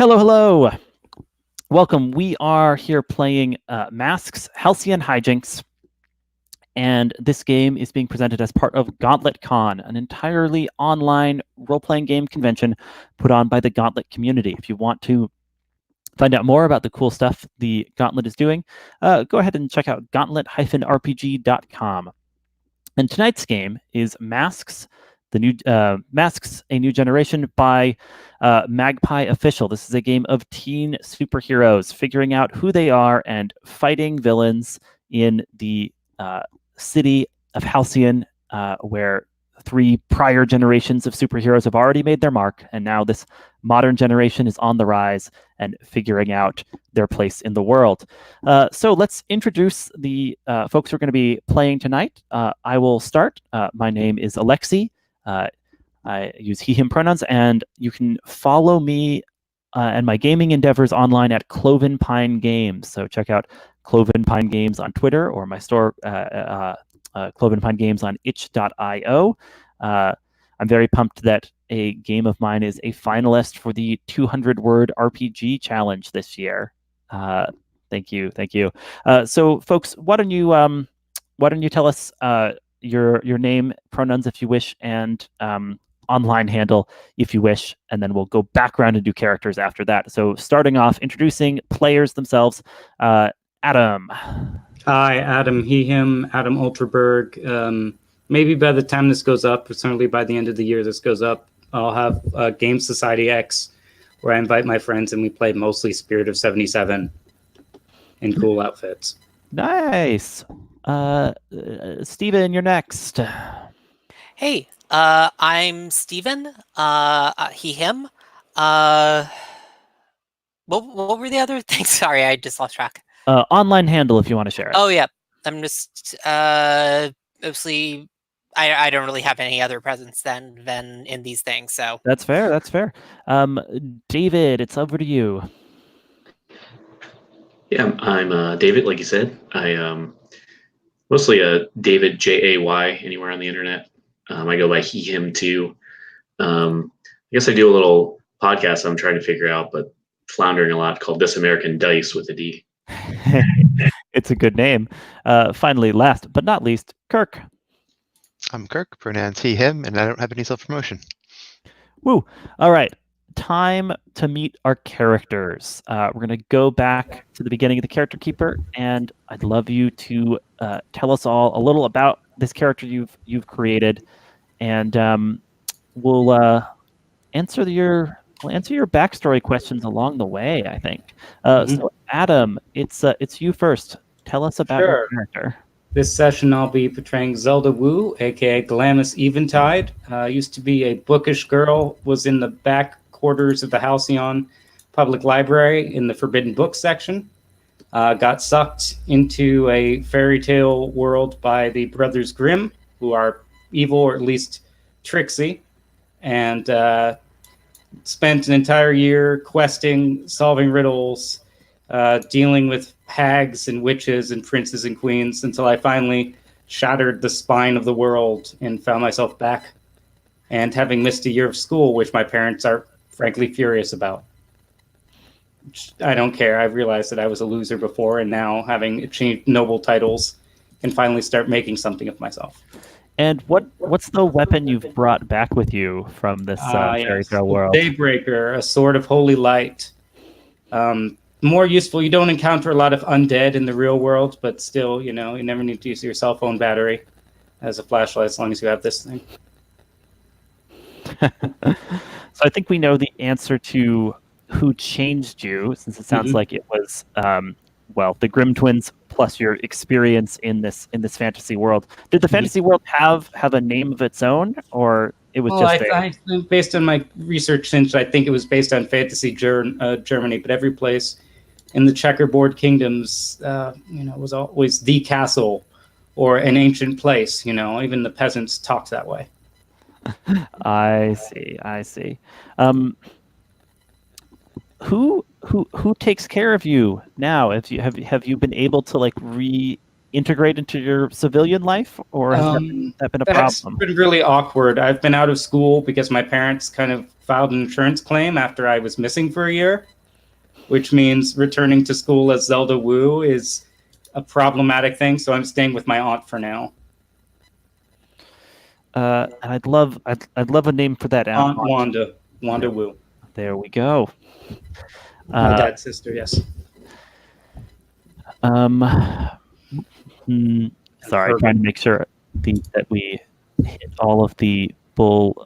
Hello, hello. Welcome. We are here playing Masks, Halcyon Hijinks, and this game is being presented as part of Gauntlet Con, an entirely online role-playing game convention put on by the Gauntlet community. If you want to find out more about the cool stuff the Gauntlet is doing, go ahead and check out gauntlet-rpg.com. And tonight's game is Masks, Masks, A New Generation by Magpie Official. This is a game of teen superheroes figuring out who they are and fighting villains in the city of Halcyon, where 3 prior generations of superheroes have already made their mark, and now this modern generation is on the rise and figuring out their place in the world. So let's introduce the folks who are going to be playing tonight. I will start. My name is Alexi. I use he, him pronouns, and you can follow me and my gaming endeavors online at Cloven Pine Games. So check out Cloven Pine Games on Twitter, or my store, Cloven Pine Games on itch.io. I'm very pumped that a game of mine is a finalist for the 200-word RPG challenge this year. Thank you. So, folks, why don't you tell us your name, pronouns if you wish, and online handle if you wish, and then we'll go back around and do characters after that. So starting off, introducing players themselves, Adam. Hi, Adam, he, him, Adam Ultraberg. Maybe by the time this goes up, or certainly by the end of the year this goes up, I'll have Game Society X, where I invite my friends and we play mostly Spirit of 77 in cool outfits. Nice. Steven, you're next. Hey, I'm Steven. He, him. What were the other things? Sorry, I just lost track. Online handle if you want to share it. Oh, yeah. I'm just mostly. I don't really have any other presence than in these things. So that's fair. David, it's over to you. Yeah, I'm David. Like you said, I mostly a David Jay anywhere on the internet. I go by he, him too. I guess I do a little podcast I'm trying to figure out, but floundering a lot, called This American Dice with a D. It's a good name. Finally, last but not least, Kirk. I'm Kirk, pronouns he, him, and I don't have any self-promotion. Woo! All right, time to meet our characters. We're going to go back to the beginning of the Character Keeper, and I'd love you to tell us all a little about this character you've created, and we'll answer your backstory questions along the way, I think. So, Adam, it's you first. Tell us about your character. This session I'll be portraying Zelda Wu, aka Glamis Eventide. Used to be a bookish girl, was in the back quarters of the Halcyon Public Library in the Forbidden Books section. Got sucked into a fairy tale world by the Brothers Grimm, who are evil, or at least tricksy, and spent an entire year questing, solving riddles, dealing with hags and witches and princes and queens, until I finally shattered the spine of the world and found myself back and having missed a year of school, which my parents are frankly furious about. I don't care. I've realized that I was a loser before, and now, having achieved noble titles, can finally start making something of myself. And what's the weapon you've brought back with you from this fairy tale world? Daybreaker, a sword of holy light. More useful. You don't encounter a lot of undead in the real world, but still, you never need to use your cell phone battery as a flashlight as long as you have this thing. So I think we know the answer to who changed you, since it sounds like it was the Grimm twins plus your experience in this fantasy world. Did the fantasy world have a name of its own, or it was I based on my research, since I think it was based on fantasy Germany, but every place in the checkerboard kingdoms, was always the castle or an ancient place. Even the peasants talked that way. I see. Who takes care of you now? Have you been able to reintegrate into your civilian life, or has that been a problem? That's been really awkward. I've been out of school because my parents kind of filed an insurance claim after I was missing for a year. which means returning to school as Zelda Wu is a problematic thing. So I'm staying with my aunt for now. I'd love a name for that Aunt Wanda. Wanda Wu. There we go. My dad's sister, yes. Sorry, trying to make sure that we hit all of the full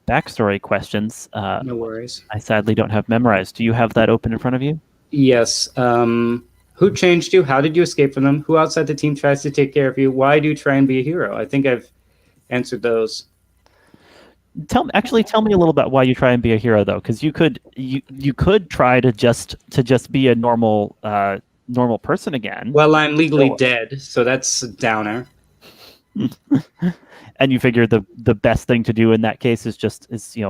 backstory questions. No worries. I sadly don't have memorized. Do you have that open in front of you? Yes. Who changed you? How did you escape from them? Who outside the team tries to take care of you? Why do you try and be a hero? I think I've answered those. Tell me a little about why you try and be a hero, though, because you could try to just be a normal person again. Well, I'm legally dead, so that's a downer. And you figure the best thing to do in that case is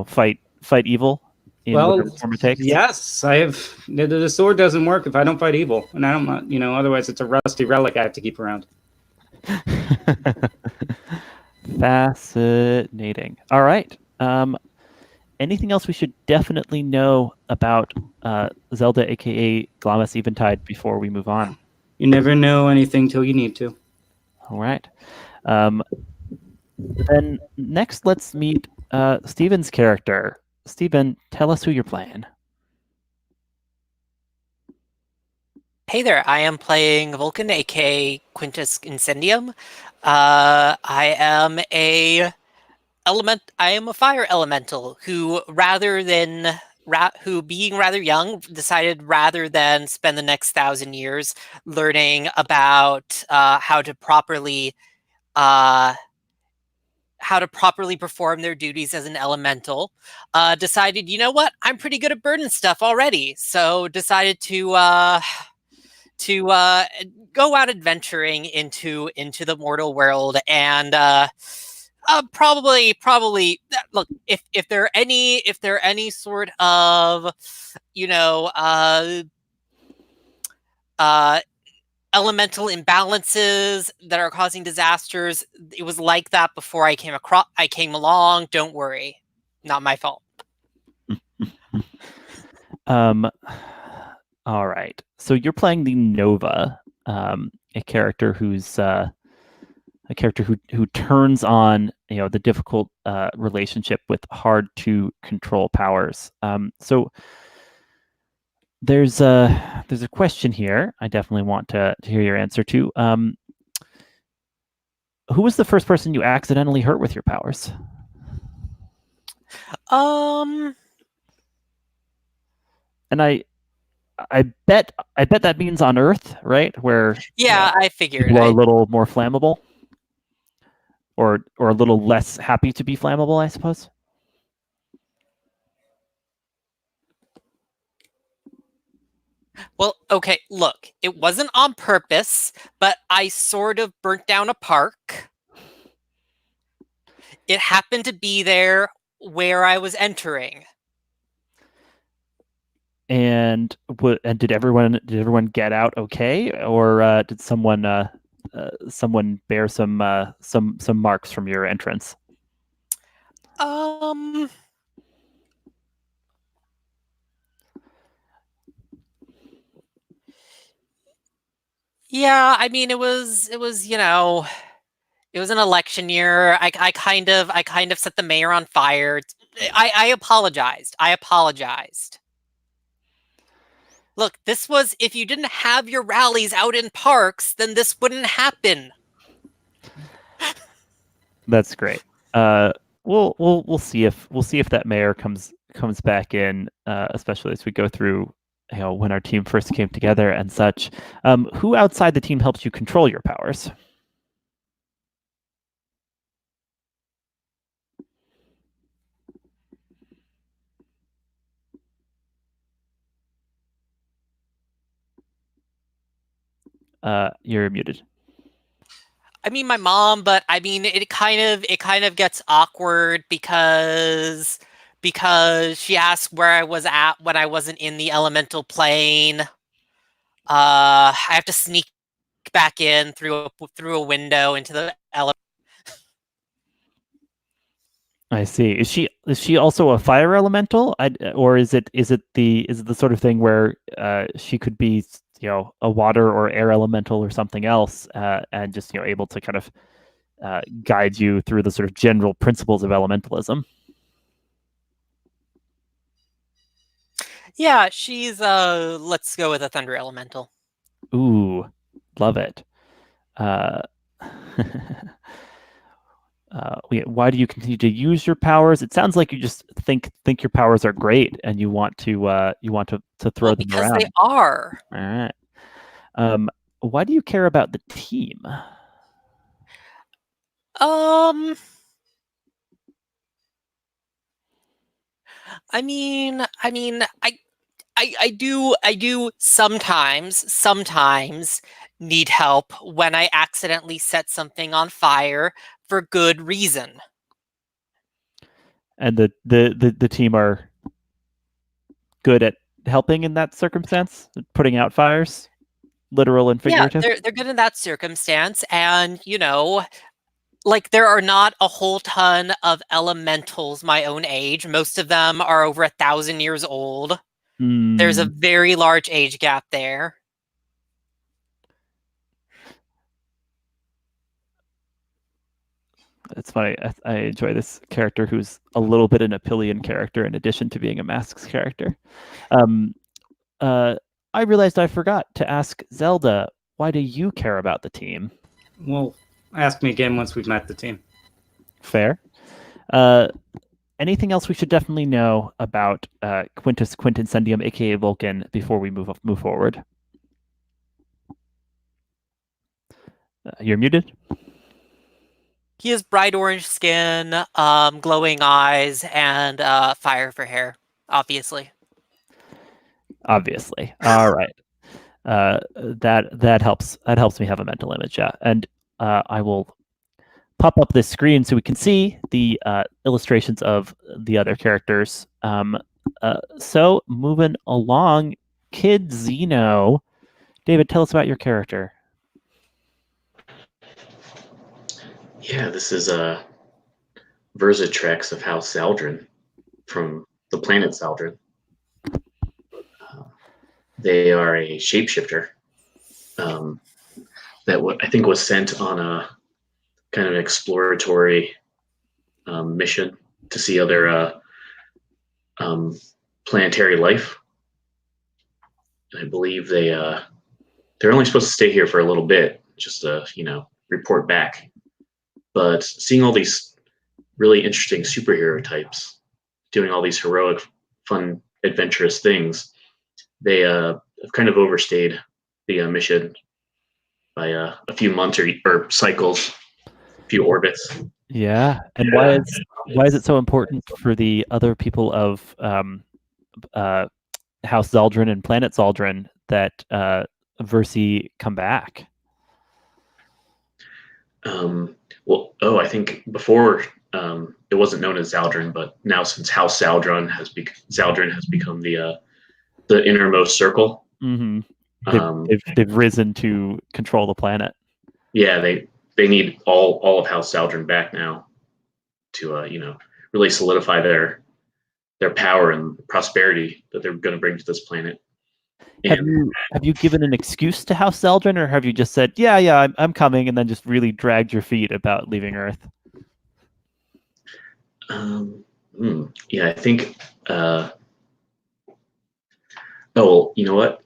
fight evil in whatever form it takes. Yes, I have. The sword doesn't work if I don't fight evil, and I don't. Otherwise it's a rusty relic I have to keep around. Fascinating. All right. Anything else we should definitely know about Zelda, aka Glamis Eventide, before we move on? You never know anything till you need to. All right. Then next, let's meet Steven's character. Steven, tell us who you're playing. Hey there, I am playing Vulcan, aka Quintus Incendium. I am a fire elemental who, being rather young, decided rather than spend the next 1,000 years learning about how to properly perform their duties as an elemental, decided, you know what, I'm pretty good at burning stuff already. So decided to go out adventuring into the mortal world, and probably look, if there are any sort of elemental imbalances that are causing disasters, it was like that before I came along. Don't worry, not my fault. All right. So you're playing the Nova, a character who turns on the difficult relationship with hard to control powers. So there's a question here I definitely want to hear your answer to. Who was the first person you accidentally hurt with your powers? And I bet that means on Earth, right? Where I figured people are a little more flammable, or a little less happy to be flammable, I suppose. Well, okay, look, it wasn't on purpose, but I sort of burnt down a park. It happened to be there where I was entering. And did everyone get out okay, or did someone bear some marks from your entrance? Yeah, I mean, it was it was an election year. I kind of set the mayor on fire. I apologized. Look, this was, if you didn't have your rallies out in parks, then this wouldn't happen. That's great. We'll see if that mayor comes back in, especially as we go through when our team first came together and such. Who outside the team helps you control your powers? You're muted. I mean, my mom, but I mean, it kind of gets awkward because she asked where I was at when I wasn't in the elemental plane. I have to sneak back in through a window into the elemental. I see. Is she also a fire elemental, or is it the sort of thing where she could be a water or air elemental or something else, and just able to kind of guide you through the sort of general principles of elementalism? Yeah, she's let's go with a thunder elemental. Ooh, love it. Why do you continue to use your powers? It sounds like you just think your powers are great, and you want to throw them Because around. they are. All right. Why do you care about the team? I mean, I do sometimes need help when I accidentally set something on fire for good reason. And the team are good at helping in that circumstance, putting out fires, literal and figurative. Yeah, they're good in that circumstance, and like there are not a whole ton of elementals my own age. Most of them are over 1,000 years old. There's a very large age gap there. It's funny. I enjoy this character who's a little bit an Apillian character in addition to being a Masks character. I realized I forgot to ask Zelda, why do you care about the team? Well, ask me again once we've met the team. Fair. Anything else we should definitely know about Quintus Quintincendium, aka Vulcan, before we move forward? You're muted. He has bright orange skin, glowing eyes, and fire for hair, obviously. Obviously. All right. That helps. That helps me have a mental image. Yeah, and I will pop up this screen so we can see the illustrations of the other characters. So moving along, Kid Zeno. David, tell us about your character. Yeah, this is Versatrex of House Saldrin from the planet Saldrin. They are a shapeshifter that I think was sent on a kind of exploratory mission to see other planetary life. I believe they're only supposed to stay here for a little bit, just to report back. But seeing all these really interesting superhero types doing all these heroic, fun, adventurous things, they have kind of overstayed the mission by a few months or cycles, a few orbits. Yeah, and why is it so important for the other people of House Zaldrin and Planet Zaldrin that Versi come back? I think before it wasn't known as Zaldrin, but now since House Zaldrin has become the innermost circle. Mm-hmm. They've risen to control the planet. Yeah, they need all of House Zaldrin back now to really solidify their power and prosperity that they're going to bring to this planet. Have you given an excuse to House Zaldrin, or have you just said, yeah, I'm coming, and then just really dragged your feet about leaving Earth? Yeah, I think. You know what?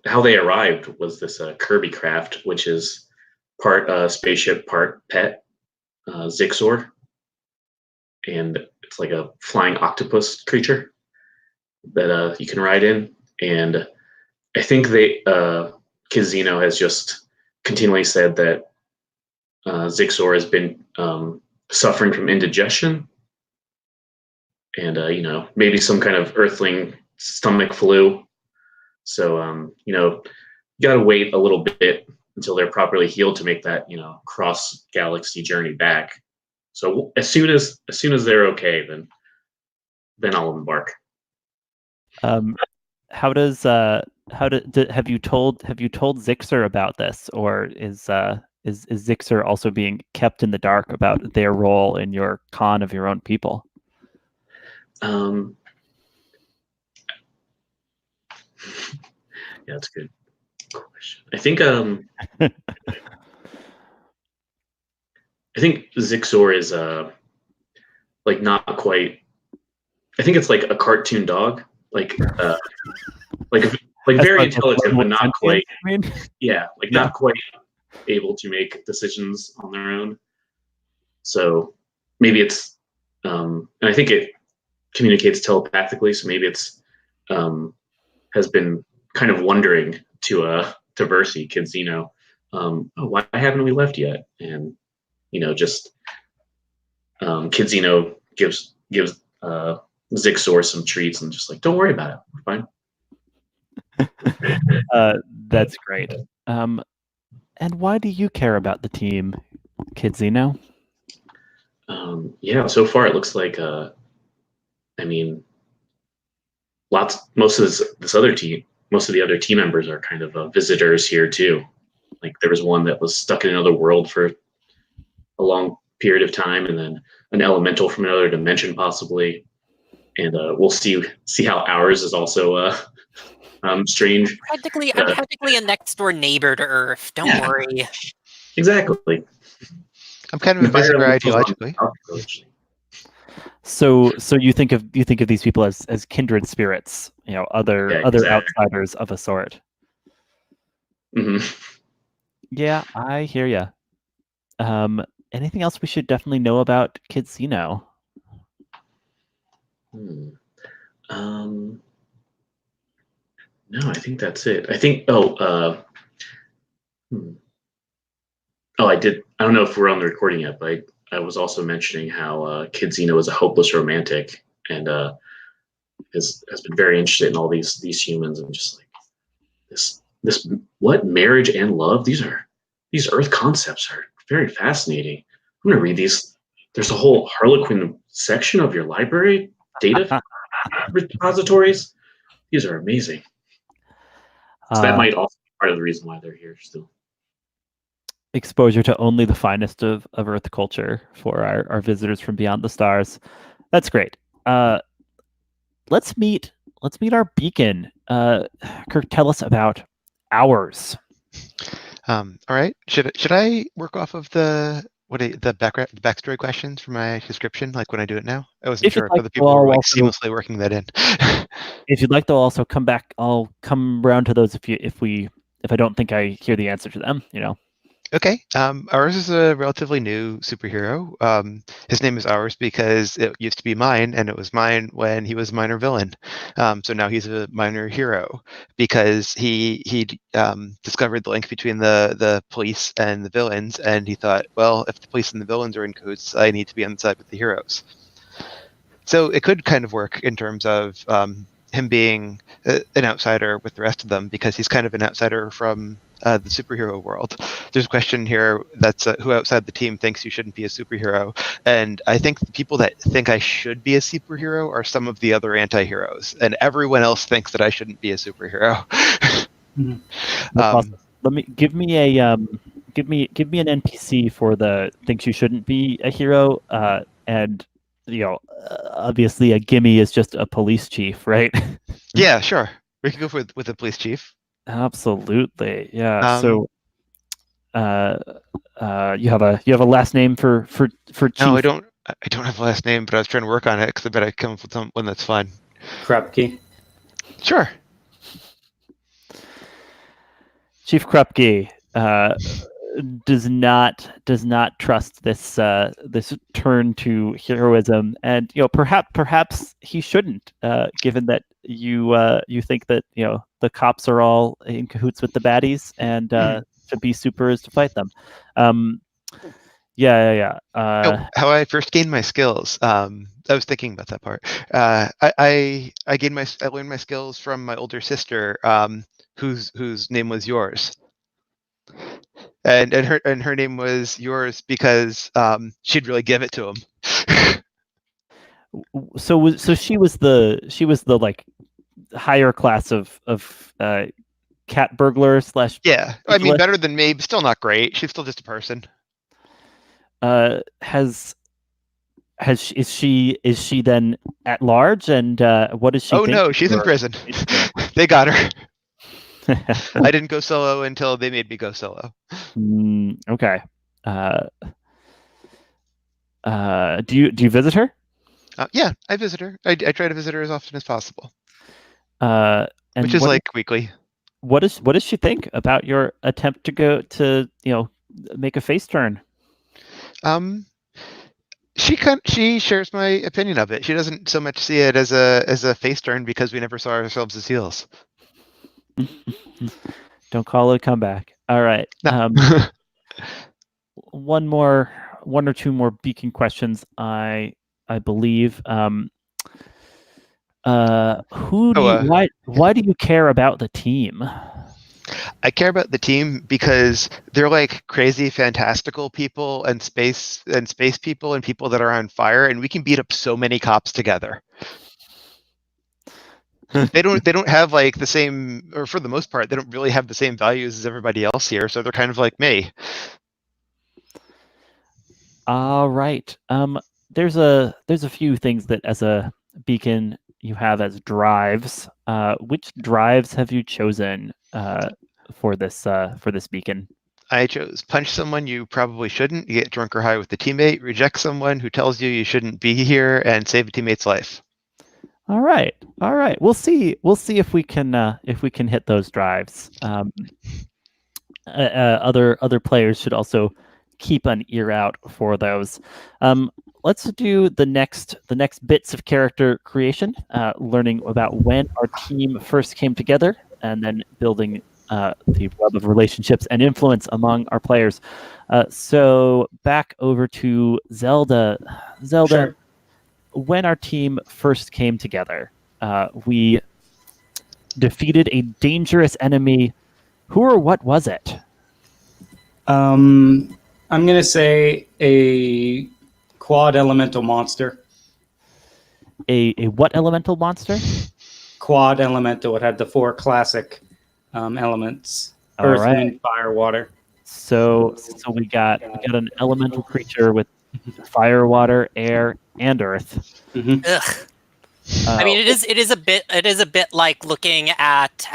How they arrived was this Kirby craft, which is part spaceship, part pet, Zixor, and it's like a flying octopus creature that you can ride in. And I think Kizino has just continually said that Zixor has been suffering from indigestion and maybe some kind of earthling stomach flu. So you gotta wait a little bit until they're properly healed to make that cross galaxy journey back. So as soon as they're okay, then I'll embark. Have you told Zixer about this, or is Is Zixer also being kept in the dark about their role in your con of your own people? Yeah, that's a good question. I think Zixor is like not quite. I think it's like a cartoon dog, like like very intelligent, but not quite. I mean, Yeah, like not quite able to make decisions on their own. So maybe it's, and I think it communicates telepathically. So maybe it's has been kind of wondering to Versi, Kidzino, oh, why haven't we left yet? And just Kidzino gives Zixor some treats and just like, don't worry about it, we're fine. That's great. And why do you care about the team, Kidzino? Yeah, so far it looks like I mean, most of this other team, most of the other team members are kind of visitors here too. Like there was one that was stuck in another world for a long period of time, and then an elemental from another dimension possibly. And we'll see how ours is also strange. I'm practically a next door neighbor to Earth. Don't worry. Exactly. I'm kind of a visitor ideologically. So you think of these people as kindred spirits, other outsiders of a sort. Mm-hmm. Yeah, I hear you. Anything else we should definitely know about Kidzino? No, I think that's it. I think. I did. I don't know if we're on the recording yet, but I was also mentioning how Kidzino is a hopeless romantic and has been very interested in all these humans and just like this what marriage and love. These Earth concepts are very fascinating. I'm gonna read these. There's a whole Harlequin section of your library data repositories. These are amazing. So that might also be part of the reason why they're here still. Exposure to only the finest of Earth culture for our visitors from beyond the stars. That's great. Let's meet our beacon. Kirk, tell us about ours. All right. Should I work off of the backstory questions for my description, like when I do it now? I wasn't sure if other people were seamlessly working that in. If you'd like, they'll also come back. I'll come around to those if I don't think I hear the answer to them. Okay. Ours is a relatively new superhero. His name is Ours because it used to be mine, and it was mine when he was a minor villain. So now he's a minor hero because he discovered the link between the police and the villains, and he thought, well, if the police and the villains are in cahoots, I need to be on the side with the heroes. So it could kind of work in terms of him being an outsider with the rest of them because he's kind of an outsider from the superhero world. There's a question here that's who outside the team thinks you shouldn't be a superhero, and I think the people that think I should be a superhero are some of the other anti-heroes, and everyone else thinks that I shouldn't be a superhero. Awesome. Give me an NPC for the thinks you shouldn't be a hero, and obviously a gimme is just a police chief, right? Yeah, sure. We can go with a police chief. Absolutely, yeah. So, you have a last name for chief? No, I don't have a last name, but I was trying to work on it because I bet I come up with one that's fine. Krupke. Sure. Chief Krupke does not trust this turn to heroism, and perhaps he shouldn't, given that you think that the cops are all in cahoots with the baddies, and to be super is to fight them. How I first gained my skills. I was thinking about that part. I learned my skills from my older sister, whose name was Yours. And her name was Yours because she'd really give it to him. So she was the like higher class of cat burglar slash. Yeah, I mean, Vigilante. better than me, but still not great. She's still just a person. Is she then at large, and what does she Oh think? no, she's in prison. They got her. I didn't go solo until they made me go solo. Okay. Do you visit her? Yeah, I visit her. I try to visit her as often as possible, And which is what, like weekly. what does she think about your attempt to go to make a face turn? She shares my opinion of it. She doesn't so much see it as a face turn because we never saw ourselves as heels. Don't call it a comeback. All right. No. One or two more beacon questions, I believe. Why do you care about the team? I care about the team because they're like crazy, fantastical people and space people and people that are on fire, and we can beat up so many cops together. They don't have like the same, or for the most part, they don't really have the same values as everybody else here, so they're kind of like me. All right. There's a few things that as a beacon you have as drives. Which drives have you chosen for this beacon? I chose punch someone you probably shouldn't, get drunk or high with the teammate, reject someone who tells you you shouldn't be here, and save a teammate's life. All right. We'll see if we can hit those drives. Other players should also keep an ear out for those. Let's do the next bits of character creation, learning about when our team first came together, and then building the web of relationships and influence among our players. So back over to Zelda. Sure. When our team first came together, we defeated a dangerous enemy. Who or what was it? I'm going to say a quad elemental monster. A what elemental monster? Quad elemental. It had the 4 classic elements: All earth, right. wind, fire, water. So we got an elemental creature with fire, water, air, and earth. Mm-hmm. Ugh. I mean, it is a bit like looking at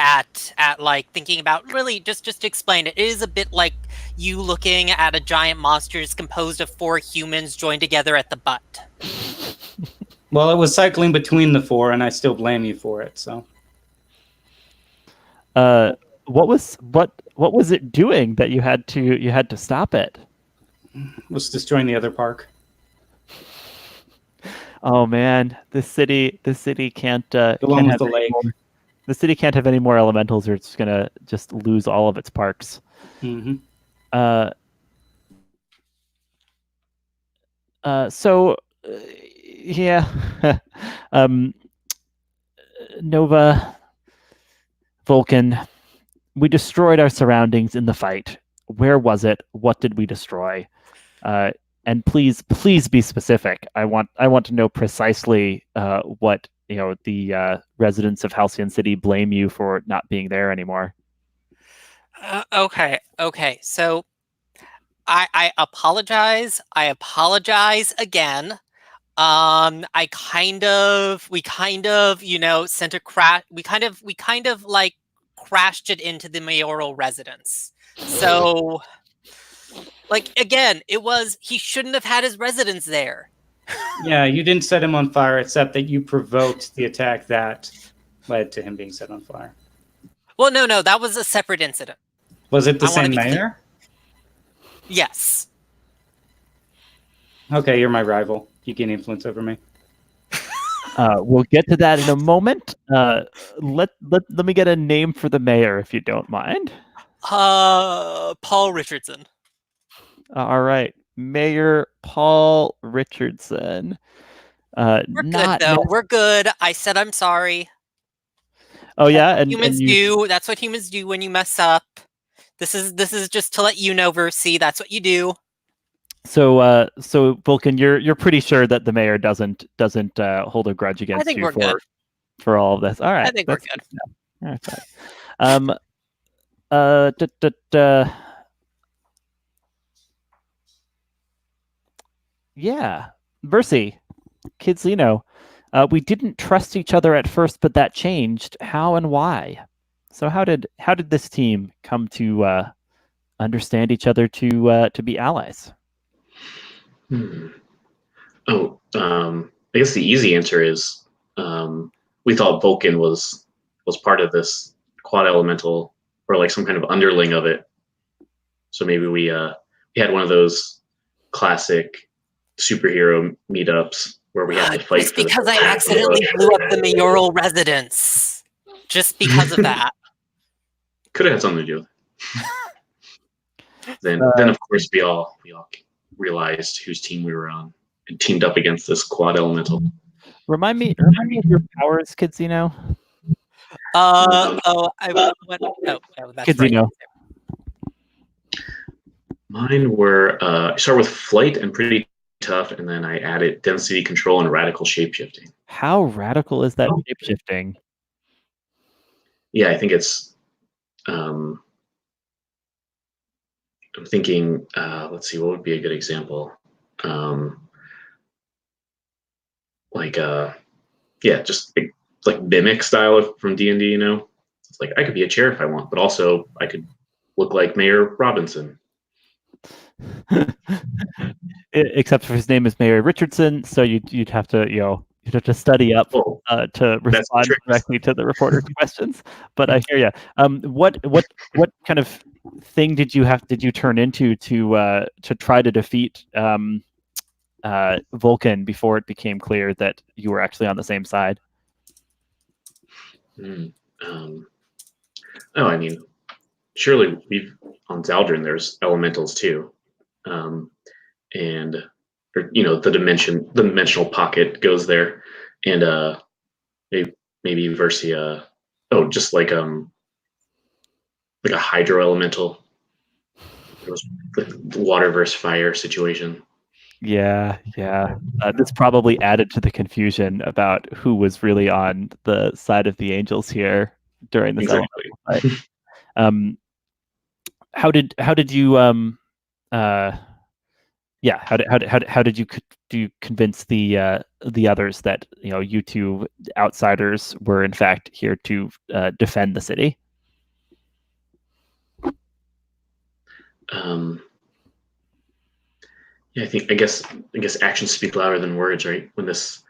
like thinking about really just to explain it. It is a bit like you looking at a giant monster composed of 4 humans joined together at the butt. Well, it was cycling between the 4, and I still blame you for it. So, what was it doing that you had to stop it? it was destroying the other park. Oh man, the city can't The one with the lake. The city can't have any more elementals, or it's gonna just lose all of its parks. Mm-hmm. Yeah. Nova, Vulcan, we destroyed our surroundings in the fight. Where was it? What did we destroy? And please be specific. I want to know precisely what the residents of Halcyon City blame you for not being there anymore. Okay. So I apologize. I apologize again. We kind of sent a crash. We kind of like crashed it into the mayoral residence. So, like, again, he shouldn't have had his residence there. Yeah, you didn't set him on fire, except that you provoked the attack that led to him being set on fire. Well, no, that was a separate incident. Was it the same mayor? Yes. Okay, you're my rival. You gain influence over me. We'll get to that in a moment. Let me get a name for the mayor, if you don't mind. Paul Richardson. All right, Mayor Paul Richardson. We're good, though. We're good. I said I'm sorry. Oh yeah, and humans do. That's what humans do when you mess up. This is just to let you know, Versi. That's what you do. So Vulcan, you're pretty sure that the mayor doesn't hold a grudge against you for all of this. All right, I think we're good. All right. Yeah, Mercy, Kidzino. We didn't trust each other at first, but that changed. How and why? So how did this team come to understand each other to be allies? Oh, I guess the easy answer is we thought Vulcan was part of this quad elemental, or like some kind of underling of it. So maybe we had one of those classic superhero meetups where we had to fight. Just because I accidentally blew up the mayoral residence. Just because of that. Could have had something to do with it. Then of course we all realized whose team we were on and teamed up against this quad elemental. Remind me of your powers, Kidzino. That's Kidzino. right. Mine were start with flight and pretty tough, and then I added density control and radical shapeshifting. How radical is that shapeshifting? Yeah, I think it's. I'm thinking. Let's see, what would be a good example? Just like mimic style from D&D. You know, it's like I could be a chair if I want, but also I could look like Mayor Robinson. Except for his name is Mayor Richardson, so you'd have to study up to respond directly to the reporter's questions. But I hear you. What kind of thing did you turn into to try to defeat Vulcan before it became clear that you were actually on the same side? I mean, surely on Zaldrun there's elementals too. And the dimensional pocket goes there, and maybe Versia. Just like a hydro elemental. It was the water versus fire situation. Yeah. This probably added to the confusion about who was really on the side of the angels here during this Exactly. elemental fight. How did you how did you convince the others that you two outsiders were in fact here to defend the city? I guess actions speak louder than words, right? When this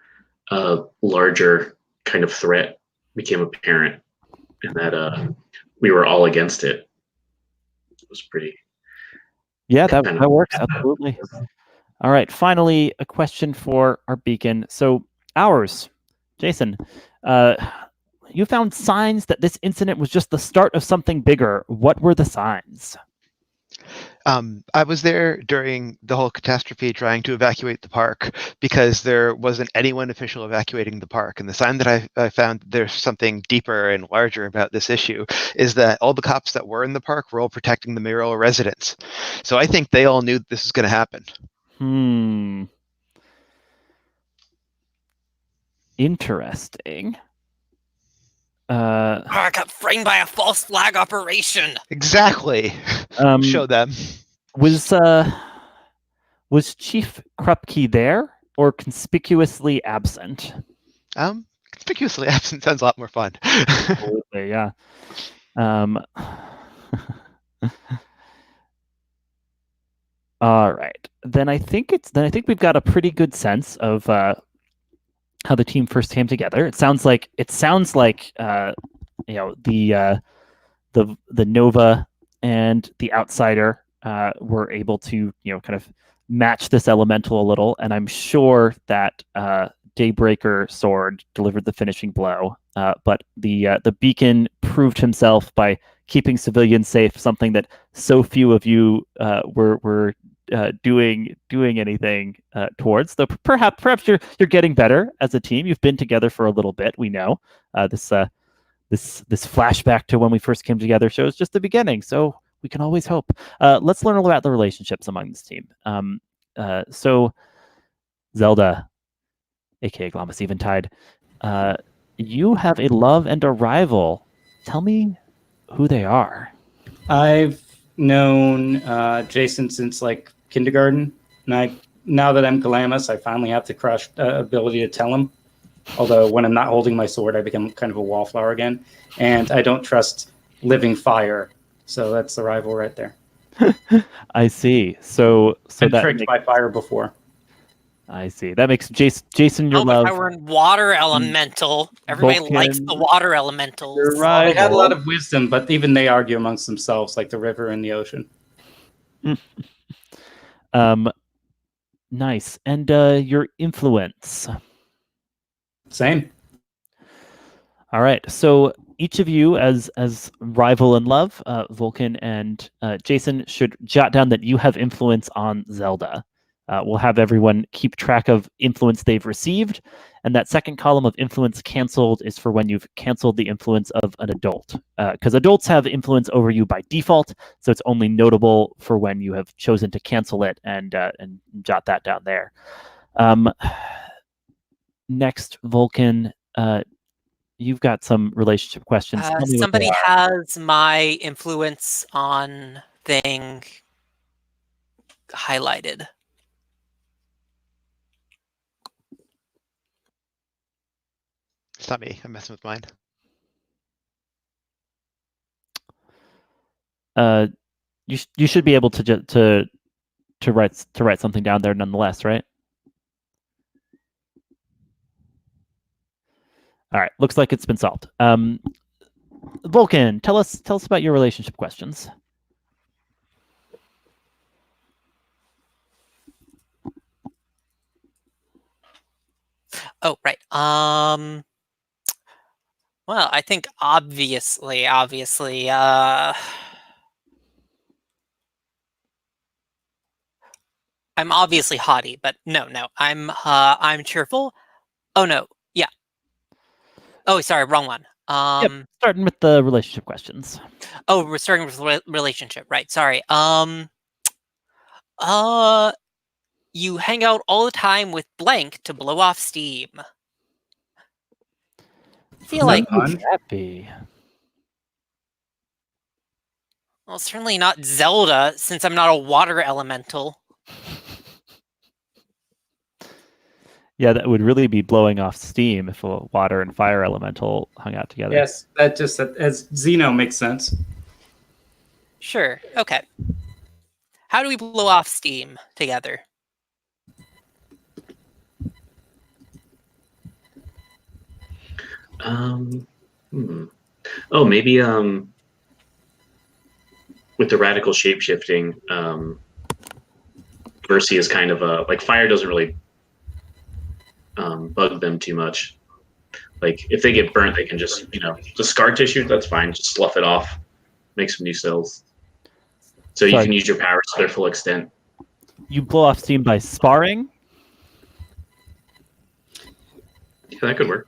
larger kind of threat became apparent, and that we were all against it, it was pretty. Yeah, that works absolutely. All right, finally, a question for our beacon. So, Jason, you found signs that this incident was just the start of something bigger. What were the signs? I was there during the whole catastrophe trying to evacuate the park because there wasn't anyone official evacuating the park. And the sign that I found there's something deeper and larger about this issue is that all the cops that were in the park were all protecting the mayoral residents. So I think they all knew this was going to happen. Interesting. I got framed by a false flag operation. Exactly. Show them. Was Chief Krupke there or conspicuously absent? Conspicuously absent sounds a lot more fun. Absolutely, yeah. All right. Then I think we've got a pretty good sense of how the team first came together. It sounds like the Nova and the Outsider were able to kind of match this elemental a little, and I'm sure that Daybreaker Sword delivered the finishing blow. But the Beacon proved himself by keeping civilians safe, something that so few of you were doing anything towards. Though perhaps you're getting better as a team. You've been together for a little bit. We know this flashback to when we first came together shows just the beginning. So we can always hope. Let's learn a little about the relationships among this team. So Zelda, aka Glamis Eventide, you have a love and a rival. Tell me who they are. I've known Jason since like kindergarten, and now that I'm Galamus, I finally have the crush ability to tell him. Although when I'm not holding my sword, I become kind of a wallflower again, and I don't trust living fire. So that's the rival right there. I see. So Been that tricked makes, by fire before. I see. That makes Jason your Oh, but love. if I were in water elemental, everybody likes the Vulcan, water elementals. your Well, they had a lot rival. of wisdom, but even they argue amongst themselves, like the river and the ocean. Nice. And your influence. Same. All right. So each of you, as rival in love, Vulcan and Jason, should jot down that you have influence on Zelda. We'll have everyone keep track of influence they've received, and that second column of influence canceled is for when you've canceled the influence of an adult, because adults have influence over you by default. So it's only notable for when you have chosen to cancel it, and jot that down there. Next, Vulcan. You've got some relationship questions. Tell me what they Somebody are. has my influence on thing highlighted. It's not me. I'm messing with mine. You should be able to write something down there nonetheless, right? All right, looks like it's been solved. Vulcan, tell us about your relationship questions. Oh, right. Well, I think obviously, I'm obviously haughty, but no, I'm cheerful. Oh no, yeah. Oh, sorry, wrong one. Starting with the relationship questions. Oh, we're starting with relationship, right? Sorry. You hang out all the time with blank to blow off steam. I feel like, Who would that be? well, certainly not Zelda, since I'm not a water elemental. Yeah, that would really be blowing off steam if a water and fire elemental hung out together. Yes, that just as Xeno makes sense. Sure, okay. How do we blow off steam together? Oh, maybe with the radical shapeshifting, Mercy is kind of a like fire doesn't really bug them too much. Like if they get burnt, they can just the scar tissue. That's fine. Just slough it off, make some new cells. So you can use your powers to their full extent. You blow off steam by sparring? Yeah, that could work.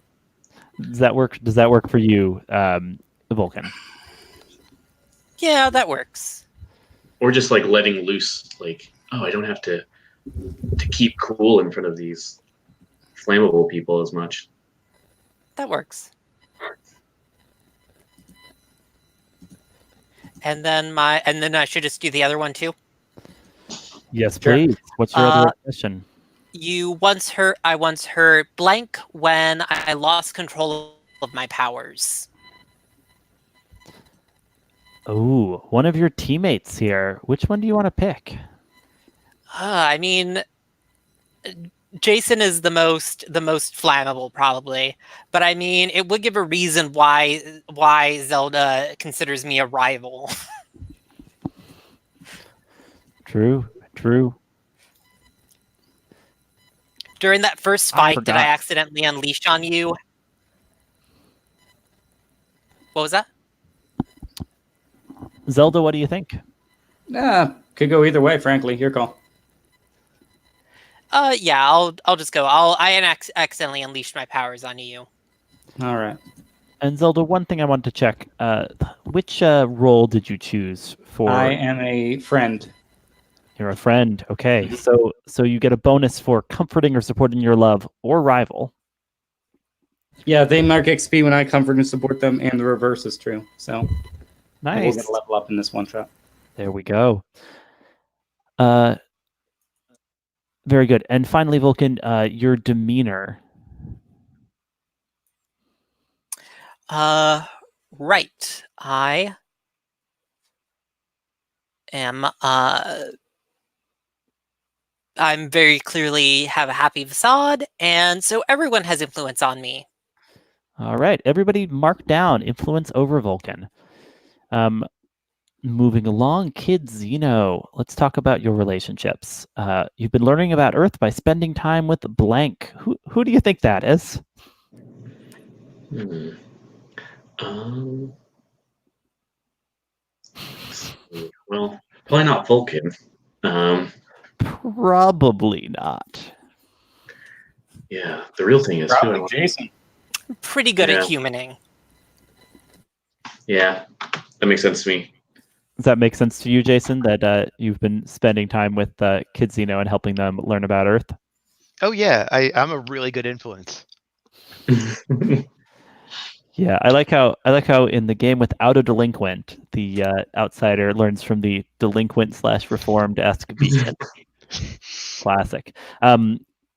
Does that work for you, Vulcan? Yeah, that works. Or just like letting loose, like, oh, I don't have to keep cool in front of these flammable people as much. That works. And then I should just do the other one too. Yes, Sure. please. What's your other question? I once heard blank when I lost control of my powers. Oh, one of your teammates here. Which one do you want to pick? I mean, Jason is the most flammable probably, but I mean, it would give a reason why Zelda considers me a rival. True. During that first fight that I forgot. accidentally unleashed on you. What was that? Zelda, what do you think? Could go either way, frankly. Your call. Yeah, I'll just go. I accidentally unleashed my powers on you. All right. And Zelda, one thing I wanted to check. Which role did you choose for? I am a friend. You're a friend. Okay. So you get a bonus for comforting or supporting your love or rival. Yeah, they mark XP when I comfort and support them, and the reverse is true. So And we're Nice. going to level up in this one shot. There we go. Very good. And finally, Vulcan, your demeanor. Right. I am I'm very clearly have a happy facade, and so everyone has influence on me. All right, everybody mark down influence over Vulcan. Moving along, Kid Zeno, let's talk about your relationships. You've been learning about Earth by spending time with blank. Who do you think that is? Well, probably not Vulcan. Probably not. Yeah, the real thing is Probably Jason. Pretty good at Yeah. humaning. Yeah, that makes sense to me. Does that make sense to you, Jason, that you've been spending time with Kid Zeno and helping them learn about Earth? Oh yeah, I'm a really good influence. Yeah, I like how in the game without a delinquent, the outsider learns from the delinquent/reformed-esque beacon. Classic.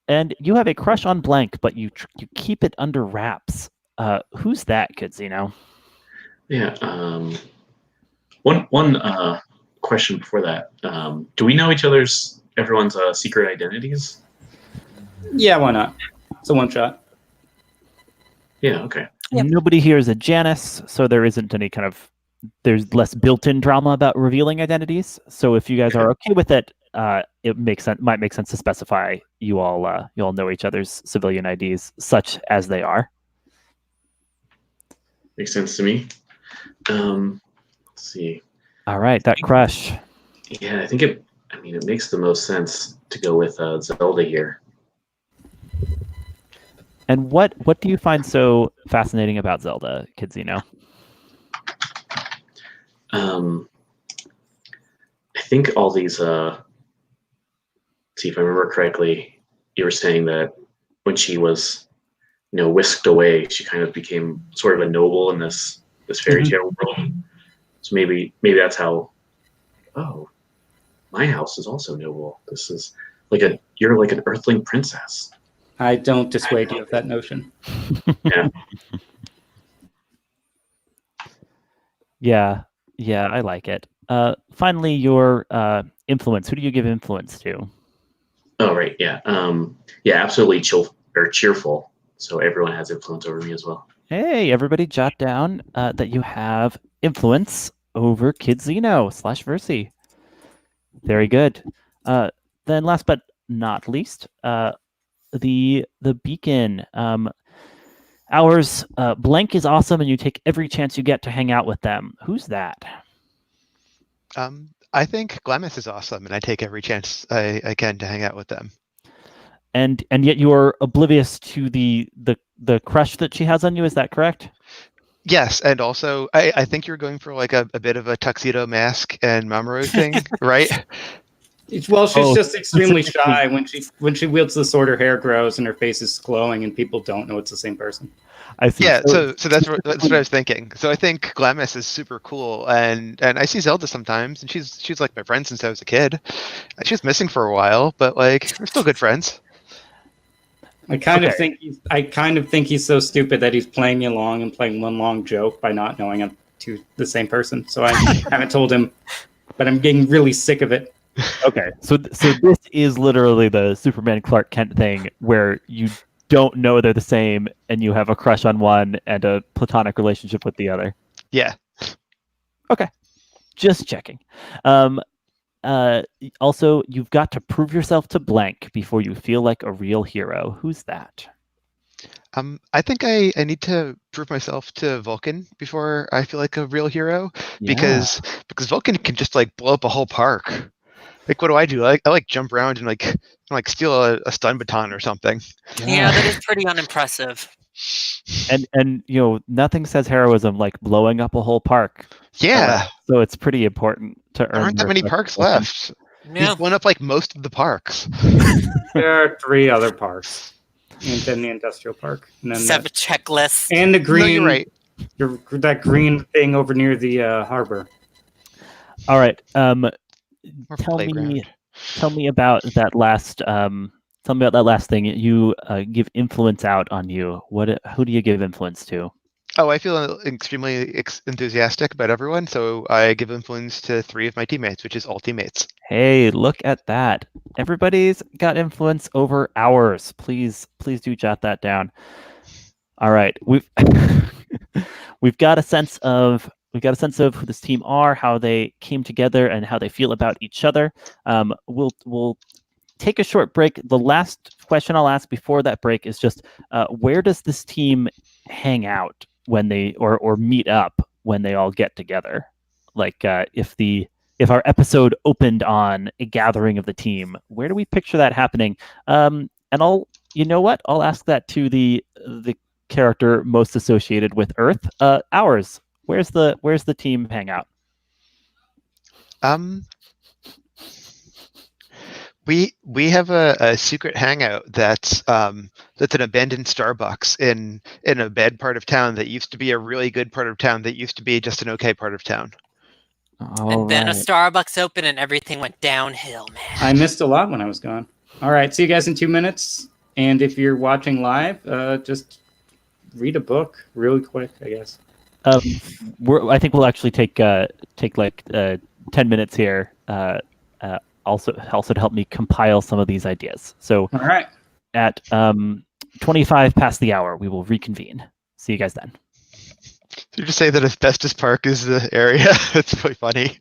And you have a crush on blank, but you keep it under wraps. Who's that, Kid Zeno? Yeah. One question before that. Do we know everyone's secret identities? Yeah, why not? It's a one shot. Yeah. Okay. Yep. Nobody here is a Janus, so there isn't any there's less built-in drama about revealing identities. So if you guys are okay with it, it might make sense to specify you all know each other's civilian IDs, such as they are. Makes sense to me. Let's see. All right, that crush. Yeah, I think it makes the most sense to go with Zelda here. And what do you find so fascinating about Zelda, Kid Zeno? I think all these. See if I remember correctly, you were saying that when she was, whisked away, she kind of became sort of a noble in this fairy tale world. So maybe that's how. Oh, my house is also noble. This is you're like an Earthling princess. I don't dissuade you of that notion. Yeah. Yeah, I like it. Finally, your influence. Who do you give influence to? Oh, right. Yeah. Yeah, absolutely cheerful. So everyone has influence over me as well. Hey, everybody jot down that you have influence over Kid Zeno /Versi. Very good. Then last but not least, the beacon. Ours, blank is awesome, and you take every chance you get to hang out with them. Who's that? I think Glamis is awesome, and I take every chance I can to hang out with them. And yet you are oblivious to the crush that she has on you. Is that correct? Yes, and also I think you're going for like a bit of a tuxedo mask and Mamoru thing, right? Well, she's just extremely shy. When she wields the sword, her hair grows and her face is glowing, and people don't know it's the same person. I see. Yeah, so that's what I was thinking. So I think Glamis is super cool, and I see Zelda sometimes, and she's like my friend since I was a kid. She was missing for a while, but like we're still good friends. I kind of think he's so stupid that he's playing me along and playing one long joke by not knowing I'm the same person. So I haven't told him, but I'm getting really sick of it. Okay, so this is literally the Superman Clark Kent thing where you don't know they're the same and you have a crush on one and a platonic relationship with the other. Yeah. Okay, just checking. Also, you've got to prove yourself to blank before you feel like a real hero. Who's that? I think I need to prove myself to Vulcan before I feel like a real hero, because Vulcan can just like blow up a whole park. Like, what do? I like jump around and like steal a stun baton or something. Yeah, that is pretty unimpressive. And nothing says heroism like blowing up a whole park. Yeah. So it's pretty important to earn. There aren't that many parks left. Yeah. He's blown up like most of the parks. There are 3 other parks, and then the industrial park, and then Seven checklists. and the green. No, you're right. That green thing over near the harbor. All right. Or Tell playground. me about that last. Tell me about that last thing. You give influence out on you. Who do you give influence to? Oh, I feel extremely enthusiastic about everyone, so I give influence to 3 of my teammates, which is all teammates. Hey, look at that. Everybody's got influence over ours. Please do jot that down. All right. We've got a sense of who this team are, how they came together, and how they feel about each other. We'll take a short break. The last question I'll ask before that break is just where does this team hang out when they or meet up when they all get together? Like if our episode opened on a gathering of the team, where do we picture that happening? And you know what? I'll ask that to the character most associated with Earth. Ours. Where's the team hang out? We have a secret hangout that's an abandoned Starbucks in a bad part of town that used to be a really good part of town that used to be just an okay part of town. And then a Starbucks opened and everything went downhill, man. I missed a lot when I was gone. All right, see you guys in 2 minutes. And if you're watching live, just read a book really quick, I guess. I think we'll actually take like 10 minutes here. Also to help me compile some of these ideas. So all right, at 25 past the hour, we will reconvene. See you guys then. Did you just say that Asbestos Park is the area? That's really funny.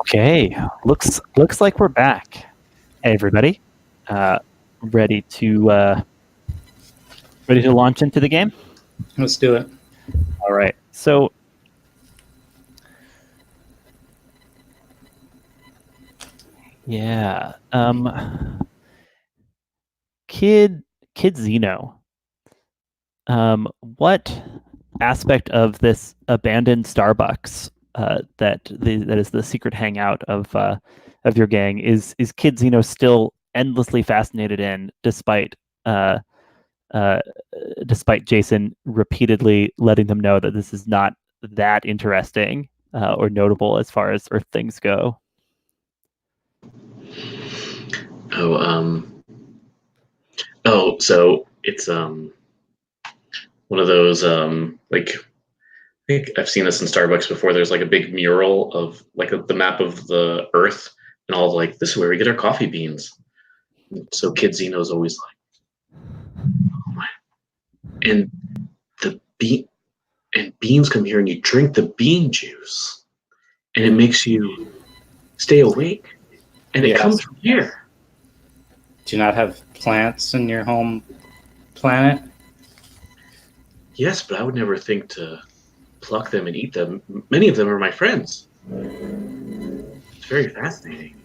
Okay, looks like we're back. Hey, everybody, ready to launch into the game? Let's do it. All right. So, yeah, Kid Zeno. What aspect of this abandoned Starbucks that is the secret hangout of your gang is Kid Zeno still endlessly fascinated in, despite Jason repeatedly letting them know that this is not that interesting or notable as far as Earth things go? So it's one of those like, I think I've seen this in Starbucks before. There's like a big mural of like the map of the Earth, and all like, this is where we get our coffee beans. So Kid Zeno's always like, oh my, and the beans come here, and you drink the bean juice, and it makes you stay awake, and it comes from here. Do you not have plants in your home planet? Yes, but I would never think to pluck them and eat them. Many of them are my friends. It's very fascinating.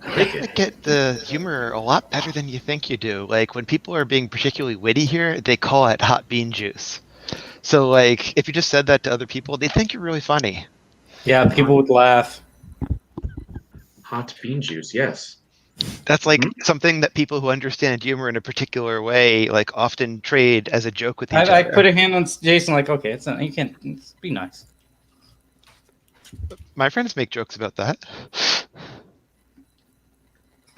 I like I it. get the humor a lot better than you think you do. Like, when people are being particularly witty here, they call it hot bean juice. So, like, if you just said that to other people, they'd think you're really funny. Yeah, people would laugh. Hot bean juice, yes. That's like something that people who understand humor in a particular way, like, often trade as a joke with each other. I put a hand on Jason, like, okay, it's not, you can't, be nice. My friends make jokes about that.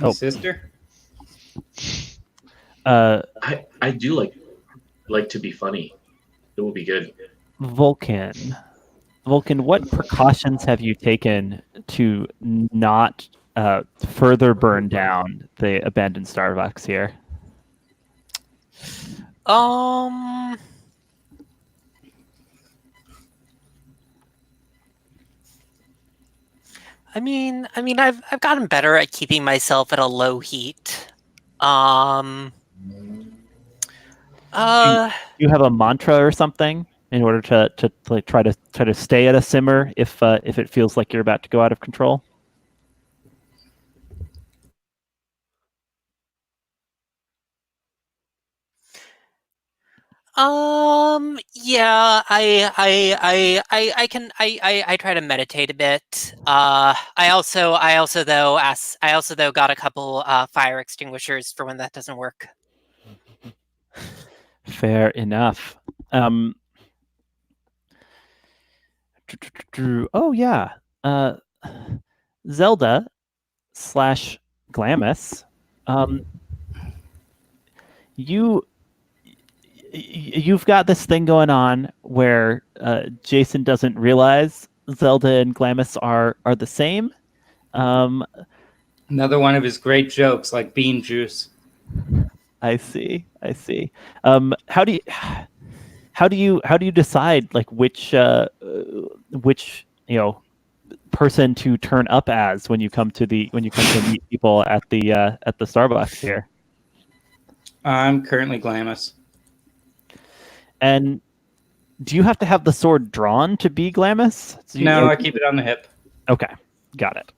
Oh. Sister? I do like to be funny. It will be good. Vulcan, what precautions have you taken to not further burn down the abandoned Starbucks here? I mean, I've gotten better at keeping myself at a low heat. Do you have a mantra or something in order to like try to stay at a simmer if it feels like you're about to go out of control? Yeah, I try to meditate a bit. I also though got a couple fire extinguishers for when that doesn't work. Fair enough. Oh yeah, Zelda / Glamis. You've got this thing going on where Jason doesn't realize Zelda and Glamis are the same. Another one of his great jokes, like bean juice. I see. How do you decide like which person to turn up as when you come to meet people at the Starbucks here? I'm currently Glamis. And do you have to have the sword drawn to be Glamis? No, I keep it on the hip. Okay, got it.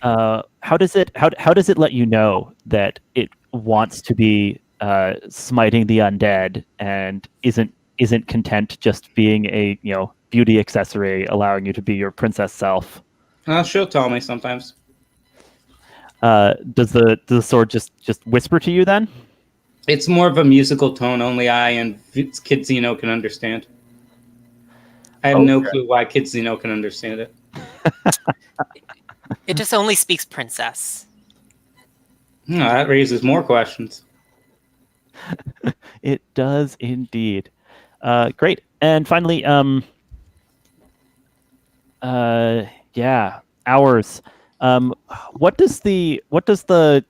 How does it let you know that it wants to be smiting the undead and isn't content just being a beauty accessory, allowing you to be your princess self? She'll tell me sometimes. Does the sword just whisper to you then? It's more of a musical tone only I and Kid Zeno can understand. I have no clue why Kid Zeno can understand it. It just only speaks princess. That raises more questions. It does indeed. Great. And finally, hours. What does the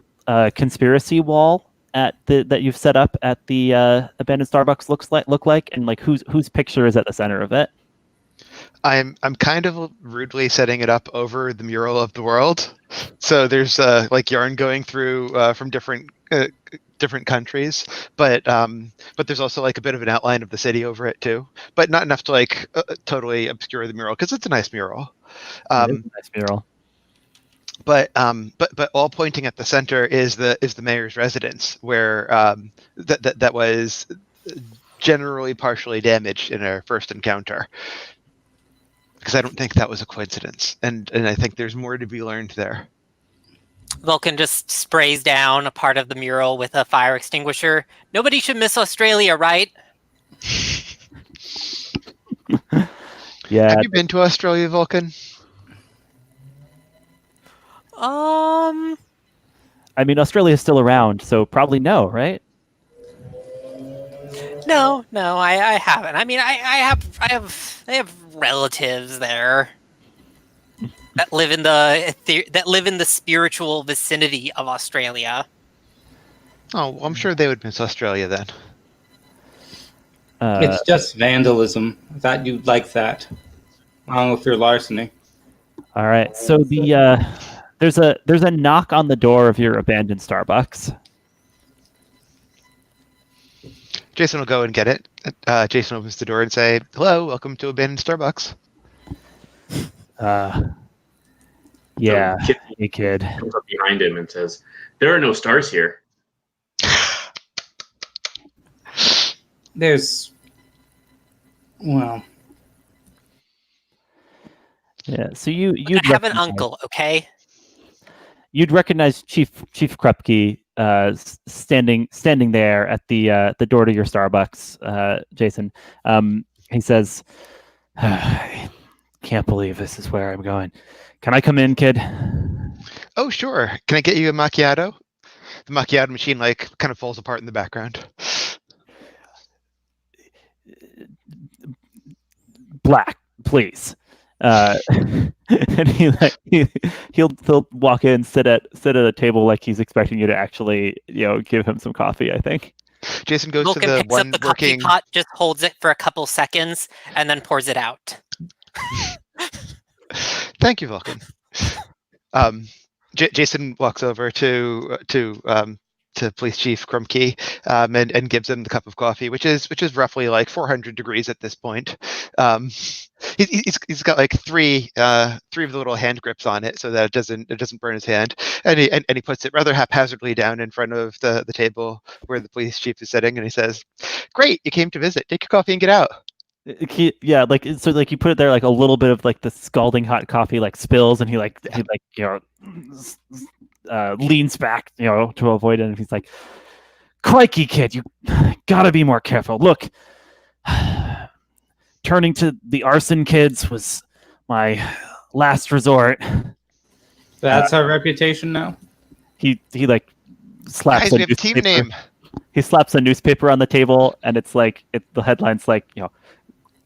conspiracy wall that you've set up at the abandoned Starbucks look like, and like whose picture is at the center of it? I'm kind of rudely setting it up over the mural of the world. So there's like yarn going through from different countries, but there's also like a bit of an outline of the city over it too, but not enough to like totally obscure the mural because it's a nice mural. It is a nice mural. But all pointing at the center is the mayor's residence, where that was generally partially damaged in our first encounter. Because I don't think that was a coincidence, and I think there's more to be learned there. Vulcan just sprays down a part of the mural with a fire extinguisher. Nobody should miss Australia, right? Yeah. Have you been to Australia, Vulcan? I mean, Australia's still around, so probably no, right? No, I haven't. I mean, I have relatives there that live in the spiritual vicinity of Australia. Oh, well, I'm sure they would miss Australia then. It's just vandalism. I thought you'd like that, along with your larceny. All right. So there's a knock on the door of your abandoned Starbucks. Jason will go and get it. Jason opens the door and say, "Hello, welcome to abandoned Starbucks." Yeah, So, hey kid. Comes up behind him and says, "There are no stars here." There's, well, Yeah. So I have an uncle, okay? You'd recognize Chief Krupke standing there at the door to your Starbucks, Jason. He says, "I can't believe this is where I'm going. Can I come in, kid?" Oh, sure. Can I get you a macchiato? The macchiato machine like kind of falls apart in the background. Black, please. And he'll walk in, sit at a table like he's expecting you to actually, give him some coffee, I think. Jason goes Vulcan to the picks one up the working. coffee pot, just holds it for a couple seconds, and then pours it out. Thank you, Vulcan. Jason walks over to Police Chief Krupke and gives him the cup of coffee, which is roughly like 400 degrees at this point. He's got like three of the little hand grips on it so that it doesn't burn his hand, and he puts it rather haphazardly down in front of the table where the police chief is sitting, and he says, "Great, you came to visit. Take your coffee and get out." You put it there, like a little bit of like the scalding hot coffee like spills, and he leans back, to avoid it, and he's like, "Crikey, kid, you gotta be more careful. Look, turning to the arson kids was my last resort." that's our reputation now. He like slaps Guys, a we have a team newspaper. name. He slaps a newspaper on the table, and it's like the headline's like,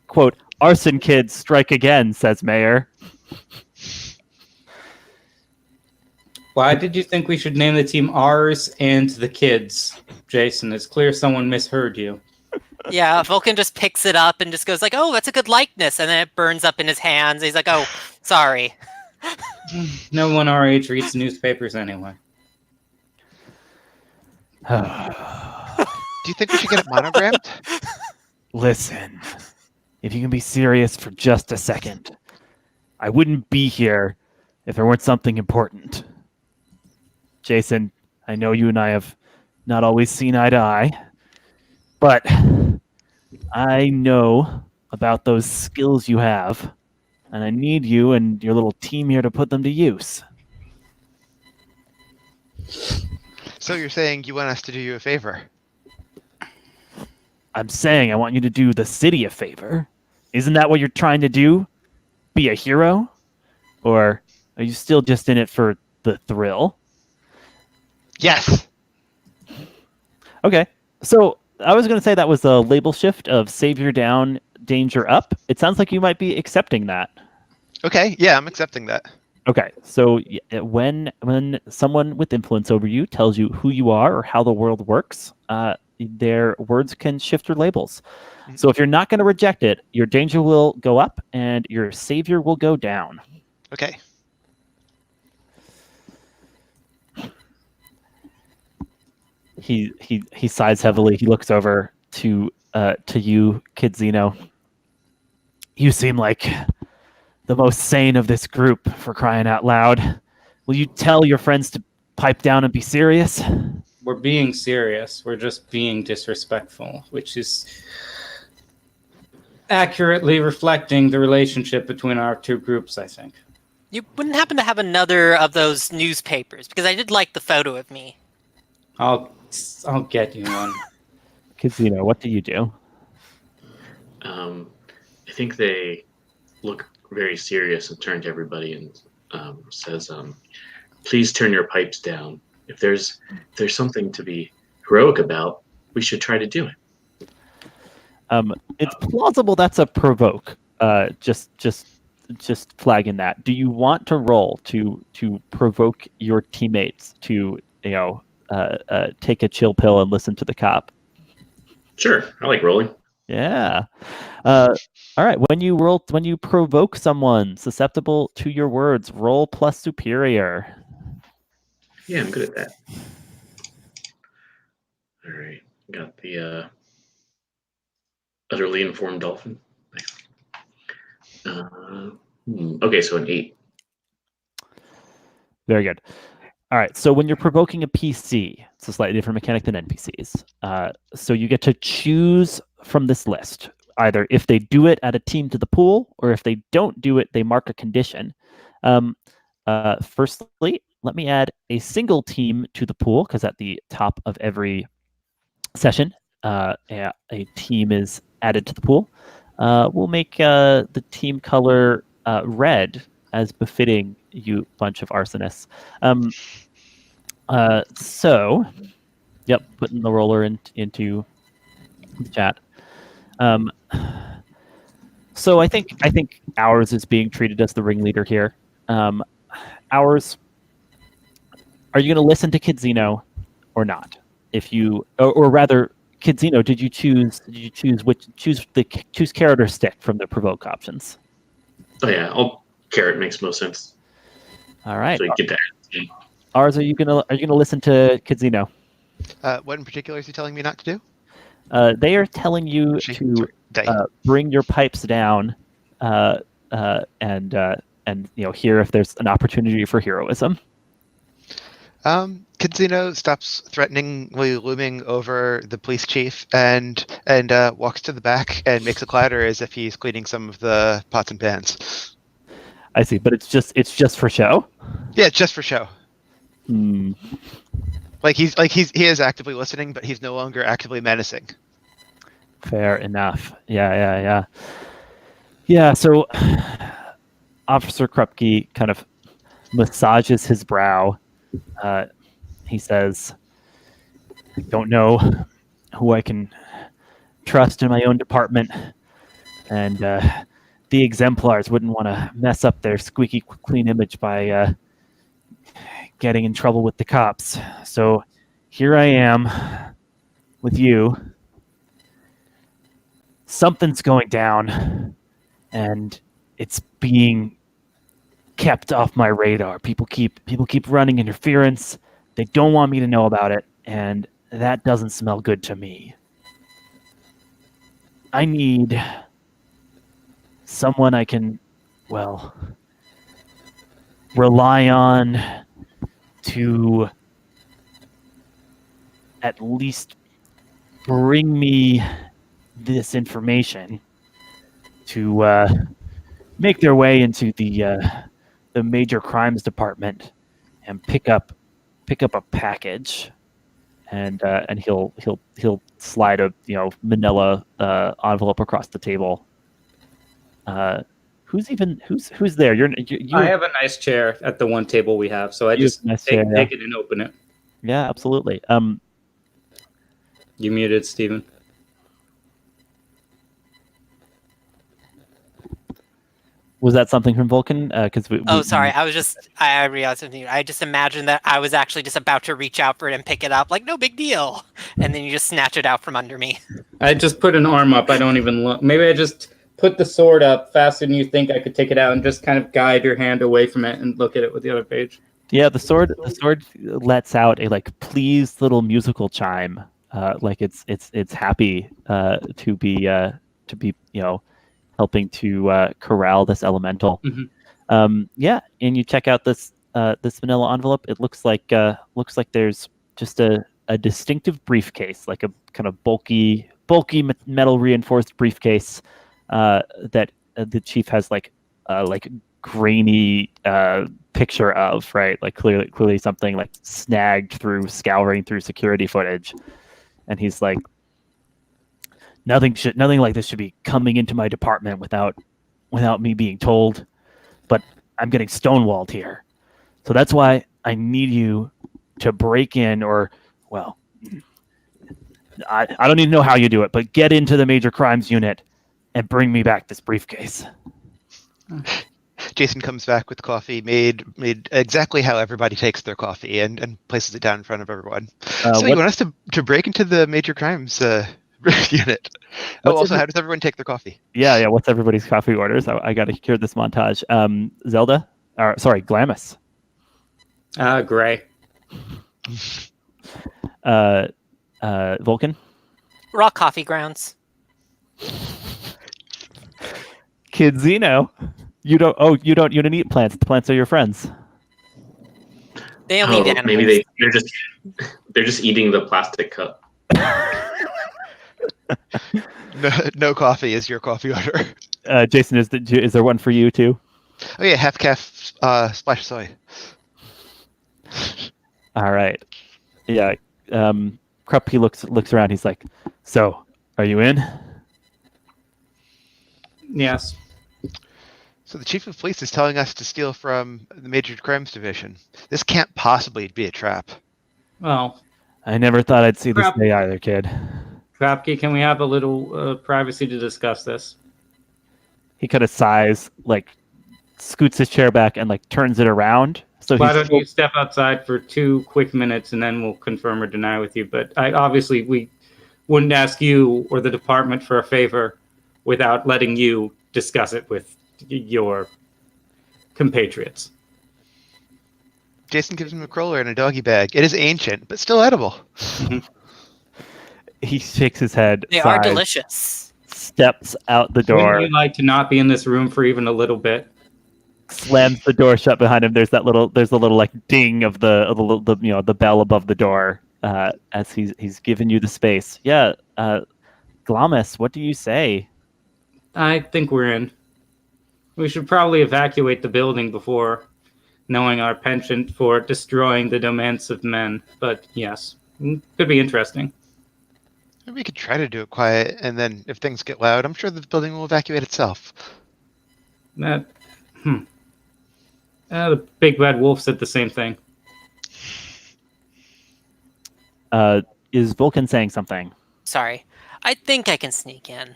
quote, "Arson kids strike again," says Mayor. Why did you think we should name the team ours and the kids? Jason, it's clear someone misheard you. Yeah, Vulcan just picks it up and just goes like, "Oh, that's a good likeness," and then it burns up in his hands. He's like, "Oh, sorry." No one our age reads newspapers anyway. Do you think we should get it monogrammed? Listen, if you can be serious for just a second, I wouldn't be here if there weren't something important. Jason, I know you and I have not always seen eye to eye, but I know about those skills you have, and I need you and your little team here to put them to use. So you're saying you want us to do you a favor? I'm saying I want you to do the city a favor. Isn't that what you're trying to do? Be a hero? Or are you still just in it for the thrill? Yes. Okay. So I was going to say that was a label shift of savior down, danger up. It sounds like you might be accepting that. Okay. Yeah, I'm accepting that. Okay, so when someone with influence over you tells you who you are or how the world works, their words can shift your labels. So if you're not going to reject it, your danger will go up and your savior will go down. Okay. He sighs heavily. He looks over to you, Kid Zeno. You seem like the most sane of this group, for crying out loud. Will you tell your friends to pipe down and be serious? We're being serious. We're just being disrespectful, which is accurately reflecting the relationship between our two groups, I think. You wouldn't happen to have another of those newspapers, because I did like the photo of me. I'll get you one. Kid Zeno, what do you do? I think they look very serious and turn to everybody and says, please turn your pipes down. If there's something to be heroic about, we should try to do it. It's plausible that's a provoke. Just flagging that. Do you want to roll to provoke your teammates to take a chill pill and listen to the cop? Sure, I like rolling. Yeah. All right. When you provoke someone susceptible to your words, roll plus superior. Yeah, I'm good at that. All right, got the utterly informed dolphin. Nice. Okay, so an 8. Very good. All right. So when you're provoking a PC, it's a slightly different mechanic than NPCs. So you get to choose from this list. Either if they do it, add a team to the pool, or if they don't do it, they mark a condition. Firstly, let me add a single team to the pool, because at the top of every session, a team is added to the pool. We'll make the team color red, as befitting you bunch of arsonists. So, yep, putting the roller into the chat. So I think ours is being treated as the ringleader here. Ours, are you going to listen to Kid Zeno or not? If you, or rather, Kid Zeno, did you choose carrot or stick from the provoke options? Oh yeah, carrot makes most sense. All right. So you get that. Ours, are you gonna listen to Kid Zeno? What in particular is he telling me not to do? They are telling you to bring your pipes down, and hear if there's an opportunity for heroism. Kid Zeno stops threateningly looming over the police chief and walks to the back and makes a clatter as if he's cleaning some of the pots and pans. I see, but it's just for show. Yeah, just for show. Hmm. He is actively listening, but he's no longer actively menacing. Fair enough. Yeah. So, Officer Krupke kind of massages his brow. He says, "I don't know who I can trust in my own department, and the exemplars wouldn't want to mess up their squeaky clean image by getting in trouble with the cops. So here I am with you. Something's going down, and it's being kept off my radar. People keep running interference. They don't want me to know about it, and that doesn't smell good to me. I need someone I can, rely on to at least bring me this information to make their way into the major crimes department and pick up a package, and he'll slide a manila envelope across the table. Who's there? You I have a nice chair at the one table we have, so I just take it and open it. Yeah, absolutely. You muted, Steven. Was that something from Vulcan? Because Oh, sorry. I realized something. I just imagined that I was actually just about to reach out for it and pick it up, like, no big deal. And then you just snatch it out from under me. I just put an arm up. I don't even look. Maybe I just put the sword up faster than you think I could take it out and just kind of guide your hand away from it and look at it with the other page. Yeah, the sword lets out a like pleased little musical chime, like it's happy to be helping to corral this elemental. Mhm. Yeah, and you check out this manila envelope. It looks like there's just a distinctive briefcase, like a kind of bulky metal reinforced briefcase that the chief has like grainy picture of, right? Like clearly something like snagged through scouring through security footage, and he's like, nothing like this should be coming into my department without me being told, but I'm getting stonewalled here, so that's why I need you to break in, or well, I don't even know how you do it, but get into the major crimes unit and bring me back this briefcase. Jason comes back with coffee made exactly how everybody takes their coffee and places it down in front of everyone. So you want us to break into the major crimes unit? Oh, also, how does everyone take their coffee? Yeah. What's everybody's coffee orders? I got to hear this montage. Zelda, or sorry, Glamis. Gray. Vulcan. Raw coffee grounds. Kid Zeno. You don't eat plants. The plants are your friends. They only eat animals. Maybe they're just eating the plastic cup. No coffee is your coffee order. Jason, is there one for you too? Oh yeah, half calf splash soy. All right. Yeah. Krupke looks around. He's like, "So, are you in?" Yes. So the chief of police is telling us to steal from the Major Crimes Division. This can't possibly be a trap. Well, I never thought I'd see this day either, kid. Krupke, can we have a little privacy to discuss this? He kind of sighs, like scoots his chair back and like turns it around. So why don't you step outside for 2 quick minutes and then we'll confirm or deny with you. But obviously we wouldn't ask you or the department for a favor without letting you discuss it with your compatriots. Jason gives him a cruller and a doggy bag. It is ancient, but still edible. He shakes his head. They are delicious. Steps out the door. Wouldn't you like to not be in this room for even a little bit? Slams the door shut behind him. There's the little like ding of the bell above the door as he's given you the space. Yeah, Glamis, what do you say? I think we're in. We should probably evacuate the building before knowing our penchant for destroying the domains of men. But yes, could be interesting. We could try to do it quiet, and then if things get loud, I'm sure the building will evacuate itself. The big bad wolf said the same thing. Is Vulcan saying something? Sorry. I think I can sneak in.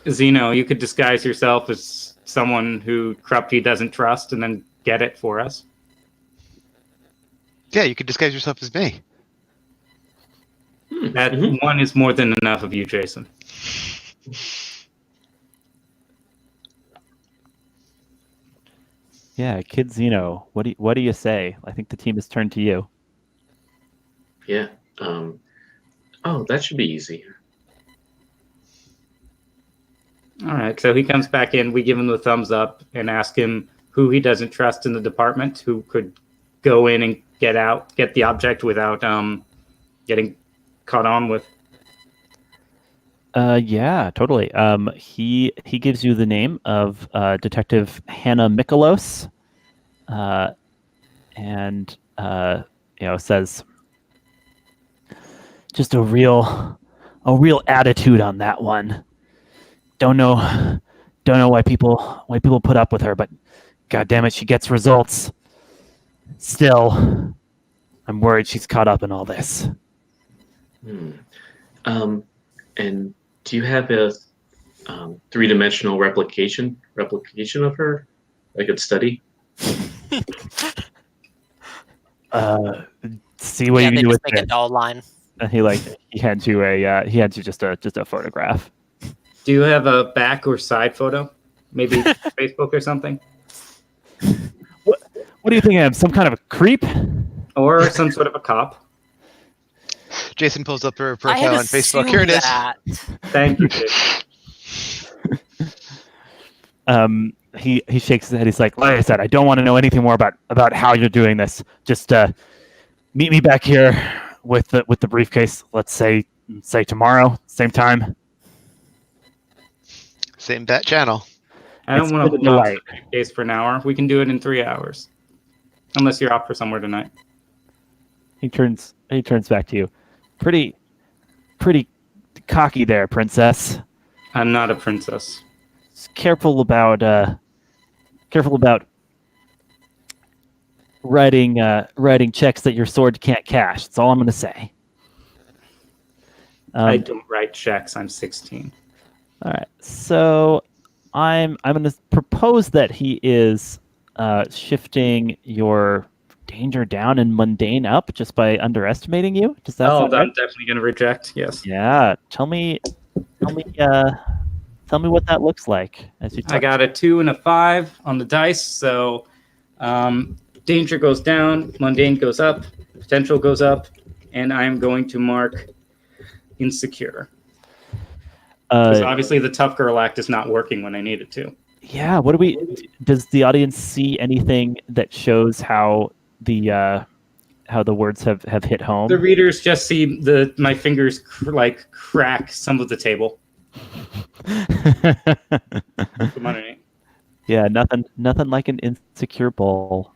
Zeno, you could disguise yourself as someone who Krupke doesn't trust and then get it for us. Yeah, you could disguise yourself as me. That one is more than enough of you, Jason. Yeah, Kid Zeno, what do you say? I think the team has turned to you. Yeah. That should be easy. All right, so he comes back in. We give him the thumbs up and ask him who he doesn't trust in the department, who could go in and get the object without getting caught on with. Yeah, totally. He gives you the name of Detective Hannah Mikolos, and says, just a real attitude on that one. Don't know why people put up with her, but god damn it, she gets results. Still, I'm worried she's caught up in all this. And do you have a three-dimensional replication of her I could study. See what Yeah, you can they do with just make a it. doll line. And he hands you just a photograph. Do you have a back or side photo? Maybe Facebook or something? What do you think I am? Some kind of a creep? Or some sort of a cop? Jason pulls up her I had profile on Facebook. Here it is. that. Thank you, Jason. He shakes his head. He's like I said, I don't want to know anything more about how you're doing this. Just meet me back here with the briefcase. Let's say tomorrow, same time. Same bat channel. I don't It's want to been a hold on delight. to the case for an hour. We can do it in 3 hours. Unless you're off for somewhere tonight. He turns back to you. Pretty cocky there, princess. I'm not a princess. Just careful about writing checks that your sword can't cash. That's all I'm going to say. I don't write checks. I'm 16. All right. So I'm going to propose that he is shifting your danger down and mundane up just by underestimating you. Does that sound right? I'm definitely going to reject. Yes. Yeah. Tell me what that looks like as you I got a 2 and a 5 on the dice. So danger goes down, mundane goes up, potential goes up, and I'm going to mark insecure. Because obviously the tough girl act is not working when I need it to. Yeah. Does the audience see anything that shows how the words have hit home? The readers just see my fingers crack some of the table. Come on, Nate. Yeah, nothing like an insecure bowl.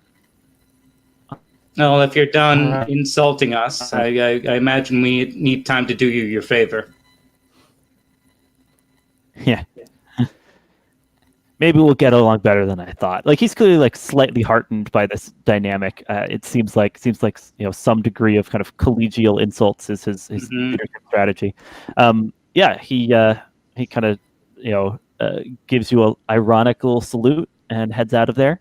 No, if you're done insulting us, I imagine we need time to do you your favor. Yeah. Maybe we'll get along better than I thought. He's clearly slightly heartened by this dynamic. It seems like some degree of kind of collegial insults is his leadership strategy. Yeah, he kind of gives you a ironic little salute and heads out of there.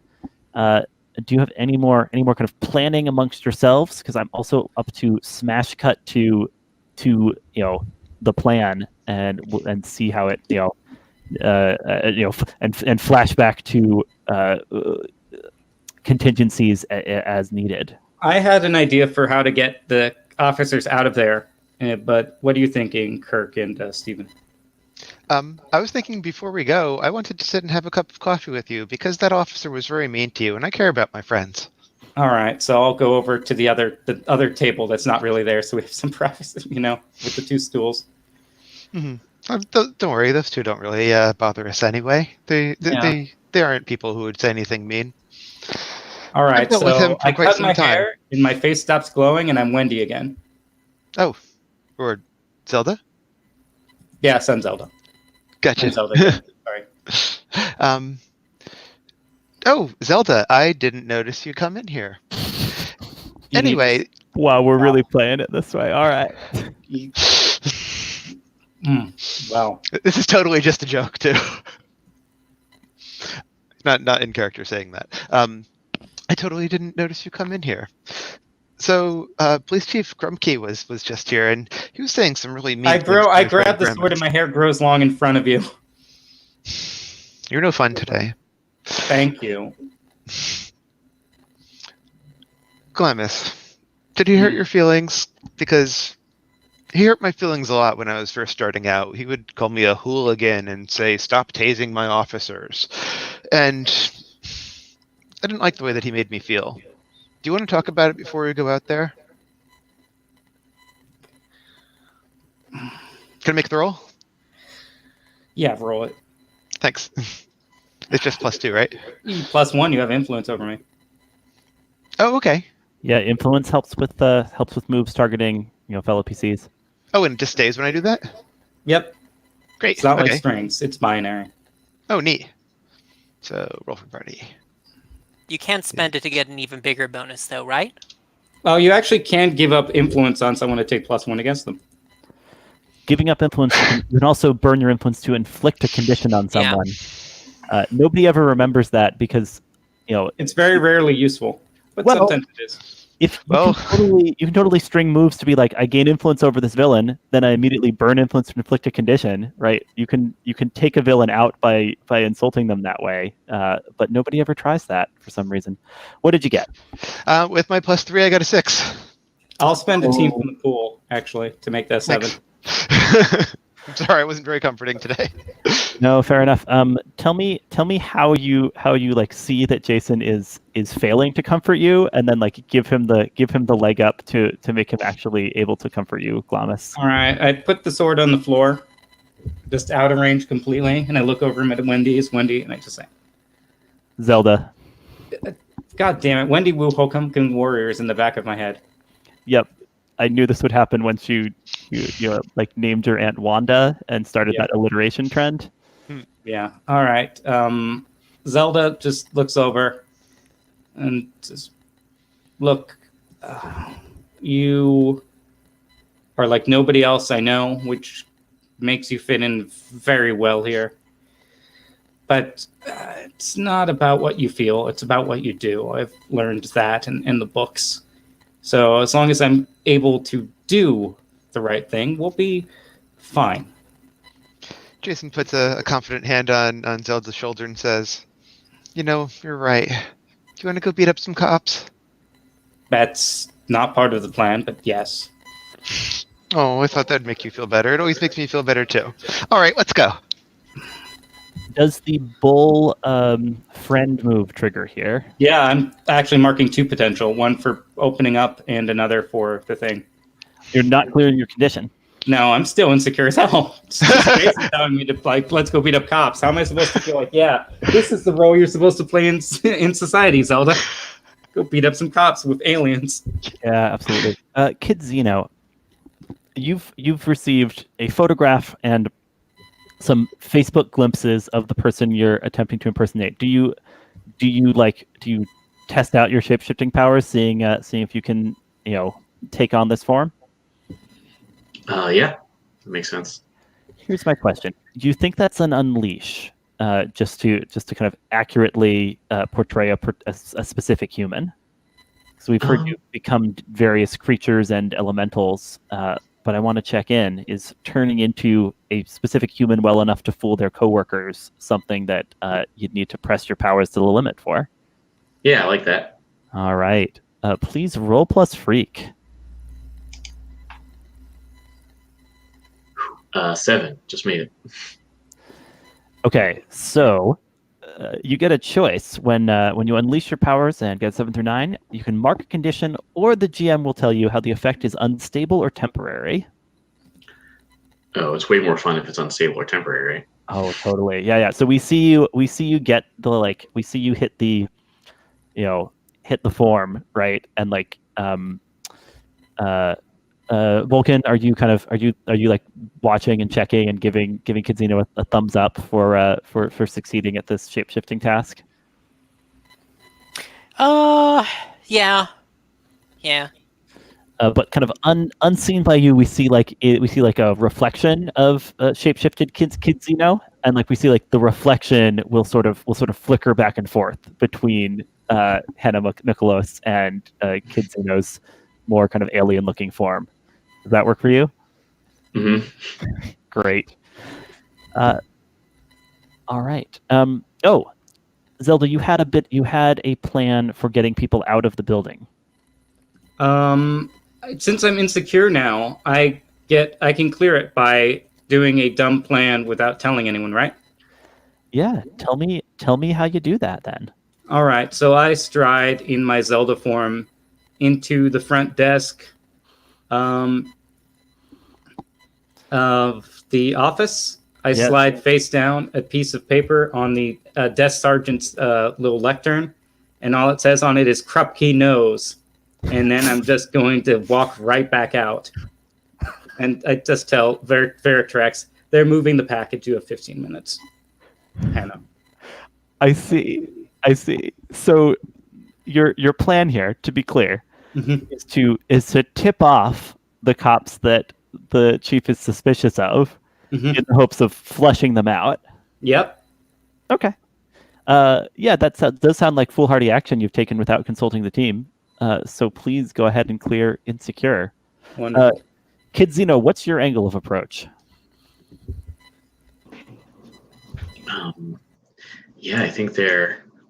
Do you have any more kind of planning amongst yourselves? Because I'm also up to smash cut to the plan and see how it and flashback to contingencies as needed. I had an idea for how to get the officers out of there, but what are you thinking, Kirk and Stephen? I was thinking before we go, I wanted to sit and have a cup of coffee with you because that officer was very mean to you, and I care about my friends. All right, so I'll go over to the other table that's not really there, so we have some privacy, with the 2 stools. Mm-hmm. Don't worry, those 2 don't really bother us anyway. They aren't people who would say anything mean. All right, I've dealt with him so for I quite cut some my time. hair, and my face stops glowing, and I'm Wendy again. Oh, or Zelda? Yeah, son Zelda. Gotcha. I'm Zelda. Sorry. Oh, Zelda, I didn't notice you come in here. Anyway. Wow, we're really playing it this way. All right. Wow. This is totally just a joke, too. Not in character saying that. I totally didn't notice you come in here. So, Police Chief Grumkey was just here, and he was saying some really mean I things to his grab the friend sword, and my hair grows long in front of you. You're no fun today. Thank you. Glamis, did he hurt your feelings? Because he hurt my feelings a lot when I was first starting out. He would call me a hooligan and say, "Stop tasing my officers." And I didn't like the way that he made me feel. Do you want to talk about it before we go out there? Can I make the roll? Yeah, roll it. Thanks. It's just +2, right? +1, you have influence over me. Oh, okay. Yeah, influence helps with moves targeting fellow PCs. Oh, and it just stays when I do that? Yep. Great. It's not okay. like strings. It's binary. Oh, neat. So, roll for party. You can spend it to get an even bigger bonus, though, right? Oh, you actually can give up influence on someone to take +1 against them. giving up influence, you can also burn your influence to inflict a condition on Yeah. someone. Nobody ever remembers that because, It's very rarely useful, but Well- sometimes it is. if you, Well- you can totally string moves to be like, I gain influence over this villain, then I immediately burn influence to inflict a condition, right? You can take a villain out by insulting them that way, but nobody ever tries that for some reason. What did you get? With my +3, I got a 6. I'll spend a team from the pool actually to make that 7. I'm sorry, I wasn't very comforting today. No, fair enough. Tell me how you like see that Jason is failing to comfort you, and then like give him the leg up to make him actually able to comfort you, Glamis. All right, I put the sword on the floor, just out of range completely, and I look over him at Wendy, and I just say, Zelda. God damn it, Wendy Wu Hokumkin Warrior is in the back of my head. Yep. I knew this would happen once you like named your Aunt Wanda and started Yeah. that alliteration trend. Yeah. All right. Zelda just looks over and just look. You are like nobody else I know, which makes you fit in very well here. But it's not about what you feel; it's about what you do. I've learned that in the books. So as long as I'm able to do the right thing, we'll be fine. Jason puts a confident hand on Zelda's shoulder and says, you're right. Do you want to go beat up some cops? That's not part of the plan, but yes. Oh, I thought that'd make you feel better. It always makes me feel better, too. All right, let's go. Does the bull friend move trigger here? Yeah, I'm actually marking 2 potential, one for opening up and another for the thing. You're not clearing your condition. No, I'm still insecure as hell. It's just Jason telling me to like, let's go beat up cops. How am I supposed to feel like, yeah, this is the role you're supposed to play in society, Zelda. Go beat up some cops with aliens. Yeah, absolutely. Kid Zeno, you've received a photograph and some Facebook glimpses of the person you're attempting to impersonate. Do you test out your shape-shifting powers, seeing if you can take on this form? Yeah, that makes sense. Here's my question: do you think that's an unleash, just to kind of accurately portray a specific human? So we've heard you become various creatures and elementals, but I want to check in: is turning into a specific human well enough to fool their coworkers something that you'd need to press your powers to the limit for? Yeah, I like that. All right. Please roll plus freak. 7, just made it. Okay, so you get a choice when you unleash your powers and get 7 through 9. You can mark a condition, or the GM will tell you how the effect is unstable or temporary. Oh, it's way more fun if it's unstable or temporary, right? Oh, totally. Yeah. So we see you get we see you hit the, hit the form, right? And like, Vulcan, are you like watching and checking and giving Kidzino a thumbs up for succeeding at this shape-shifting task? Yeah. But kind of unseen by you, we see like a reflection of shape-shifted Kidzino, and like we see like the reflection will sort of flicker back and forth between Hannah Mikolos and Kidzino's more kind of alien-looking form. Does that work for you? Mm-hmm. Great. All right. Zelda, you had a plan for getting people out of the building. Since I'm insecure now, I can clear it by doing a dumb plan without telling anyone, right? Yeah. Tell me how you do that then. All right. So I stride in my Zelda form into the front desk of the office. I slide face down a piece of paper on the desk sergeant's little lectern, and all it says on it is Krupke knows. And then I'm just going to walk right back out. And I just tell Veritrex, they're moving the package. You have 15 minutes. Hannah. I see. So your plan here, to be clear, is to tip off the cops that the chief is suspicious of, Mhm. in the hopes of fleshing them out. Yep. Okay. Yeah, that does sound like foolhardy action you've taken without consulting the team. So please go ahead and clear insecure. Wonderful. Kid Zeno, what's your angle of approach? Yeah, I think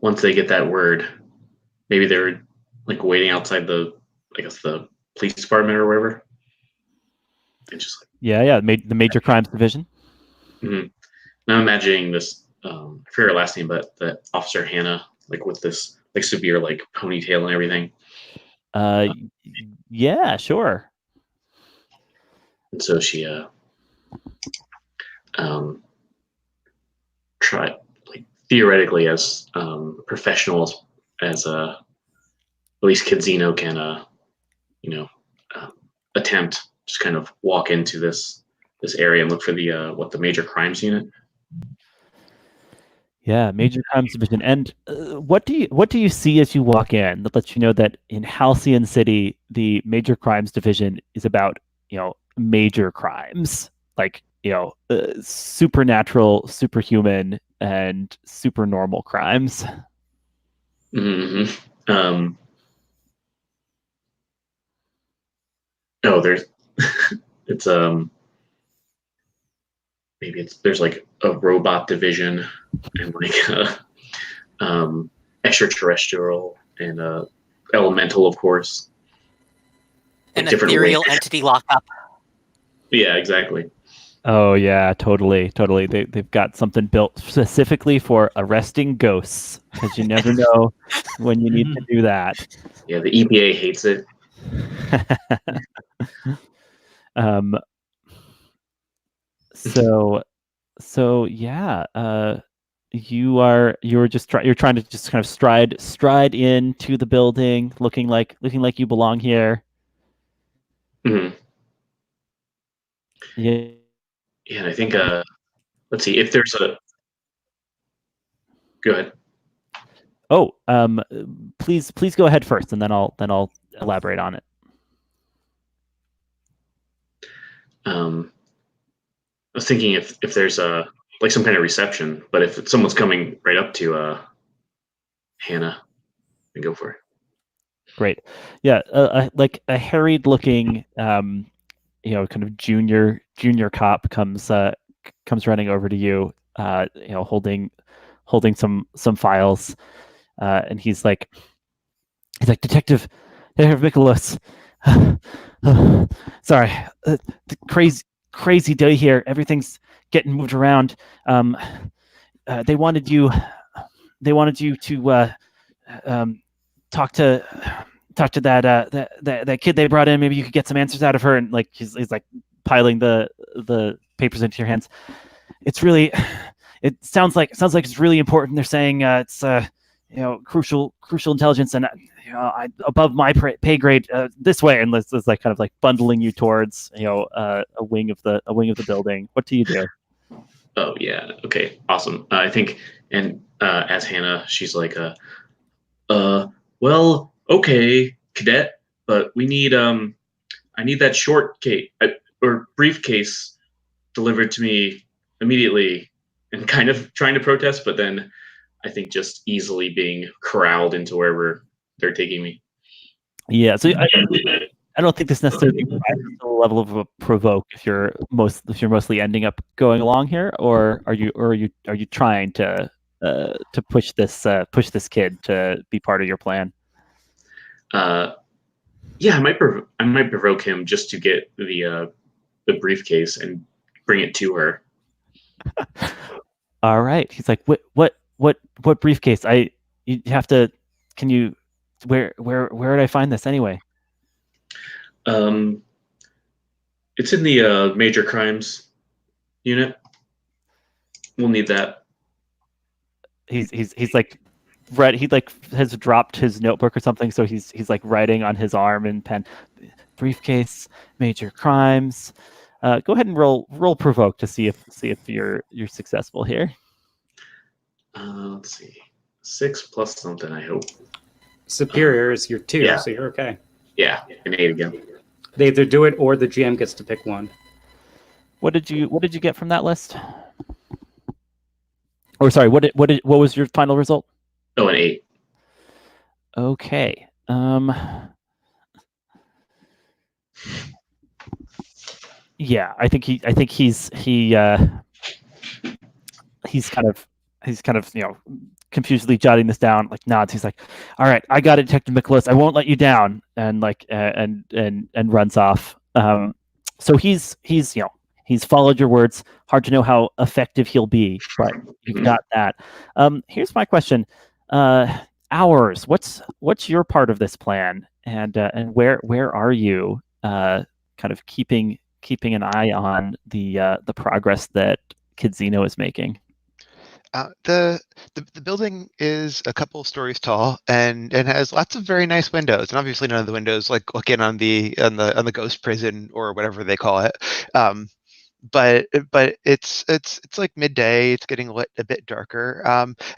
once they get that word, maybe they're like waiting outside the police department or wherever. And just like, Yeah, the Major Crimes Division. now I'm imagining this, I forget her last name, but the Officer Hannah, like with this like severe like ponytail and everything. Yeah, sure. And so she try like theoretically as professionals as at least Kid Zeno can attempt just kind of walk into this area and look for the major crimes unit. Yeah, Major Crimes Division. And what do you see as you walk in that lets you know that in Halcyon City, the Major Crimes Division is about major crimes, like supernatural, superhuman, and supernormal crimes? Mm-hmm. No, there's it's maybe there's like a robot division and like extraterrestrial and elemental, of course. An Different ethereal wings. entity lockup. Yeah, exactly. Oh yeah, totally. They've got something built specifically for arresting ghosts, because you never know when you need to do that. Yeah, the EPA hates it. So yeah, you're trying to just kind of stride into the building, looking like you belong here. Mm-hmm. Yeah. Yeah, and I think let's see if there's a. Go ahead. Oh, please go ahead first, and then I'll elaborate on it. I was thinking if there's like some kind of reception, but if someone's coming right up to Hannah, then go for it. Great. Yeah, like a harried looking kind of junior cop comes running over to you, holding some files, and he's like Detective Mikolos. Sorry, the crazy day here. Everything's getting moved around. They wanted you to talk to that kid they brought in. Maybe you could get some answers out of her. And like he's like piling the papers into your hands. It's really, it sounds like it's really important. They're saying it's crucial intelligence, and above my pay grade, this way. And this is like kind of like bundling you towards a wing of the building. What do you do? Oh yeah, okay, awesome. I think, and as Hannah, she's like, well, okay, cadet, but we need I need that short case or briefcase delivered to me immediately, and kind of trying to protest, but then I think just easily being corralled into wherever they're taking me. Yeah, so I don't think this necessarily rises to the level of a provoke if you're mostly ending up going along here, or are you trying to push this kid to be part of your plan? Yeah, I might provoke him just to get the briefcase and bring it to her. All right. He's like, what briefcase? You have to. Can you? Where did I find this anyway? It's in the major crimes unit. We'll need that. He's like, he like has dropped his notebook or something, so he's like writing on his arm in pen. Briefcase, major crimes. Go ahead and roll provoke to see if you're successful here. Let's see, 6 plus something. I hope Superior is your 2, yeah. so you're okay. Yeah, an 8 again. They either do it or the GM gets to pick one. What did you get from that list? Or sorry, what was your final result? Oh, an 8. Okay. Yeah, I think he's kind of confusedly jotting this down, like nods. He's like, "All right, I got it, Detective Nicholas. I won't let you down," and and runs off. So he's followed your words. Hard to know how effective he'll be, but you've got that. Here's my question: Hours. What's your part of this plan, and where are you? Kind of keeping an eye on the progress that Kidzino is making. The building is a couple stories tall and has lots of very nice windows, and obviously none of the windows like look in on the ghost prison or whatever they call it. But it's like midday. It's getting lit a bit darker.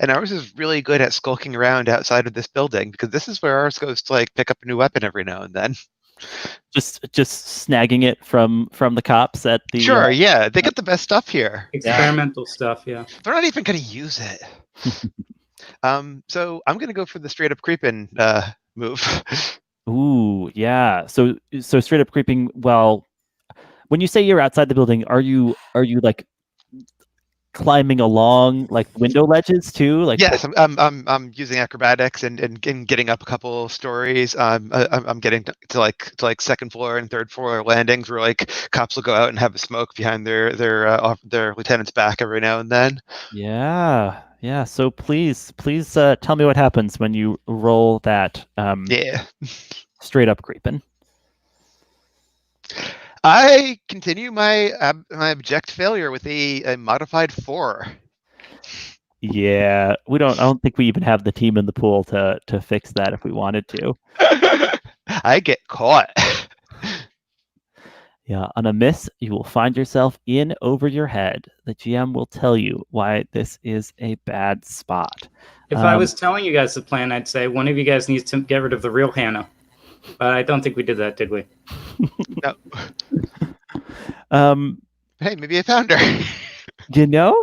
And ours is really good at skulking around outside of this building, because this is where ours goes to like pick up a new weapon every now and then. Just snagging it from the cops at the. Sure, yeah, they get the best stuff here. Experimental stuff, yeah. They're not even going to use it. So I'm going to go for the straight up creeping move. Ooh, yeah. So straight up creeping. Well, when you say you're outside the building, are you like climbing along like window ledges too? Like, yes, I'm using acrobatics and getting up a couple stories. I'm getting to like second floor and third floor landings where like cops will go out and have a smoke behind their lieutenant's back every now and then. Yeah. So please tell me what happens when you roll that. Straight up creeping. I continue my abject failure with a modified 4. Yeah, I don't think we even have the team in the pool to fix that if we wanted to. I get caught. Yeah, on a miss, you will find yourself in over your head. The GM will tell you why this is a bad spot. If I was telling you guys the plan, I'd say one of you guys needs to get rid of the real Hannah. But I don't think we did that, did we? No. Hey, maybe I found her.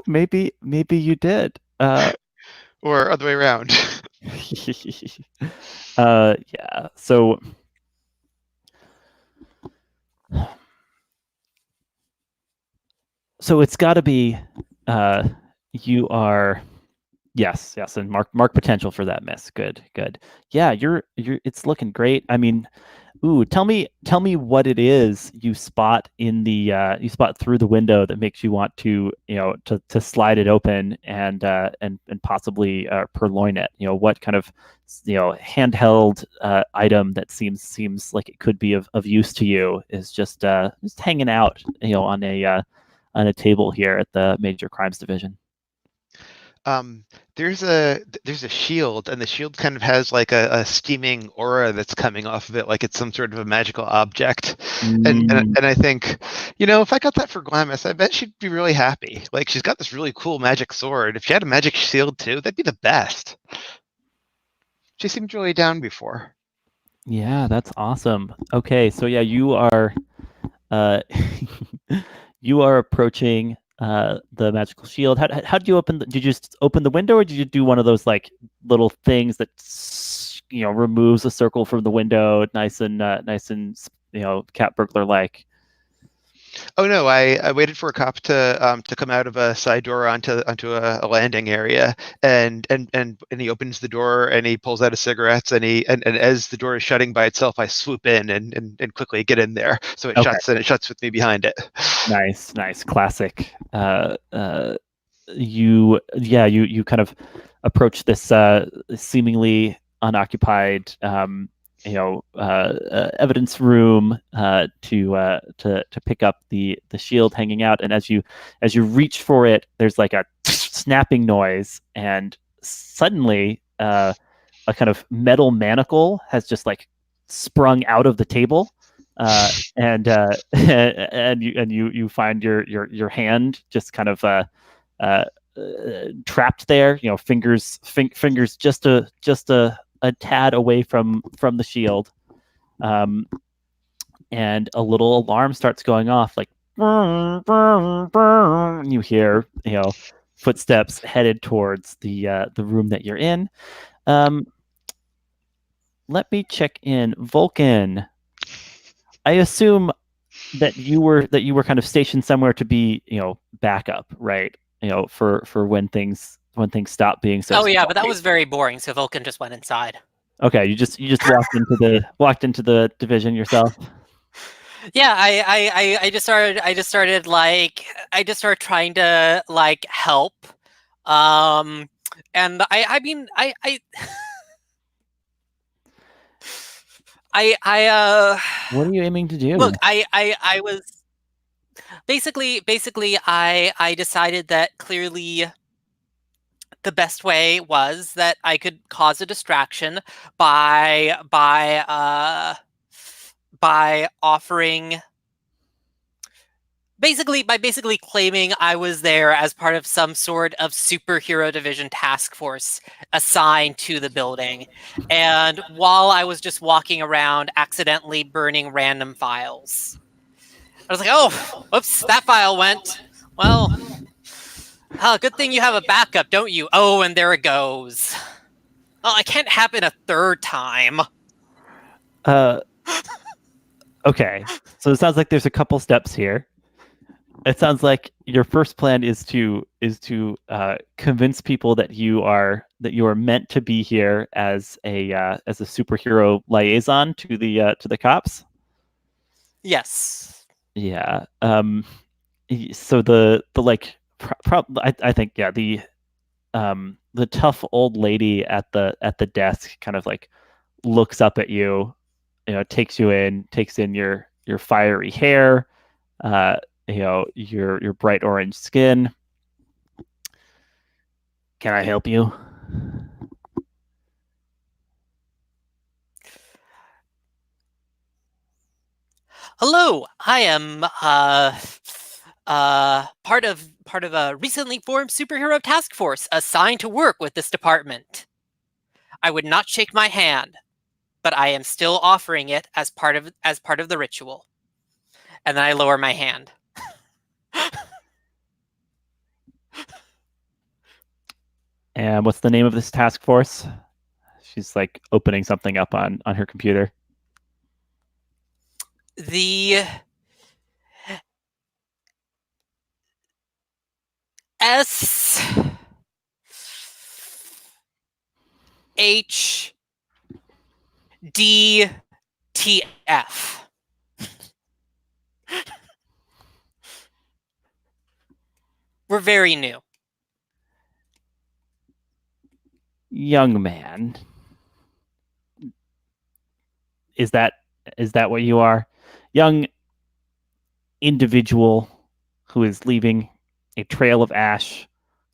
Maybe you did. Or other way around. Yeah. So it's got to be you are. Yes, and mark potential for that miss. Good. Yeah, you're. It's looking great. I mean, tell me what it is you spot in the you spot through the window that makes you want to to slide it open and possibly purloin it. What kind of handheld item that seems like it could be of use to you is just hanging out on a table here at the Major Crimes Division. There's a shield, and the shield kind of has like a steaming aura that's coming off of it, like it's some sort of a magical object. And I think, if I got that for Glamis, I bet she'd be really happy. Like, she's got this really cool magic sword. If she had a magic shield too, that'd be the best. She seemed really down before. Yeah, that's awesome. Okay, so yeah, you are you are approaching the magical shield. How did you open? Did you just open the window, or did you do one of those like little things that removes a circle from the window, nice and cat burglar like? Oh no, I waited for a cop to come out of a side door onto a landing area, and he opens the door and he pulls out his cigarettes, and as the door is shutting by itself, I swoop in and quickly get in there, so it shuts, and it shuts with me behind it. Nice, classic. You kind of approach this seemingly unoccupied evidence room to pick up the shield hanging out, and as you reach for it, there's like a snapping noise, and suddenly a kind of metal manacle has just like sprung out of the table, and you find your hand just kind of trapped there, fingers just a tad away from the shield. and a little alarm starts going off, like "Brr, brr, brr," and you hear footsteps headed towards the room that you're in. Let me check in. Vulcan, I assume that you were kind of stationed somewhere to be backup, right? For when things stop being so. Oh yeah, but that was very boring. So Vulcan just went inside. Okay, you just walked into the division yourself. Yeah, I just started trying to like help. And I mean I What are you aiming to do? look, I was basically I decided that clearly the best way was that I could cause a distraction by offering basically claiming I was there as part of some sort of superhero division task force assigned to the building. And while I was just walking around accidentally burning random files. I was like, oh, whoops, that file went. Well, good thing you have a backup, don't you? Oh, and there it goes. Oh, it can't happen a third time. Okay, so it sounds like there's a couple steps here. It sounds like your first plan is to convince people that you are meant to be here as a superhero liaison to the cops. Yes. Yeah. So the I think the tough old lady at the desk kind of like looks up at you, takes in your fiery hair, your bright orange skin. Can I help you? Hello, I am part of a recently formed superhero task force assigned to work with this department. I would not shake my hand, but I am still offering it as part of the ritual. And then I lower my hand. And what's the name of this task force? She's like opening something up on her computer. The SHDTF. We're very new. Young man. Is that what you are? Young individual who is leaving a trail of ash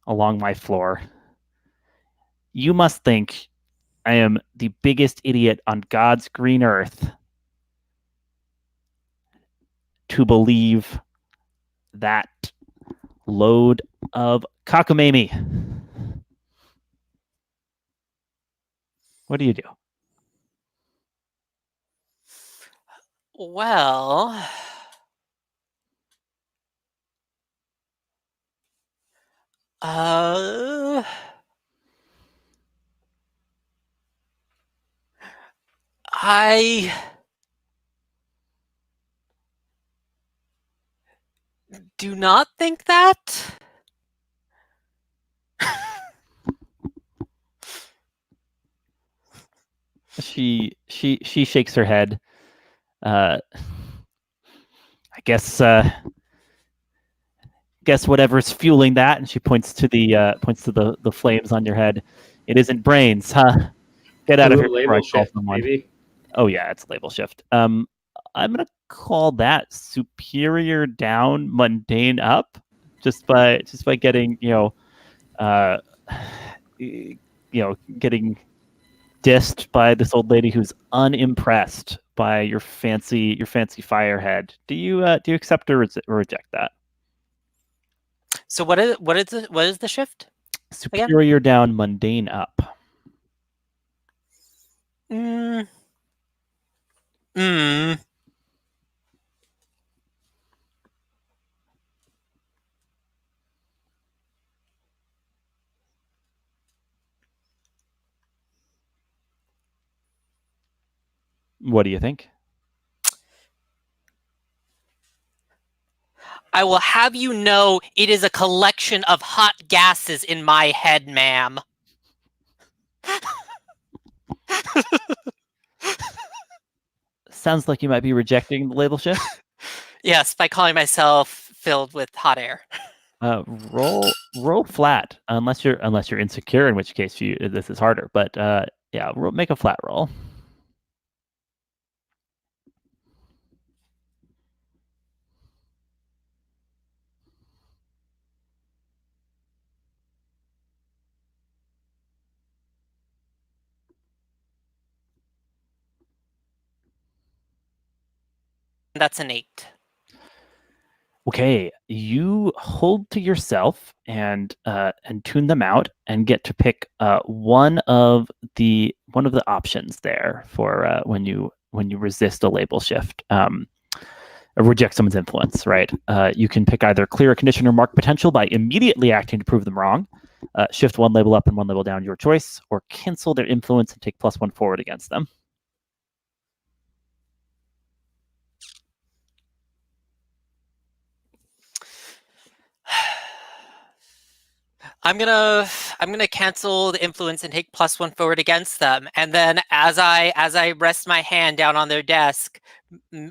along my floor. You must think I am the biggest idiot on God's green earth to believe that load of cockamamie. What do you do? Well, I do not think that. She shakes her head. I guess whatever's fueling that, and she points to the flames on your head. It isn't brains, huh? Get out of here before I call someone. Maybe. Oh yeah, it's label shift. I'm gonna call that superior down, mundane up, just by getting getting dissed by this old lady who's unimpressed by your fancy firehead. Do you accept or reject that? So what is the shift? Superior down, mundane up. What do you think? I will have you know it is a collection of hot gases in my head, ma'am. Sounds like you might be rejecting the label shift. Yes, by calling myself filled with hot air. Roll flat, unless you're insecure, in which case this is harder. But yeah, make a flat roll. That's an 8. Okay, you hold to yourself and tune them out, and get to pick one of the options there for when you resist a label shift, or reject someone's influence. Right? You can pick either clear a condition or mark potential by immediately acting to prove them wrong, shift one label up and one label down, your choice, or cancel their influence and take +1 forward against them. I'm gonna cancel the influence and take +1 forward against them, and then as I rest my hand down on their desk,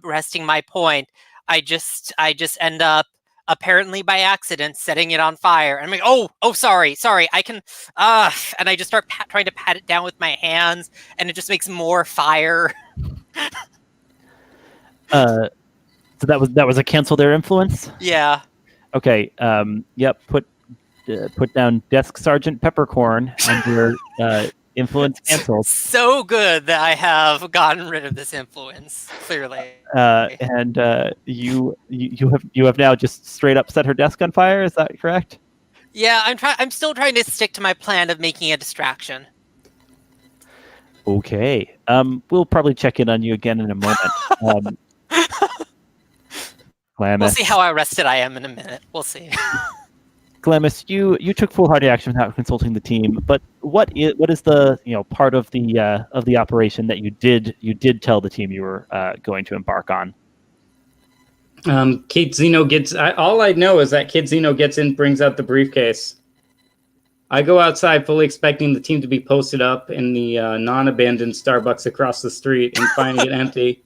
resting my point, I just end up, apparently by accident, setting it on fire. And I'm like, oh, sorry, I can, and I just start trying to pat it down with my hands, and it just makes more fire. So that was a cancel their influence. Yeah. Okay. Yep. Put down Desk Sergeant Peppercorn under influence canceled. So good that I have gotten rid of this influence. Clearly. And you have now just straight up set her desk on fire. Is that correct? Yeah, I'm still trying to stick to my plan of making a distraction. Okay. We'll probably check in on you again in a moment. Glamis. We'll see how arrested I am in a minute. We'll see. Glamis, you took foolhardy action without consulting the team, but what is the part of the operation that you did tell the team you were going to embark on? Kate Zeno gets. All I know is that Kid Zeno gets in, brings out the briefcase. I go outside fully expecting the team to be posted up in the non-abandoned Starbucks across the street and finding it empty.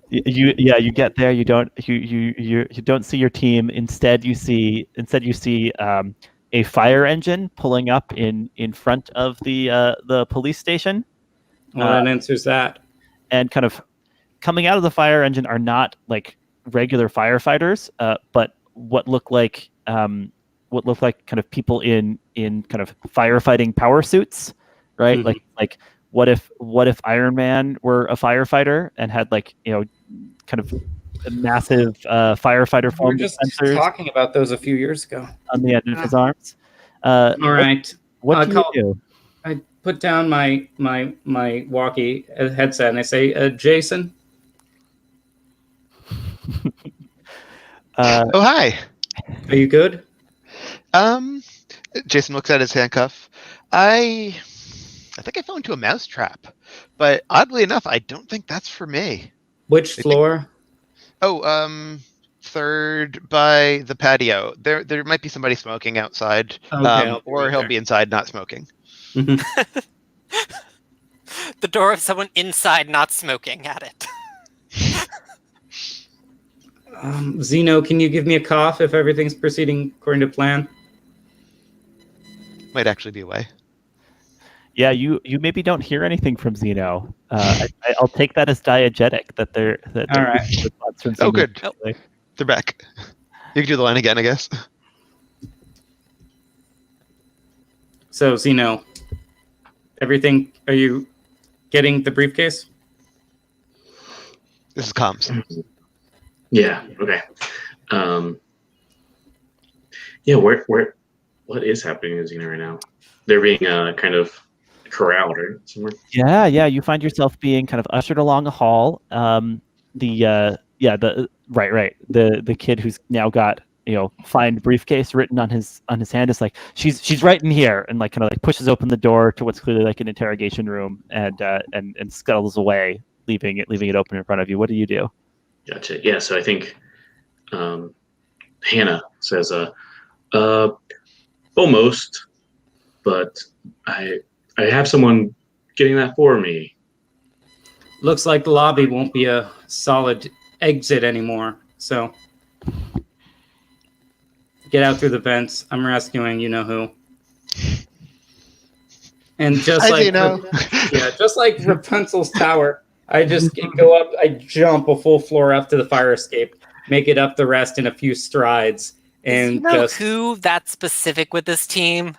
You get there. You don't see your team. Instead, you see a fire engine pulling up in front of the police station. Well, that answers that. And kind of coming out of the fire engine are not like regular firefighters, but what look like kind of people in kind of firefighting power suits, right? Mm-hmm. Like what if Iron Man were a firefighter and had kind of a massive firefighter foam We were just talking about those a few years ago on the end of his arms. All right. What do you do? I put down my walkie headset and I say, Jason. Oh, hi. Are you good? Jason looks at his handcuff. I think I fell into a mousetrap, but oddly enough, I don't think that's for me. Which floor? Third by the patio. There might be somebody smoking outside, okay, or he'll be inside not smoking. The door of someone inside not smoking at it. Zeno, can you give me a cough if everything's proceeding according to plan? Might actually be away. Yeah, you maybe don't hear anything from Zeno. I'll take that as diegetic that they're all right. Oh, good. They're back. You can do the line again, I guess. So, Zeno, everything? Are you getting the briefcase? This is comms. Yeah. Okay. Yeah. What is happening in Xena right now? They're being kind of corralled or somewhere. Yeah. You find yourself being kind of ushered along a hall. The kid who's now got find briefcase written on his hand is like she's right in here, and pushes open the door to what's clearly like an interrogation room and scuttles away leaving it open in front of you. What do you do? Gotcha. Yeah. So I think Hannah says, almost, but I have someone getting that for me. Looks like the lobby won't be a solid exit anymore. So get out through the vents. I'm rescuing you know who. And just like just like Rapunzel's tower, I just go up. I jump a full floor up to the fire escape, make it up the rest in a few strides, and you know who that's specific with this team?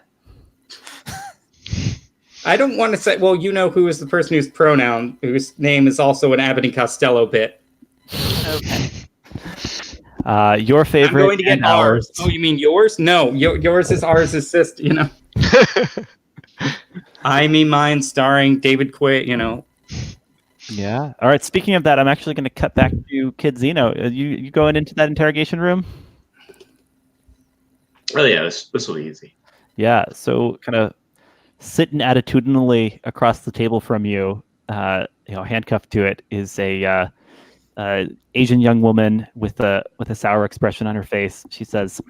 I don't want to say. Well, you know who is the person whose name is also an Abbott and Costello bit. Okay. Your favorite. I'm going to get ours. Oh, you mean yours? No, yours is ours is sister. You know. I mean mine, starring David Quaid. You know. Yeah. All right. Speaking of that, I'm actually going to cut back to Kid Zeno. You going into that interrogation room? Oh yeah, this will be easy. Yeah. So kind of sitting attitudinally across the table from you, handcuffed to it, is a Asian young woman with a sour expression on her face. She says,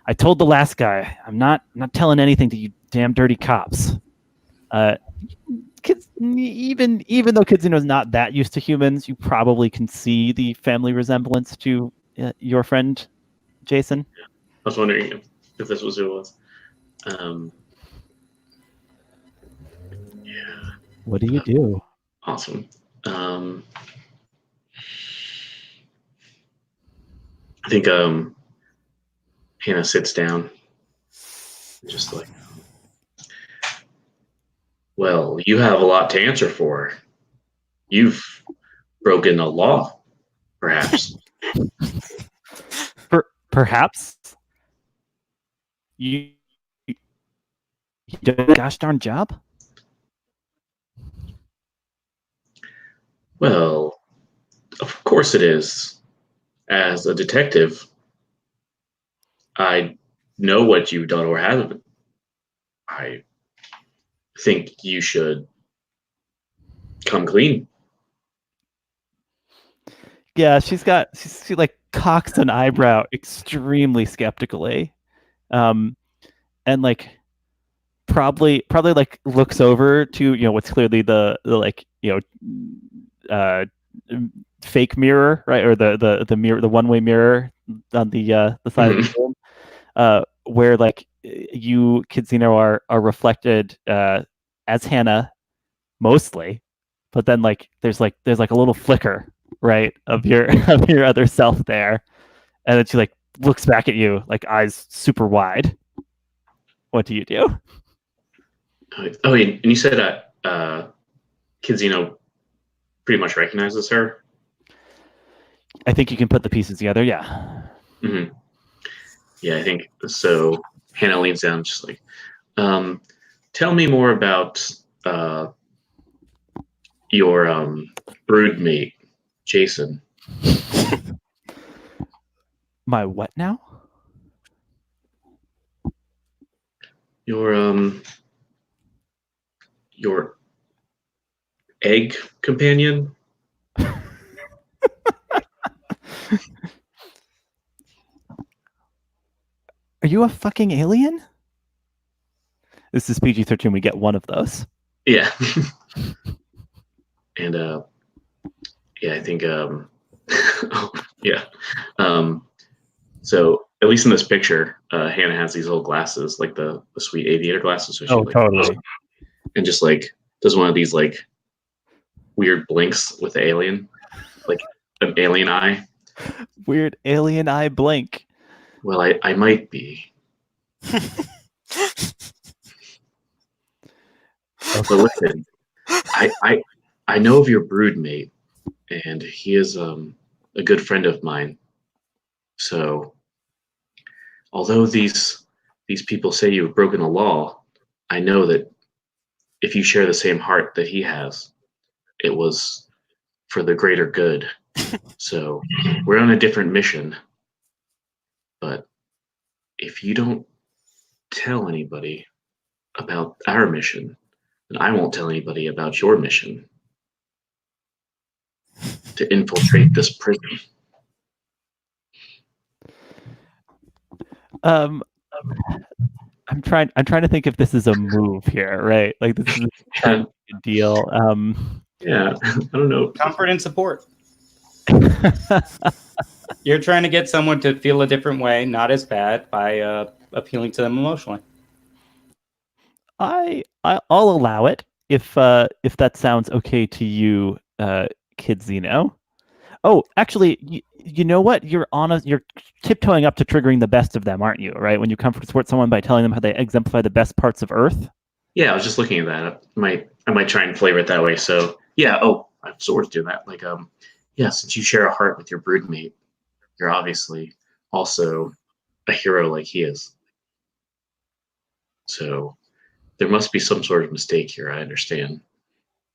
"I told the last guy, I'm not telling anything to you damn dirty cops." Kids, even though Kid is not that used to humans, you probably can see the family resemblance to your friend Jason. I was wondering if this was who it was. Yeah. What do you do? Awesome. I think Hannah sits down, just like, well, you have a lot to answer for. You've broken the law, perhaps. Perhaps you did a gosh darn job. Well, of course it is. As a detective, I know what you've done or haven't. I think you should come clean. Yeah, she like cocks an eyebrow extremely skeptically, and like probably like looks over to what's clearly the like fake mirror, right, or the mirror, the one-way mirror on the side of the room, where like you kids are reflected as Hannah mostly, but then like there's like a little flicker, right, of your of your other self there, and then she like looks back at you like eyes super wide. What do you do? Oh, and you said that Kid pretty much recognizes her. I think you can put the pieces together. Yeah. Mm-hmm. Yeah, I think so. Hannah leans down, just like, tell me more about your broodmate, Jason. My what now? Your egg companion. Are you a fucking alien? This is PG-13. We get one of those. Yeah. And yeah, I think yeah. So at least in this picture, Hannah has these little glasses, like the sweet aviator glasses. So she totally. And just like does one of these like weird blinks with the alien, like an alien eye. Weird alien eye blink. Well, I might be. But listen, I know of your broodmate, and he is a good friend of mine. So, although these people say you've broken the law, I know that if you share the same heart that he has, it was for the greater good. So, we're on a different mission. But if you don't tell anybody about our mission, then I won't tell anybody about your mission. to infiltrate this prison. I'm trying to think if this is a move here, right? Like this is a deal. Yeah, I don't know. Comfort and support. You're trying to get someone to feel a different way, not as bad, by appealing to them emotionally. I'll allow it if that sounds okay to you, Kid Zeno. Oh, actually, you know what? You're tiptoeing up to triggering the best of them, aren't you? Right? When you comfort support someone by telling them how they exemplify the best parts of Earth. Yeah, I was just looking at that. I might try and flavor it that way. So yeah. Oh, I have swords doing that. Like yeah, since you share a heart with your broodmate, you're obviously also a hero like he is. So there must be some sort of mistake here. I understand,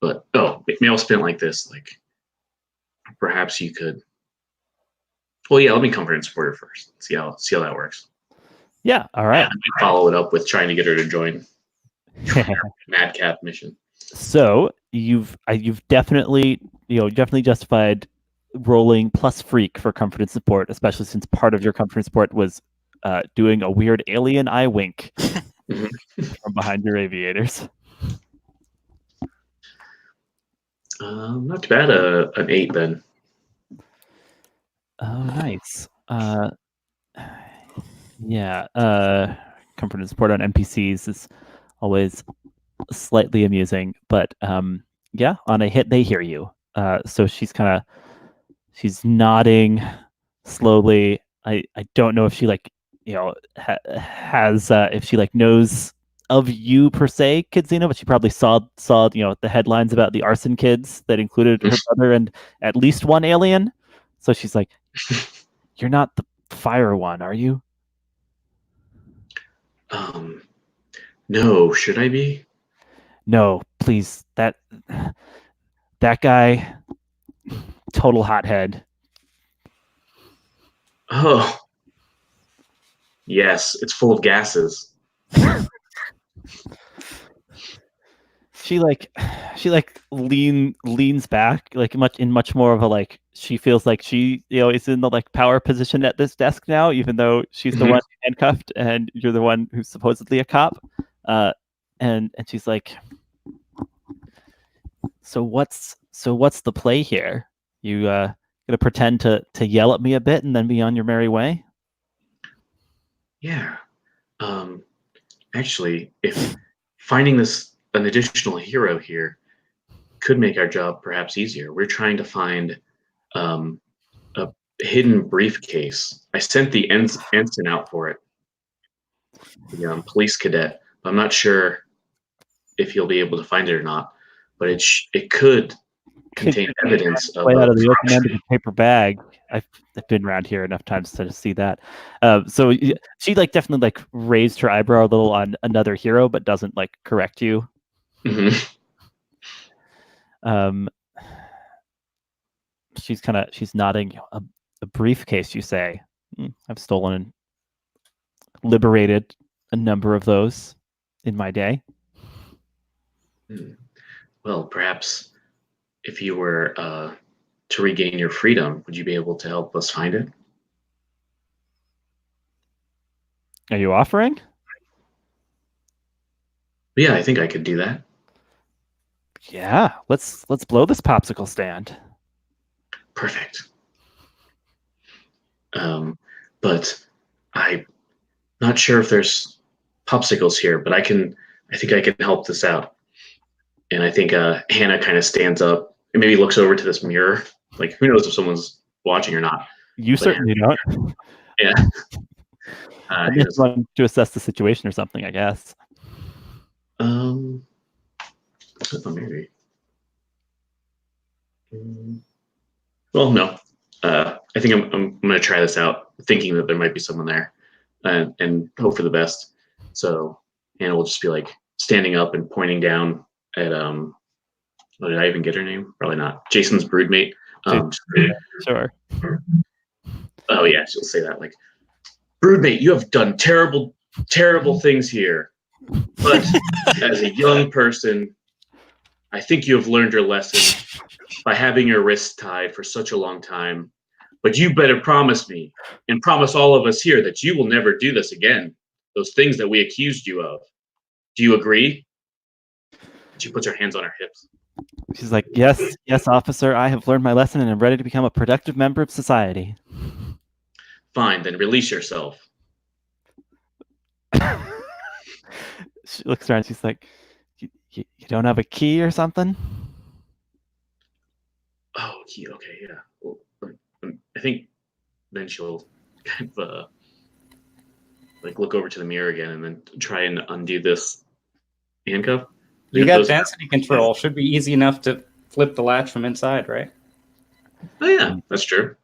but maybe I'll spin it like this. Like perhaps you could. Well, yeah. Let me comfort and support her first. See how that works. Yeah. All right. And follow it up with trying to get her to join Madcap mission. So you've definitely justified rolling plus freak for comfort and support, especially since part of your comfort and support was doing a weird alien eye wink from behind your aviators. Not too bad. An 8 then. Oh, nice. Yeah. Comfort and support on NPCs is always slightly amusing, but yeah, on a hit they hear you. So she's nodding slowly. I don't know if she has if she knows of you per se, Kidzino, but she probably saw the headlines about the arson kids that included her brother and at least one alien. So she's like, "You're not the fire one, are you?" No, should I be? No, please. That guy, total hothead. Oh, yes, it's full of gases. She leans back much more of a she feels like she is in the power position at this desk now, even though she's the one handcuffed and you're the one who's supposedly a cop. And she's like, so what's the play here? You gonna pretend to yell at me a bit and then be on your merry way? Yeah. Actually, if finding an additional hero here could make our job perhaps easier. We're trying to find a hidden briefcase. I sent the ensign out for it, the police cadet. I'm not sure if he'll be able to find it or not, but it could contain evidence of out of the open end of a paper bag. I've been around here enough times to see that. So she definitely raised her eyebrow a little on another hero, but doesn't correct you. She's nodding. A briefcase, you say? I've stolen and liberated a number of those in my day. Well, perhaps if you were to regain your freedom, would you be able to help us find it? Are you offering? Yeah, I think I could do that. Yeah, let's blow this popsicle stand. Perfect. But I'm not sure if there's popsicles here, but I think I can help this out. And I think Hannah kind of stands up and maybe looks over to this mirror. Who knows if someone's watching or not? You certainly don't. Yeah. I just want to assess the situation or something, I guess. Maybe. Well, no. I think I'm going to try this out, thinking that there might be someone there, and hope for the best. So Hannah will just be standing up and pointing down at what did I even get her name? Probably not. Jason's broodmate. Sure. Oh yeah, she'll say that broodmate, you have done terrible, terrible things here. But as a young person, I think you have learned your lesson by having your wrists tied for such a long time. But you better promise me, and promise all of us here, that you will never do this again. Those things that we accused you of. Do you agree? She puts her hands on her hips. She's like, yes, officer. I have learned my lesson and am ready to become a productive member of society. Fine, then release yourself. She looks around. She's like, you don't have a key or something? Oh, key. Okay, yeah. Well, I think then she'll kind of like look over to the mirror again and then try and undo this handcuff. You got density control. Should be easy enough to flip the latch from inside, right? Oh yeah, that's true.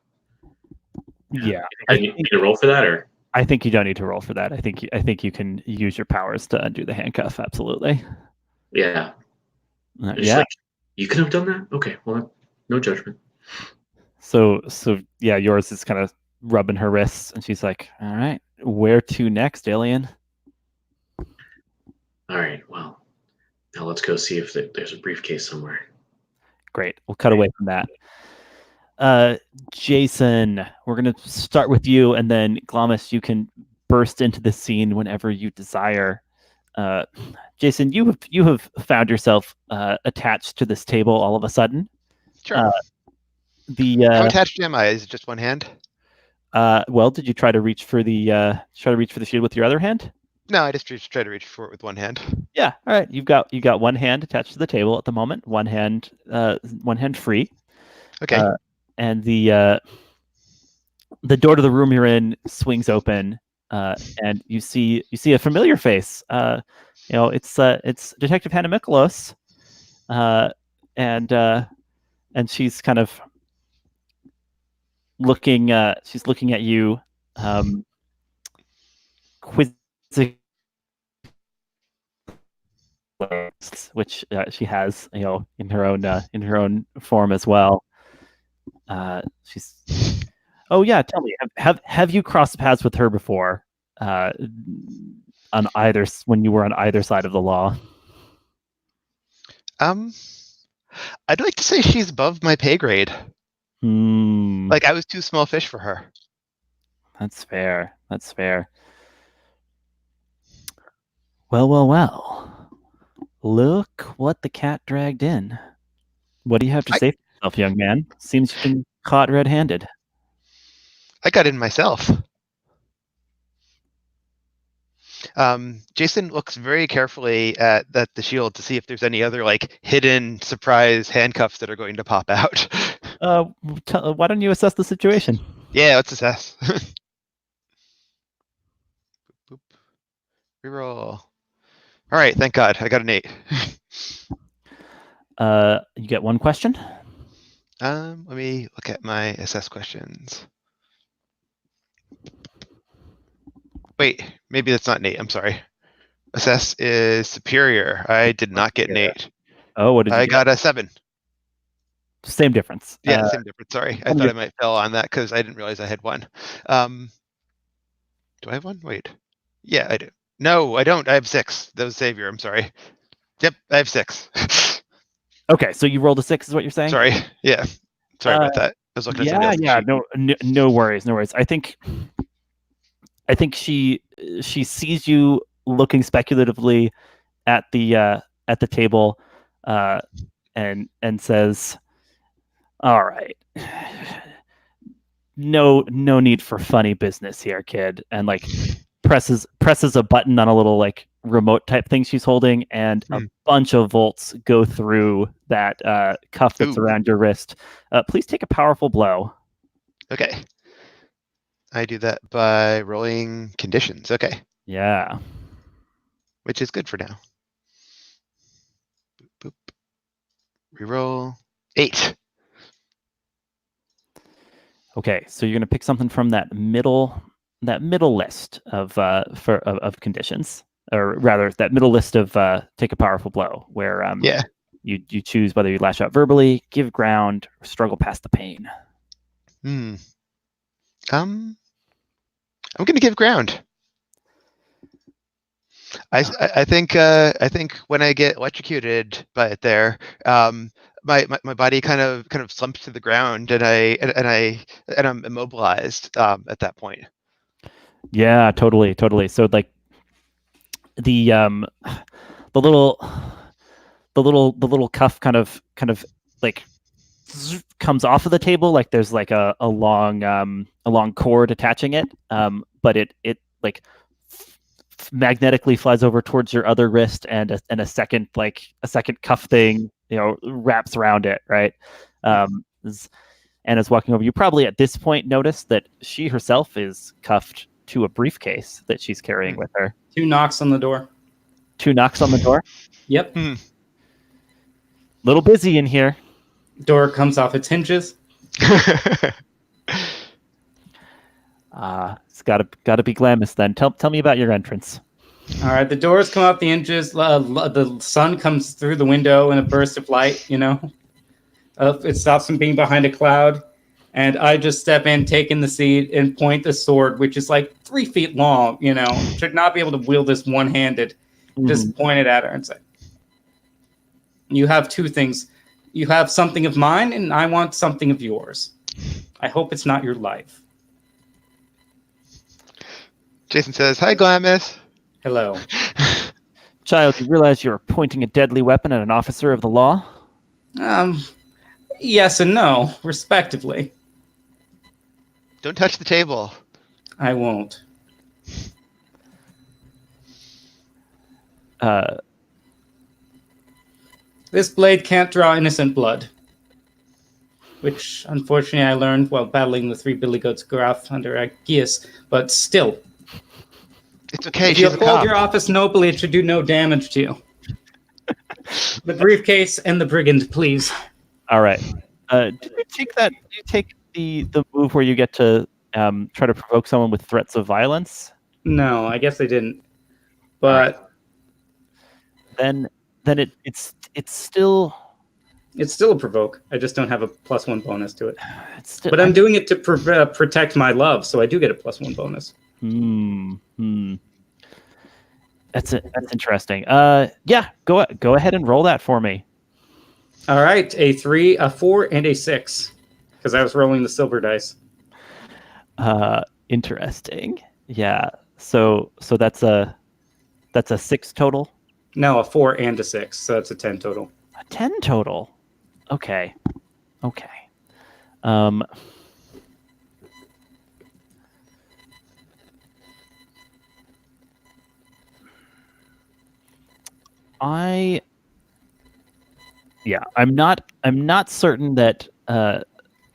Yeah. I need to roll for that, or I think you don't need to roll for that. I think you can use your powers to undo the handcuff. Absolutely. yeah. Yeah. Like, you could have done that. Okay, well, no judgment. So yeah, yours is kind of rubbing her wrists, and she's like, "All right, where to next, alien?" All right, well, now let's go see if there's a briefcase somewhere. Great. We'll cut away from that. Jason, we're gonna start with you, and then Glamis, you can burst into the scene whenever you desire. Jason, you have found yourself attached to this table all of a sudden. Sure. How attached am I? Is it just one hand? Well, did you try to reach for the shield with your other hand? No, I just try to reach for it with one hand. Yeah. All right. You've got one hand attached to the table at the moment. One hand free. Okay. And the door to the room you're in swings open, and you see a familiar face. It's Detective Hannah Mikolos, and she's kind of looking. She's looking at you, quizzing, which she has, in her own form as well. She's. Oh yeah, tell me, have you crossed paths with her before? On either when you were on either side of the law? I'd like to say she's above my pay grade. Like I was too small fish for her. That's fair. Well. Look what the cat dragged in. What do you have to say for yourself, young man? Seems you've been caught red-handed. I got in myself. Jason looks very carefully at the shield to see if there's any other hidden surprise handcuffs that are going to pop out. Why don't you assess the situation? Yeah, let's assess. Boop. Reroll. All right, thank God, I got an 8. You get one question. Let me look at my assess questions. Wait, maybe that's not an 8. I'm sorry. Assess is superior. I did not get an 8. Oh, what did you I get? got a 7. Same difference. Yeah, same difference. Sorry, I thought I might fail on that because I didn't realize I had 1. Do I have 1? Wait. Yeah, I do. No, I don't. I have 6. That was Savior. I'm sorry. Yep, I have 6. Okay, so you rolled a 6, is what you're saying? Sorry. Yeah. Sorry about that. I was looking at something else. No worries. I think she sees you looking speculatively at the table, and says, "All right, no need for funny business here, kid," and presses a button on a little remote type thing she's holding, and a bunch of volts go through that cuff that's around your wrist. Please take a powerful blow. Okay. I do that by rolling conditions. Okay. Yeah. Which is good for now. Boop, boop. Reroll 8. Okay, so you're gonna pick something from that middle list of conditions, or rather that middle list of take a powerful blow, where you choose whether you lash out verbally, give ground, or struggle past the pain. I'm gonna give ground. I think when I get electrocuted by it there, my body kind of slumps to the ground, and I'm immobilized at that point. Yeah, totally. So like the little cuff kind of like comes off of the table, like there's like a long cord attaching it, but it like magnetically flies over towards your other wrist, and a second cuff thing wraps around it, right? Anna's walking over. You probably at this point notice that she herself is cuffed to a briefcase that she's carrying with her. 2 knocks on the door. 2 knocks on the door. Yep. Little busy in here. Door comes off its hinges. It's gotta be Glamis then. Tell me about your entrance. All right, the doors come off the hinges. The sun comes through the window in a burst of light. It stops from being behind a cloud, and I just step in, take in the seat, and point the sword, which is like 3 feet long. Should not be able to wield this one-handed. Just point it at her and say, "You have 2 things. You have something of mine, and I want something of yours. I hope it's not your life." Jason says, "Hi, Glamis." Hello. Child, you realize you're pointing a deadly weapon at an officer of the law? Yes and no, respectively. Don't touch the table. I won't. This blade can't draw innocent blood. Which, unfortunately, I learned while battling the 3 billy goats Graf under Aegeus, but still. It's okay, If you she's a uphold cop. your office nobly, it should do no damage to you. The briefcase and the brigand, please. All right. Did you take that? Did you take the move where you get to try to provoke someone with threats of violence? No, I guess I didn't. But then it's still a provoke. I just don't have a +1 bonus to it. Still, but I'm doing it to protect my love, so I do get a +1 bonus. That's interesting. Yeah, go ahead and roll that for me. All right, a 3, a 4, and a 6, because I was rolling the silver dice. Interesting. Yeah. So that's a 6 total. No, a 4 and a 6, so that's a 10 total. A 10 total. Okay. I'm not certain that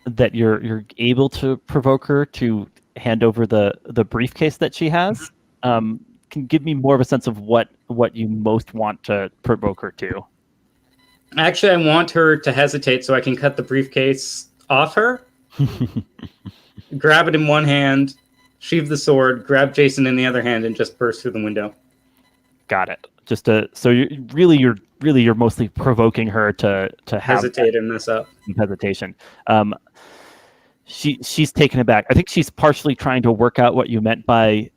that you're able to provoke her to hand over the briefcase that she has. Can give me more of a sense of what you most want to provoke her to. Actually, I want her to hesitate so I can cut the briefcase off her, grab it in one hand, sheathe the sword, grab Jason in the other hand, and just burst through the window. Got it. So you're mostly provoking her to have hesitate and mess up. Hesitation. She's taken aback. I think she's partially trying to work out what you meant by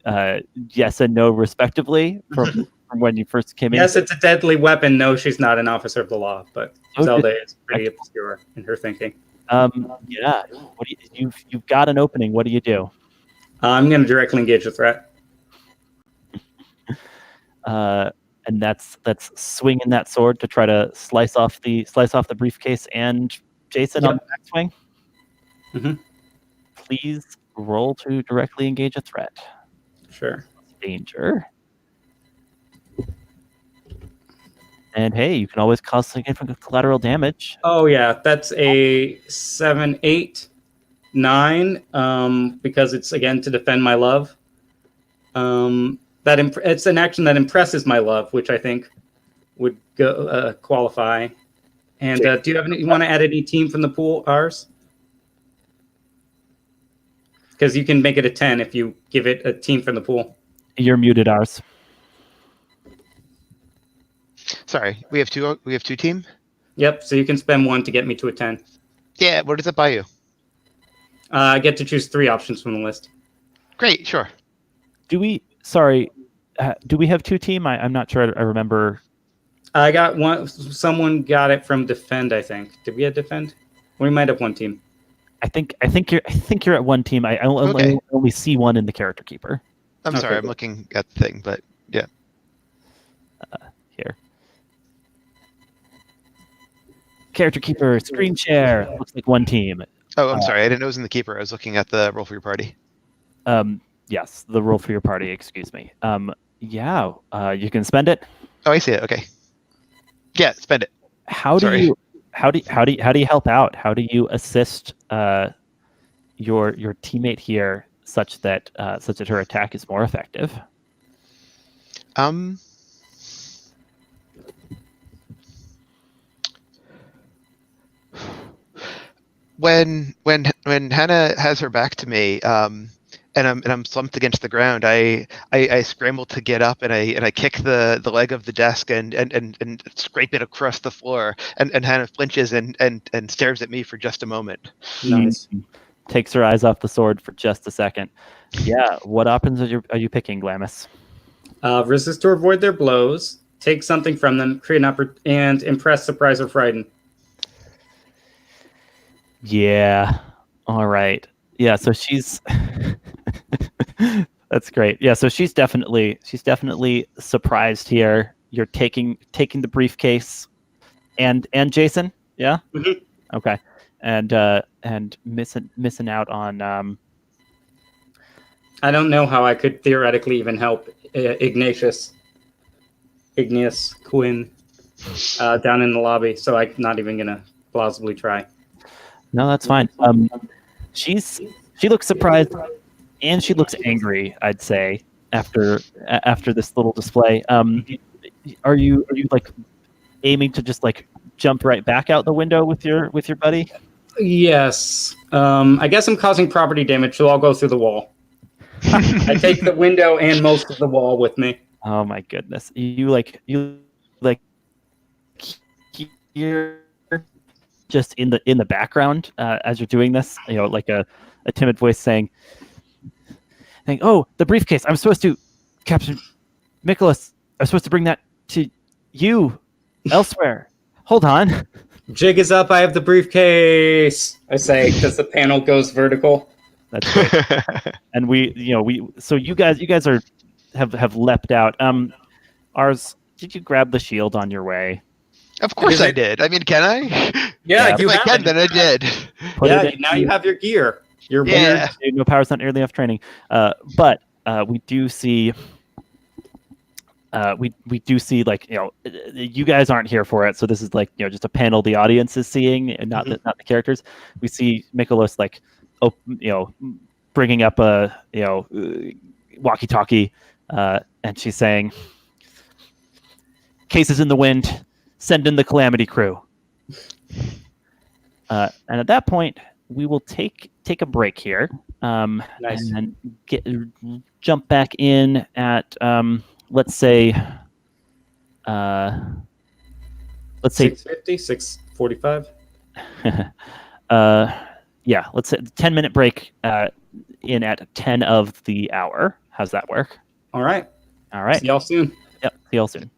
yes and no, respectively, from when you first came in. Yes, it's a deadly weapon. No, she's not an officer of the law, but Zelda is pretty obscure in her thinking. Yeah. What do you've got an opening. What do you do? I'm going to directly engage the threat. And that's swinging that sword to try to slice off the briefcase and Jason on the back swing. Mm-hmm. Please roll to directly engage a threat. Sure. Danger. And hey, you can always cause significant collateral damage. Oh yeah, that's a 7, 8, 9. Because it's again to defend my love. It's an action that impresses my love, which I think would go qualify. And do you want to add any team from the pool? Ours, because you can make it a 10 if you give it a team from the pool. You're muted, ours. Sorry, we have two team. Yep. So you can spend 1 to get me to a 10. Yeah. What does that buy you? I get to choose 3 options from the list. Great. Sure. Do we? Sorry. Do we have 2 team? I'm not sure. I remember. I got one. Someone got it from defend. I think. Did we have defend? We might have one team. I think you're at 1 team. I only see 1 in the character keeper. I'm Okay, sorry, I'm good. looking at the thing, but yeah. Here. Character keeper, screen share. Looks like 1 team. Oh, I'm sorry, I didn't know it was in the keeper. I was looking at the roll for your party. Yes, the roll for your party. Excuse me. Yeah. You can spend it. Oh, I see it. Okay. Yeah, spend it. How do Sorry. you help out? How do you assist your teammate here such that her attack is more effective? When Hannah has her back to me, and I'm slumped against the ground, I scramble to get up, and I kick the leg of the desk and scrape it across the floor, and Hannah flinches and stares at me for just a moment. Nice. Takes her eyes off the sword for just a second. Yeah. What options are you picking, Glamis? Resist or avoid their blows. Take something from them. Create an and impress, surprise, or frighten. Yeah. All right. Yeah. So she's. That's great. Yeah. So she's definitely surprised here. You're taking the briefcase, and Jason. Yeah. Mhm. Okay. And missing out on. I don't know how I could theoretically even help Igneous Quinn down in the lobby, so I'm not even gonna plausibly try. No, that's fine. She looks surprised, and she looks angry. I'd say after this little display. Are you like aiming to just like jump right back out the window with your buddy? Yes. I guess I'm causing property damage, so I'll go through the wall. I take the window and most of the wall with me. Oh my goodness! You hear just in the background as you're doing this, like a timid voice saying, "Oh, the briefcase! I'm supposed to, Captain Nicholas. I'm supposed to bring that to you elsewhere. Hold on." Jig is up. I have the briefcase. I say because the panel goes vertical. That's great. And so you guys have leapt out. Ars, did you grab the shield on your way? Of course I did. I mean, can I? Yeah, Yeah. you If I have can, it. then I did. Now you have your gear. Your Yeah. weird. No powers, not nearly enough training. But we do see. We do see you guys aren't here for it, so this is just a panel the audience is seeing, and not the characters. We see Mikolos bringing up a walkie-talkie, and she's saying, "Cases in the wind, send in the calamity crew." And at that point, we will take a break here, Nice. and jump back in at let's say 6:50, 6:45. Yeah, let's say 10-minute break in at 10 of the hour. How's that work? All right. All right. See y'all soon. Yep. See y'all soon.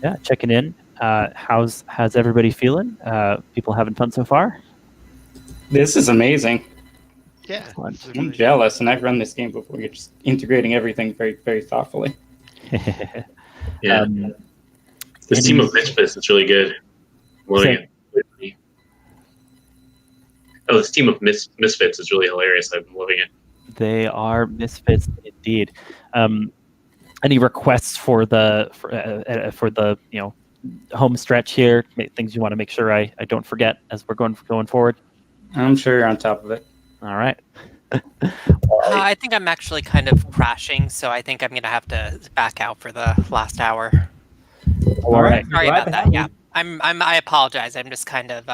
Yeah, checking in. How's everybody feeling? People having fun so far? This is amazing. Yeah. Excellent. this is I'm really- jealous, and I've run this game before. You're just integrating everything very, very thoughtfully. Yeah. This any- team of misfits is really good. I'm loving it. Oh, this team of misfits is really hilarious. I'm loving it. They are misfits indeed. Any requests for the home stretch here? Things you want to make sure I don't forget as we're going forward. I'm sure you're on top of it. All right. I think I'm actually kind of crashing, so I think I'm going to have to back out for the last hour. All right. Sorry Glad about to that. have Yeah, you. I apologize. I'm just kind of.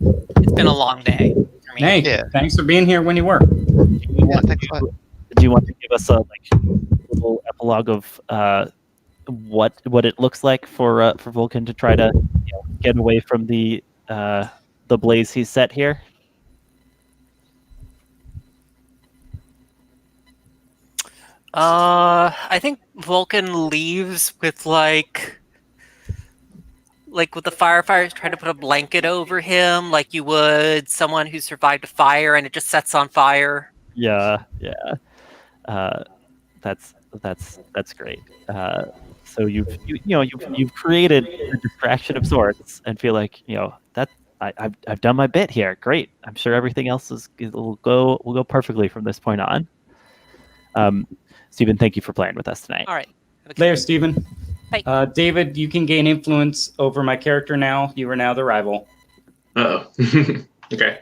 It's been a long day for me. Hey, Yeah. thanks for being here when you were. Yeah, thanks a lot. Do you want to give us a little epilogue of what it looks like for Vulcan to try to get away from the blaze he's set here? I think Vulcan leaves with with the firefighters trying to put a blanket over him, like you would someone who survived a fire and it just sets on fire. Yeah. That's great. So you've created a distraction of sorts, and feel like that I've done my bit here. Great. I'm sure everything else will go perfectly from this point on. Stephen, thank you for playing with us tonight. All right. There, Stephen. Bye. David, you can gain influence over my character now. You are now the rival Uh-oh. Okay.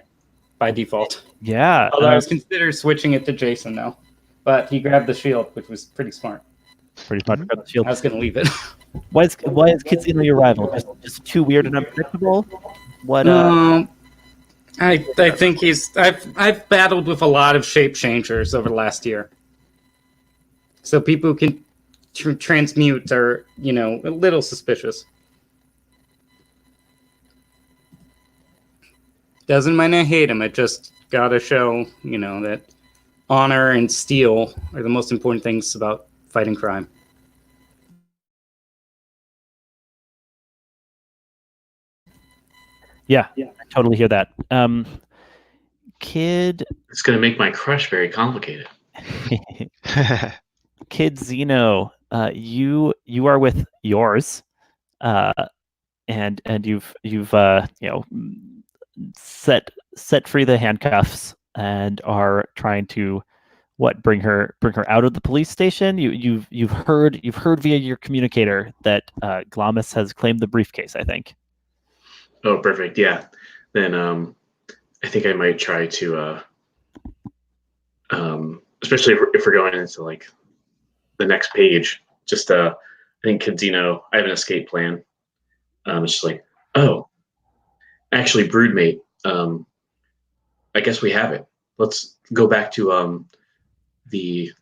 by default. Yeah. Although I was considering switching it to Jason now. But he grabbed the shield, which was pretty smart. pretty much got the shield. I was going to leave it. Why is Kitsino your rival? Just too weird and unpredictable? What? I think I've battled with a lot of shape changers over the last year. So people who can transmute are, a little suspicious. Doesn't mean I hate him. I just gotta show, that honor and steel are the most important things about fighting crime. Yeah, I totally hear that. Kid It's going to make my crush very complicated. Kid Zeno, you are with yours, and you've set free the handcuffs and are trying to bring her out of the police station. You've heard via your communicator that Glamis has claimed the briefcase, I think. Oh, perfect. Yeah. Then I think I might try to, especially if we're going into like the next page, just I think Kadzino, I have an escape plan. It's just like, oh, actually, Broodmate, I guess we have it. Let's go back to the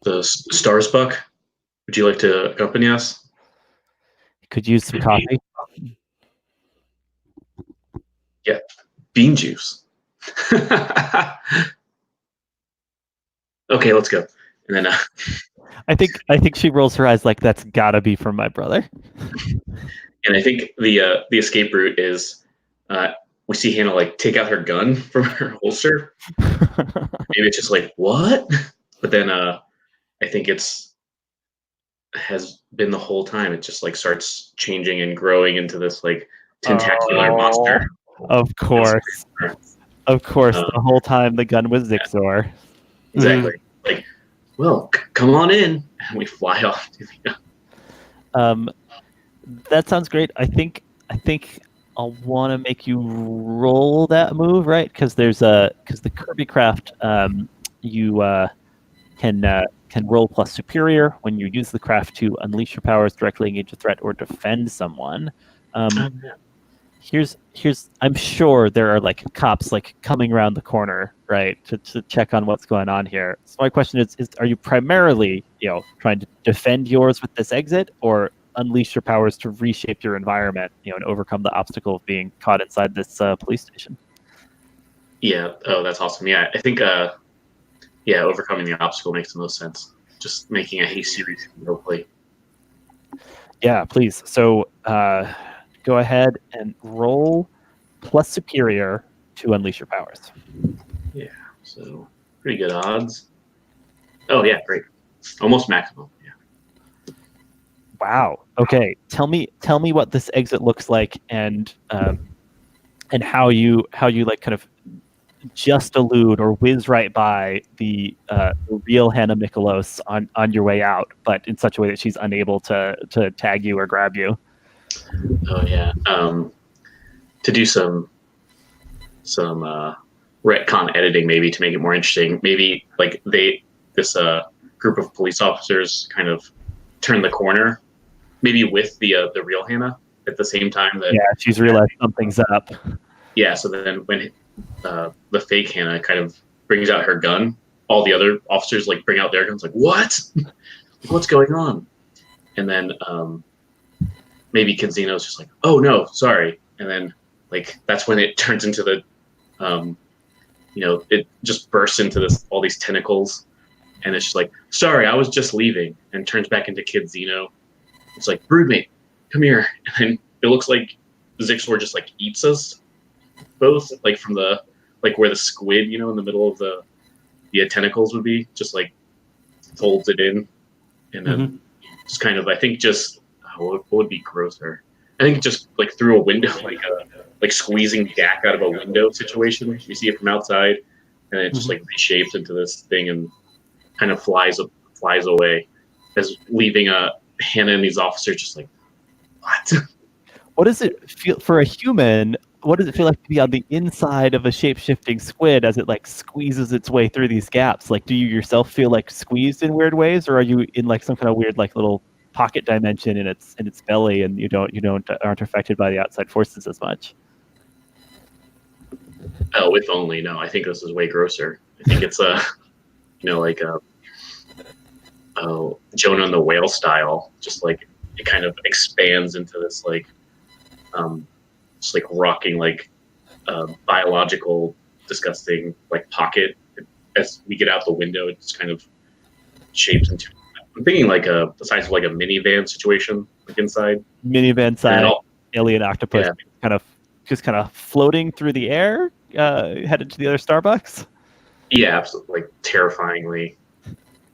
Starsbuck. Would you like to accompany us? Could use some coffee. Yeah, bean juice. Okay, let's go. And then I think she rolls her eyes like that's gotta be from my brother. and I think the escape route is we see Hannah like take out her gun from her holster. Maybe it's just like what? But then I think has been the whole time. It just like starts changing and growing into this like tentacular monster. Of course. The whole time the gun was Zixor. Exactly. Like, well, come on in, and we fly off. That sounds great. I think I'll want to make you roll that move, right? Because the Kirby craft, you can roll plus superior when you use the craft to unleash your powers, directly engage a threat, or defend someone. Here's I'm sure there are like cops like coming around the corner, right, to check on what's going on here. So my question is are you primarily trying to defend yours with this exit, or unleash your powers to reshape your environment, and overcome the obstacle of being caught inside this police station? Yeah. Oh, that's awesome. Yeah, I think overcoming the obstacle makes the most sense. Just making a hasty roleplay. Yeah, please. So go ahead and roll plus superior to unleash your powers. Yeah, so pretty good odds. Oh yeah, great. Almost maximum. Yeah. Wow. Okay. Tell me what this exit looks like, and how you like kind of just elude or whiz right by the real Hannah Mikolos on your way out, but in such a way that she's unable to tag you or grab you. Oh yeah. To do some retcon editing, maybe to make it more interesting. Maybe like this group of police officers kind of turn the corner, maybe with the real Hannah at the same time. That she's realized something's up. Yeah. So then when the fake Hannah kind of brings out her gun, all the other officers like bring out their guns. Like, what? What's going on? And then maybe Kenzino's just like, oh no, sorry. And then like that's when it turns into the it just bursts into all these tentacles, and it's just like, sorry, I was just leaving, and turns back into Kid Xeno. It's like, Broodmate, come here. And then it looks like Zixor just like eats us both, like from the where the squid, in the middle of the tentacles would be, just like folds it in, and then just kind of, I think, just what would be grosser? I think just like through a window, like squeezing Dak out of a window situation. You see it from outside, and it just like reshapes into this thing and kind of flies away, as leaving Hannah and these officers just like, what? What does it feel for a human? What does it feel like to be on the inside of a shape-shifting squid as it like squeezes its way through these gaps? Like, do you yourself feel like squeezed in weird ways, or are you in like some kind of weird like little pocket dimension in its belly, and you aren't affected by the outside forces as much? Oh, if only. No, I think this is way grosser. I think it's Jonah and the Whale style. Just like it kind of expands into this like just like rocking like biological disgusting like pocket. As we get out the window, it just kind of shapes into. I'm thinking like the size of like a minivan situation, like inside. Minivan size alien octopus, kind of floating through the air, headed to the other Starbucks. Yeah, absolutely, like terrifyingly.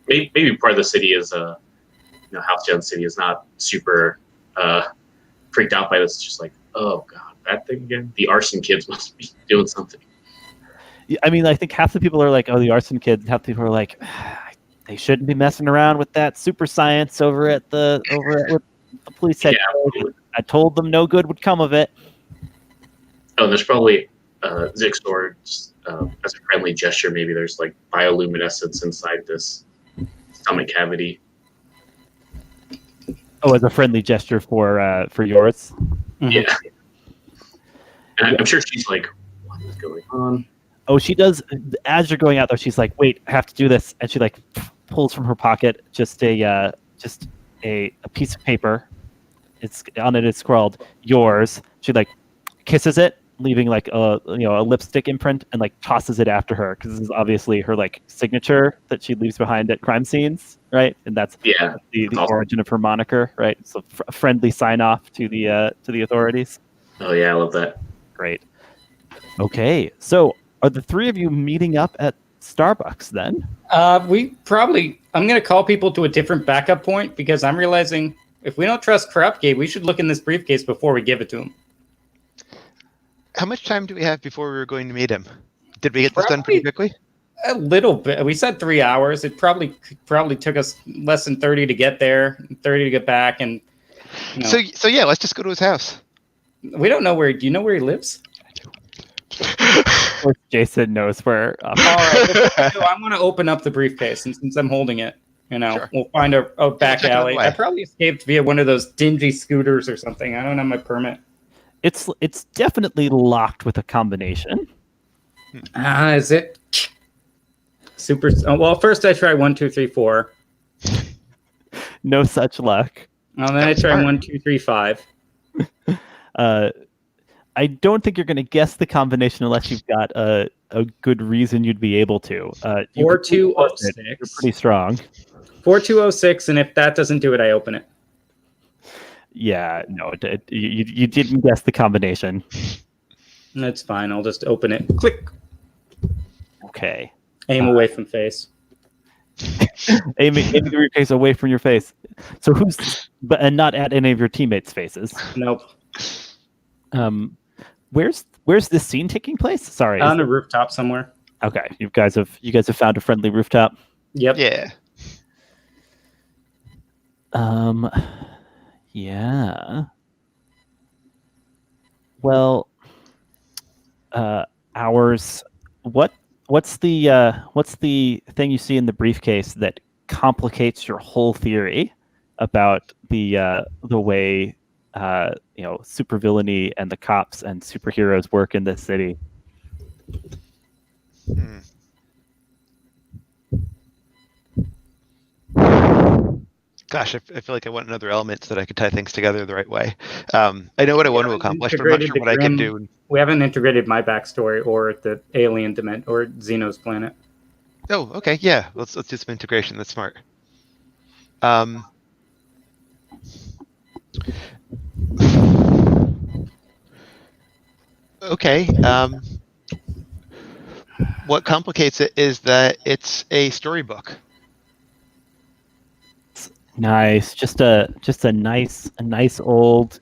Maybe part of the city is Halcyon City is not super freaked out by this. It's just like, oh god, that thing again. The arson kids must be doing something. I mean, I think half the people are like, oh, the arson kids. Half the people are like, they shouldn't be messing around with that super science over at the police headquarters. Yeah. I told them no good would come of it. Oh, and there's probably Zixor, as a friendly gesture, maybe there's like bioluminescence inside this stomach cavity. Oh, as a friendly gesture for yours. Yeah. And I'm sure she's like, what is going on? Oh, she does. As you're going out, though, she's like, "Wait, I have to do this," and she like pulls from her pocket just a piece of paper. It's on it. It's scrawled "yours." She like kisses it, leaving like a lipstick imprint, and like tosses it after her, because this is obviously her like signature that she leaves behind at crime scenes, right? And that's the awesome origin of her moniker, right? So a friendly sign off to the authorities. Oh yeah, I love that. Great. Okay, so. Are the three of you meeting up at Starbucks then? I'm going to call people to a different backup point, because I'm realizing if we don't trust Corruptgate, we should look in this briefcase before we give it to him. How much time do we have before we were going to meet him? Did we get this done pretty quickly? A little bit. We said 3 hours. It probably took us less than 30 to get there, 30 to get back. And So yeah, let's just go to his house. We don't know where. Do you know where he lives? Of course, Jason knows where. All right. I'm going to open up the briefcase, and since I'm holding it, sure. We'll find a back alley. I probably escaped via one of those dingy scooters or something. I don't have my permit. It's definitely locked with a combination. Is it? Super. Well, first I try 1, 2, 3, 4. No such luck. Well, then I try 1, 2, 3, 5. I don't think you're going to guess the combination unless you've got a good reason you'd be able to. 4206. You're pretty strong. 4206, and if that doesn't do it, I open it. Yeah, no, you didn't guess the combination. That's fine. I'll just open it. Click. Okay. Aim away from face. Aiming your face away from your face. So and not at any of your teammates' faces. Nope. Where's this scene taking place? Sorry. On a rooftop somewhere. Okay. You guys have found a friendly rooftop. Yep. Yeah. Yeah. Well, ours. What's the thing you see in the briefcase that complicates your whole theory about the way supervillainy and the cops and superheroes work in this city? Gosh, I feel like I want another element so that I could tie things together the right way. I know what I want to accomplish, but I'm not sure what I can do. We haven't integrated my backstory or the alien dimension or Xeno's planet. Oh, okay, yeah. Let's do some integration. That's smart. Okay. What complicates it is that it's a storybook. Nice, just a nice old,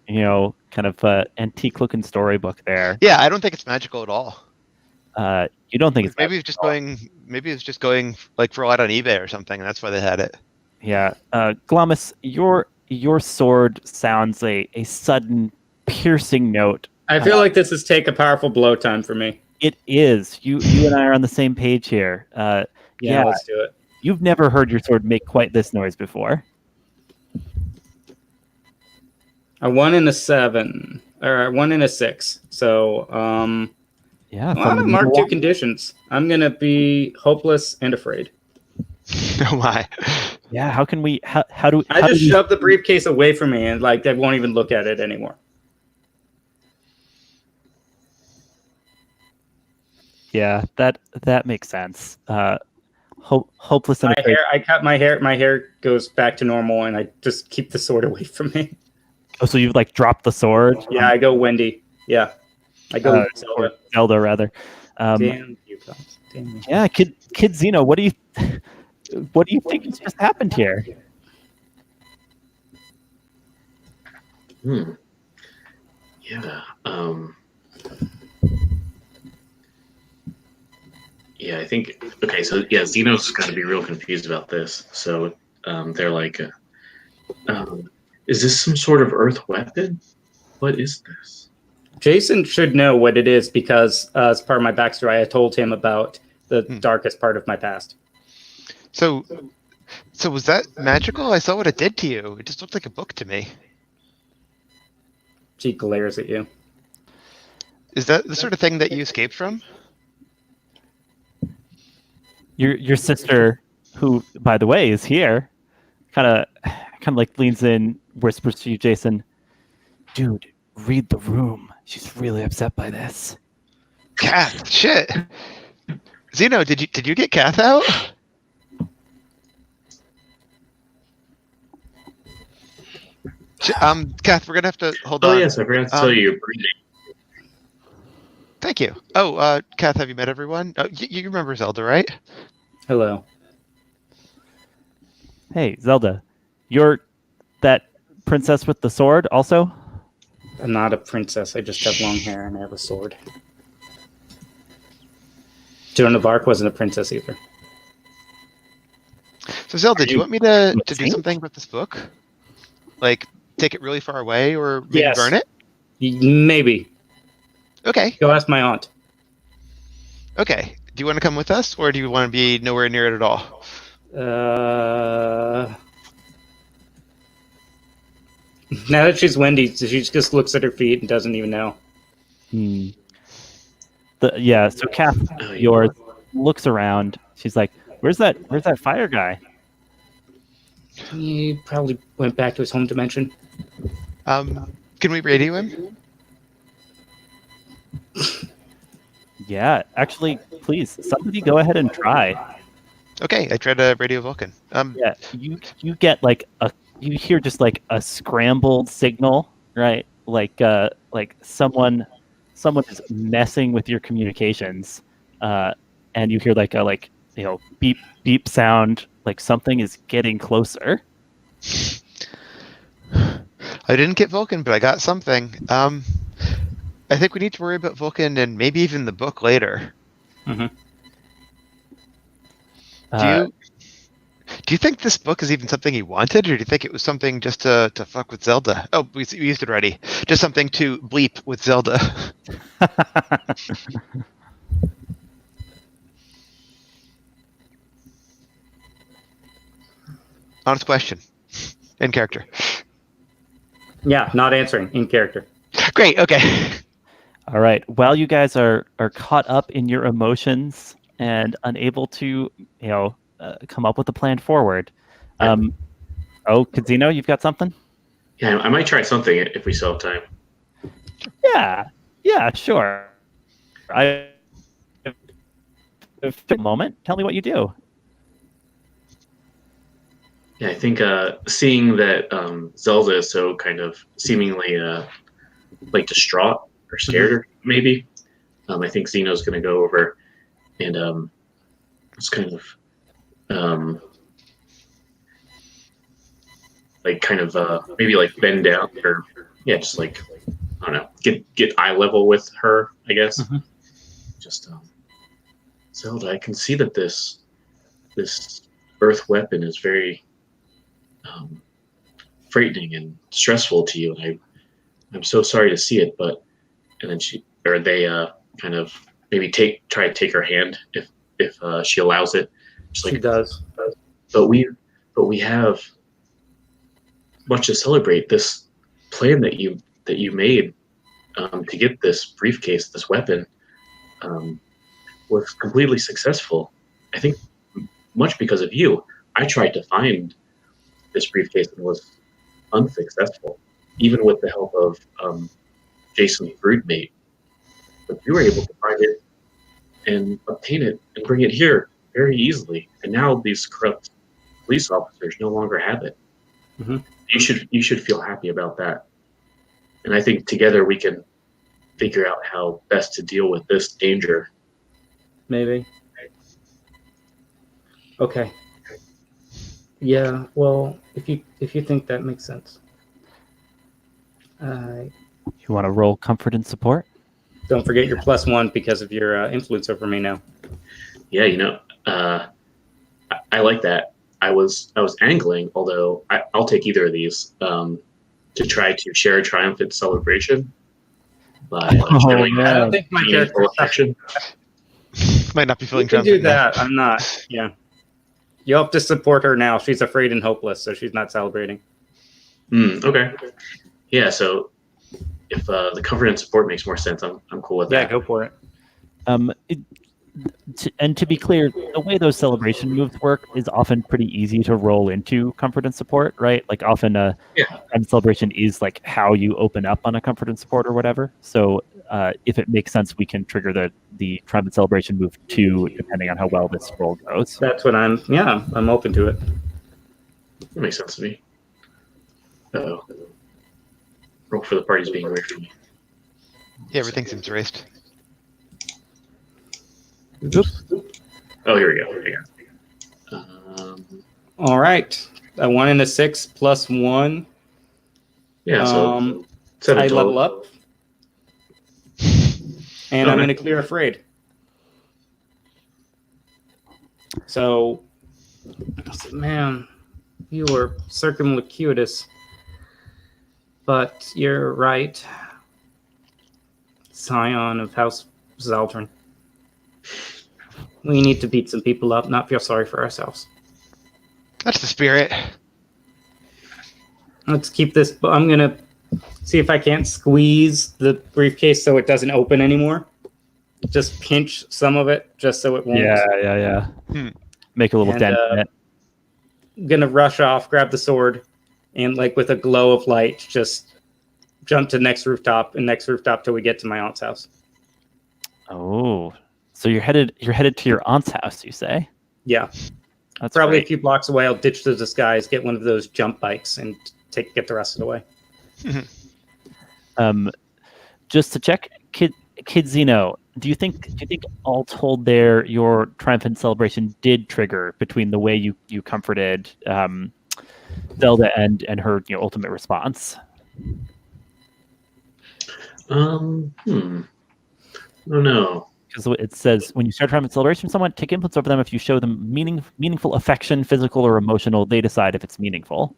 kind of antique looking storybook there. Yeah, I don't think it's magical at all. You don't think it's maybe it's just going like for a lot on eBay or something, and that's why they had it. Yeah, Glamis, your sword sounds a sudden piercing note. I feel like this is take a powerful blow time for me. It is. You and I are on the same page here. Yeah, let's do it. You've never heard your sword make quite this noise before. A 1 and a 7, or a 1 and a 6. So, yeah. A lot of Mark II conditions. I'm gonna be hopeless and afraid. Oh my. Yeah. How can we? How do? I just shove the briefcase away from me and I won't even look at it anymore. Yeah, that makes sense. Hopeless and afraid. I cut my hair. My hair goes back to normal, and I just keep the sword away from me. Oh, so you've dropped the sword? Yeah, I go Wendy. Yeah, I go Zelda. Zelda, rather. Damn you, cops. Damn you. Yeah, kid Xeno, what do you think has just happened here? Yeah. Yeah, I think. Okay, so yeah, Xeno's got to be real confused about this. So they're like, is this some sort of Earth weapon? What is this? Jason should know what it is because as part of my backstory, I told him about the darkest part of my past. So was that magical? I saw what it did to you. It just looked like a book to me. She glares at you. Is that the sort of thing that you escaped from? Your sister, who, by the way, is here, kind of leans in, whispers to you, Jason, dude, read the room. She's really upset by this. Kath, shit. Xeno, did you get Kath out? Kath, we're gonna have to hold on. Oh yes, I forgot to tell you your breeding. Thank you. Oh, Kath, have you met everyone? Oh, you remember Zelda, right? Hello. Hey, Zelda, you're that princess with the sword also? I'm not a princess. I just have long hair and I have a sword. Joan of Arc wasn't a princess either. So Zelda, do you want me to do something with this book? Like, take it really far away or maybe burn it? Maybe. Okay. Go ask my aunt. Okay. Do you want to come with us, or do you want to be nowhere near it at all? Now that she's Wendy, she just looks at her feet and doesn't even know. So Kath, yours, looks around. She's like, where's that fire guy? He probably went back to his home dimension. Can we radio him? Yeah, actually, please, somebody go ahead and try. Okay, I tried to radio Vulcan. Yeah, you get like a you hear just like a scrambled signal, right? Like someone is messing with your communications, and you hear like a beep beep sound, like something is getting closer. I didn't get Vulcan, but I got something. I think we need to worry about Vulcan and maybe even the book later. Mhm. Do you think this book is even something he wanted, or do you think it was something just to fuck with Zelda? Oh, we used it already. Just something to bleep with Zelda. Honest question. In character. Yeah, not answering in character. Great, okay. All right. While you guys are caught up in your emotions and unable to, come up with a plan forward. Kazino, you've got something? Yeah, I might try something if we still have time. Yeah, sure. I a moment. Tell me what you do. Yeah, I think seeing that Zelda is so kind of seemingly like distraught or scared, maybe, I think Xeno's going to go over and just kind of maybe like bend down or just like I don't know, get eye level with her, I guess. Just Zelda, I can see that this earth weapon is very frightening and stressful to you, and I'm so sorry to see it, but and then they kind of maybe try to take her hand if she allows it. Just like She does. But we have much to celebrate. This plan that you made to get this briefcase, this weapon, was completely successful. I think much because of you. I tried to find this briefcase and was unsuccessful, even with the help of Jason's broodmate. But you were able to find it and obtain it and bring it here very easily. And now these corrupt police officers no longer have it. You should feel happy about that. And I think together we can figure out how best to deal with this danger. Maybe. Okay. Yeah. Well, if you think that makes sense, you want to roll comfort and support? don't forget your +1 because of your influence over me now. Yeah, I like that. I was angling, although I'll take either of these to try to share a triumphant celebration by showing I don't think my meaningful character affection. Might not be feeling You can do triumphant that. I'm not. Yeah. You'll have to support her now. She's afraid and hopeless, so she's not celebrating. Okay. Yeah. So if the comfort and support makes more sense, I'm cool with that. Yeah, go for it. And to be clear, the way those celebration moves work is often pretty easy to roll into comfort and support, right? Like often a celebration is like how you open up on a comfort and support or whatever. So if it makes sense, we can trigger the triumphant celebration move too, depending on how well this roll goes. That's what I'm open to it. That makes sense to me. Uh-oh. Roll for the parties being weird for me. Yeah, everything seems erased. Oops. Oh, here we go. All right. A 1 and a 6 +1. Yeah, so 7 I total. level up. And I'm going to clear afraid. So, man, you were circumlocuitous. But you're right. Scion of House Zaldrin. We need to beat some people up, not feel sorry for ourselves. That's the spirit. Let's keep this. I'm going to see if I can't squeeze the briefcase so it doesn't open anymore. Just pinch some of it just so it won't. Yeah. Make a little dent in it. I'm going to rush off, grab the sword, and like with a glow of light, just jump to next rooftop till we get to my aunt's house. Oh, so you're headed to your aunt's house, you say? Yeah. That's Probably great. a few blocks away. I'll ditch the disguise, get one of those jump bikes, and get the rest of the way. Just to check, Kid Zeno, do you think all told there your triumphant celebration did trigger between the way you comforted Zelda and her ultimate response? I don't know. Because it says when you start triumphant celebration with someone, take influence over them. If you show them meaningful affection, physical or emotional, they decide if it's meaningful.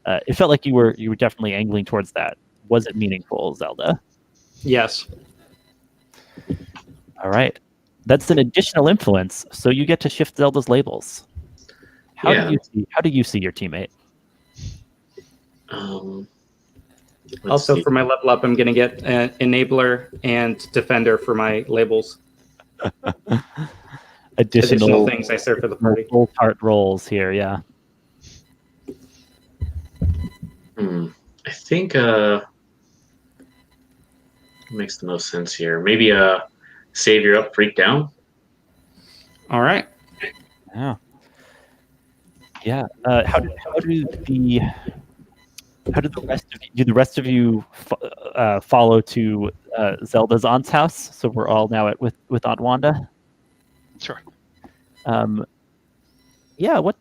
It felt like you were definitely angling towards that. Was it meaningful, Zelda? Yes. All right. That's an additional influence, so you get to shift Zelda's labels. How do you see your teammate? Also, for my level up, I'm going to get Enabler and Defender for my labels. Additional things I serve for the party. Full part roles here, yeah. I think makes the most sense here. Maybe Savior up, Freak down. All right. Yeah. Yeah. How do the rest of you follow to Zelda's aunt's house? So we're all now with Aunt Wanda. Sure. Yeah. Where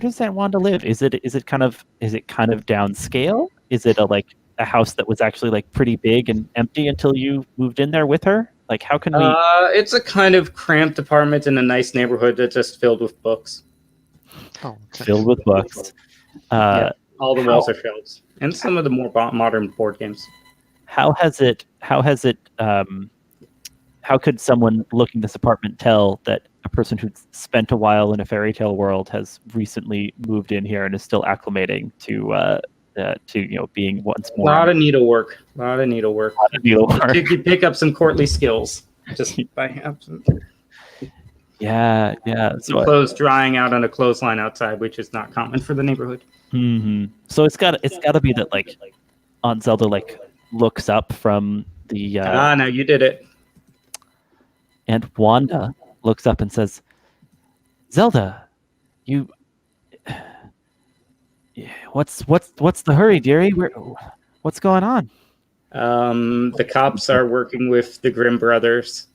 does Aunt Wanda live? Is it kind of downscale? Is it a house that was actually pretty big and empty until you moved in there with her? How can we? It's a kind of cramped apartment in a nice neighborhood that's just filled with books. Oh, filled with books. Yeah, all the walls are shelves, and some of the more modern board games. How could someone looking this apartment tell that a person who's spent a while in a fairy tale world has recently moved in here and is still acclimating to being once more? A lot of needlework. You could pick up some courtly skills just by having Yeah. some clothes drying out on a clothesline outside, which is not common for the neighborhood. Mm-hmm. So it's got to be that Aunt Zelda looks up from the. Now you did it. And Wanda looks up and says, "Zelda, you. What's the hurry, dearie? What's going on?" The cops are working with the Grimm brothers.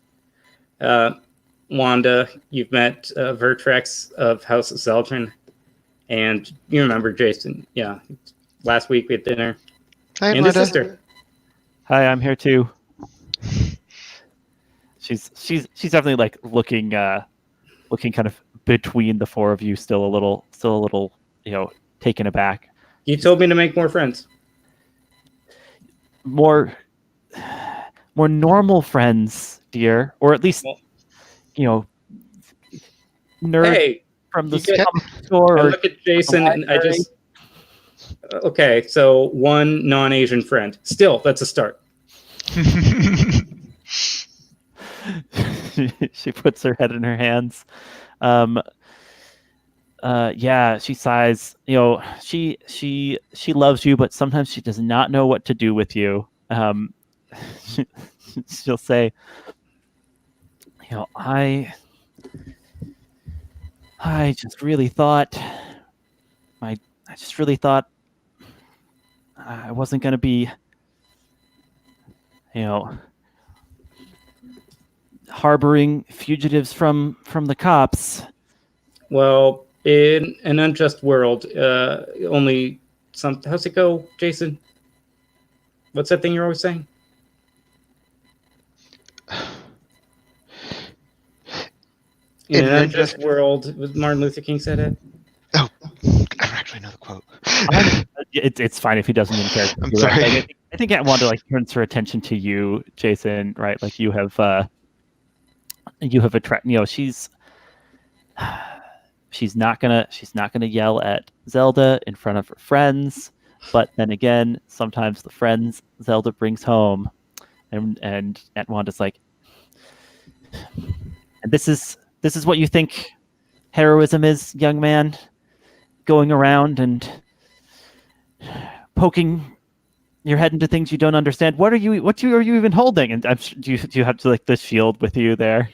Wanda, you've met Vertrex of House of Zeldrin, and you remember Jason. Yeah, last week we had dinner. Hi, and his sister. Hi, I'm here too. She's definitely looking kind of between the four of you, still a little taken aback. You told me to make more friends. More normal friends, dear, or at least nerds from the store. I look at Jason and I just okay. So one non-Asian friend. Still, that's a start. She puts her head in her hands. Yeah, she sighs. She loves you, but sometimes she does not know what to do with you. She'll say, I just really thought I wasn't going to be, harboring fugitives from the cops. Well, in an unjust world, only some. How's it go, Jason? What's that thing you're always saying? In an unjust world, Martin Luther King said it. Oh, I don't actually know the quote. It's fine if he doesn't even care. I'm sorry. I think I want to turns her attention to you, Jason. Right? You have attract. She's not gonna yell at Zelda in front of her friends, but then again, sometimes the friends Zelda brings home, and Aunt Wanda's like, and this is what you think heroism is, young man, going around and poking your head into things you don't understand. What are you even holding? And do you have the shield with you there?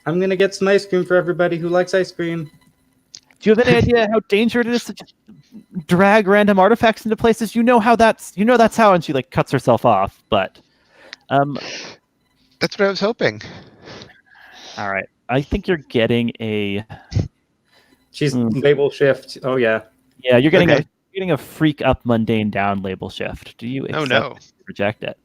I'm gonna get some ice cream for everybody who likes ice cream. Do you have any idea how dangerous it is to just drag random artifacts into places? You know that's how, and she like cuts herself off. But That's what I was hoping. all right, I think you're getting a. She's label shift. Oh yeah. Yeah, you're getting Okay. a freak up, mundane down label shift. Do you accept no. it or reject it?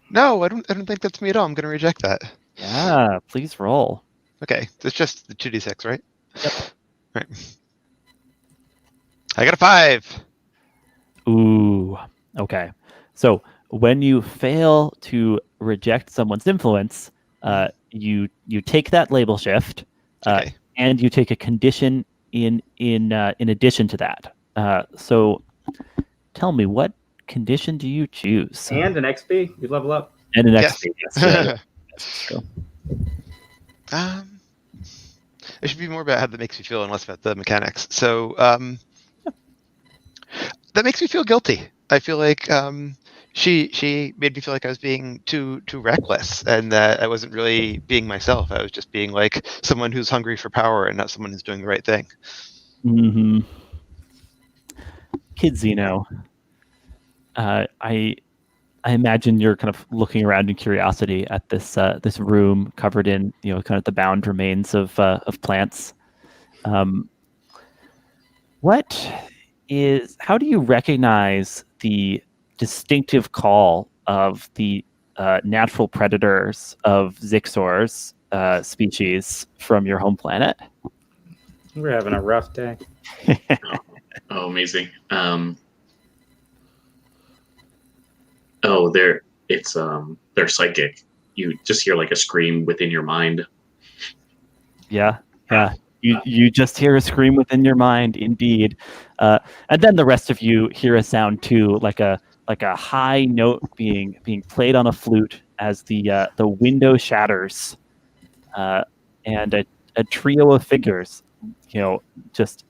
No, I don't think that's me at all. I'm going to reject that. Yeah, please roll. Okay, it's just the 2d6, right? Yep. Right. I got a 5. Ooh. Okay. So when you fail to reject someone's influence, you take that label shift, Okay. and you take a condition in addition to that. So tell me, what condition do you choose? And an XP. You level up. And an Yes. XP. Yes. Yes, go. It should be more about how that makes me feel and less about the mechanics. So that makes me feel guilty. I feel like she made me feel like I was being too reckless, and that I wasn't really being myself. I was just being like someone who's hungry for power and not someone who's doing the right thing. Mm-hmm. Kid Zeno. I imagine you're kind of looking around in curiosity at this this room covered in kind of the bound remains of plants. How do you recognize the distinctive call of the natural predators of Zixor's species from your home planet? We're having a rough day. Oh, amazing. They're psychic. You just hear like a scream within your mind. Yeah. You just hear a scream within your mind, indeed, and then the rest of you hear a sound too, like a high note being played on a flute as the window shatters, and a trio of figures, just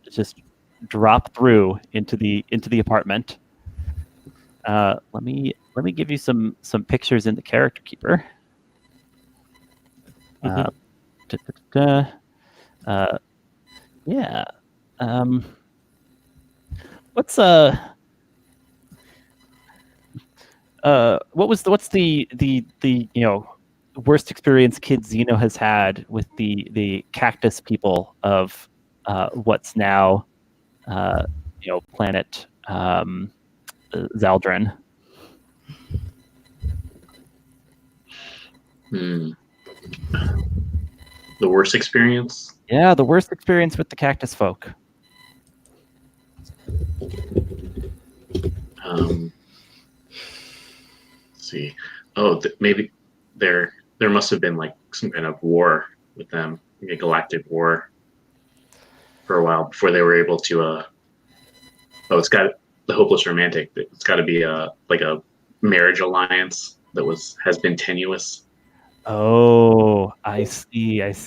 drop through into the apartment. Let me give you some pictures in the character keeper. Yeah. What's the worst experience Kid Zeno has had with the cactus people of what's now planet Zaldrin? The worst experience? Yeah, the worst experience with the cactus folk. Let's see. Oh, maybe there must have been like some kind of war with them, like a galactic war, for a while before they were able to. It's got the hopeless romantic. It's got to be a marriage alliance that has been tenuous. Oh, I see. Is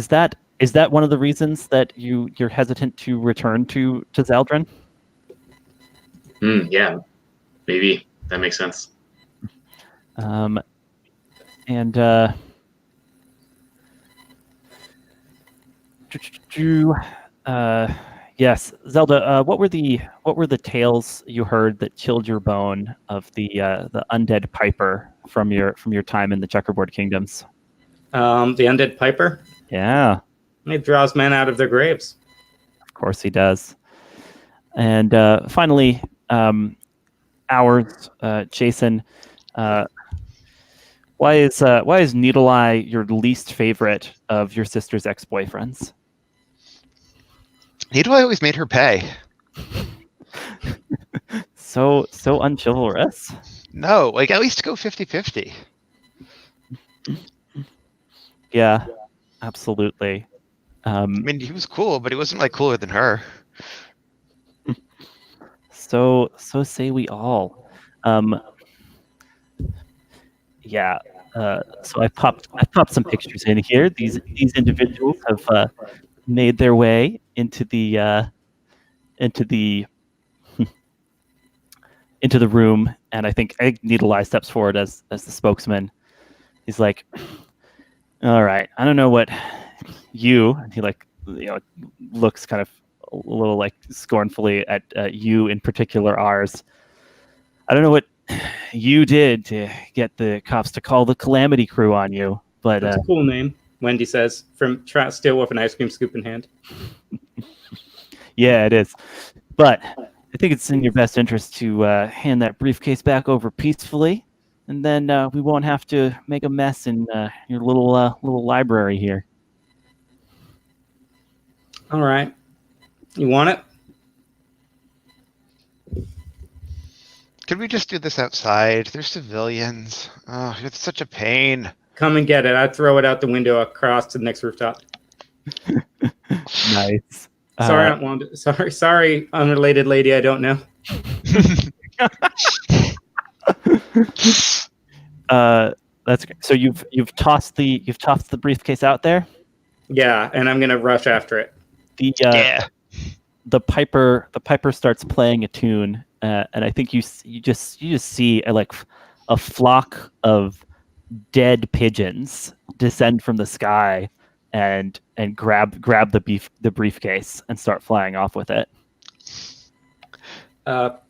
that one of the reasons that you're hesitant to return to Zaldrin? Yeah, maybe that makes sense. Yes, Zelda. What were the tales you heard that chilled your bone of the undead piper from your time in the Checkerboard Kingdoms? The undead piper. Yeah, He draws men out of their graves. of course he does. And finally, ours, Jason. Why is Needle Eye your least favorite of your sister's ex-boyfriends? Needle Eye always made her pay. So unchivalrous. No, like at least go 50-50. Yeah, absolutely. I mean, he was cool, but he wasn't like cooler than her. So say we all. Yeah. So I popped some pictures in here. These individuals have made their way into the into the room, and I think Needle Eye steps forward as the spokesman. He's like, "All right, I don't know what you," and he looks kind of a little like scornfully at you in particular, ours. I don't know what you did to get the cops to call the Calamity Crew on you, but That's a cool name, Wendy says, from still with an ice cream scoop in hand. yeah, it is. But I think it's in your best interest to hand that briefcase back over peacefully, and then we won't have to make a mess in your little library here. All right. You want it? Could we just do this outside? There's civilians. Oh, it's such a pain. Come and get it. I'd throw it out the window across to the next rooftop. Nice. Sorry, Aunt Wanda. Sorry, unrelated lady I don't know. That's great. So you've tossed the briefcase out there. Yeah, and I'm gonna rush after it. The piper starts playing a tune, and I think you just see a flock of dead pigeons descend from the sky and grab the briefcase and start flying off with it. All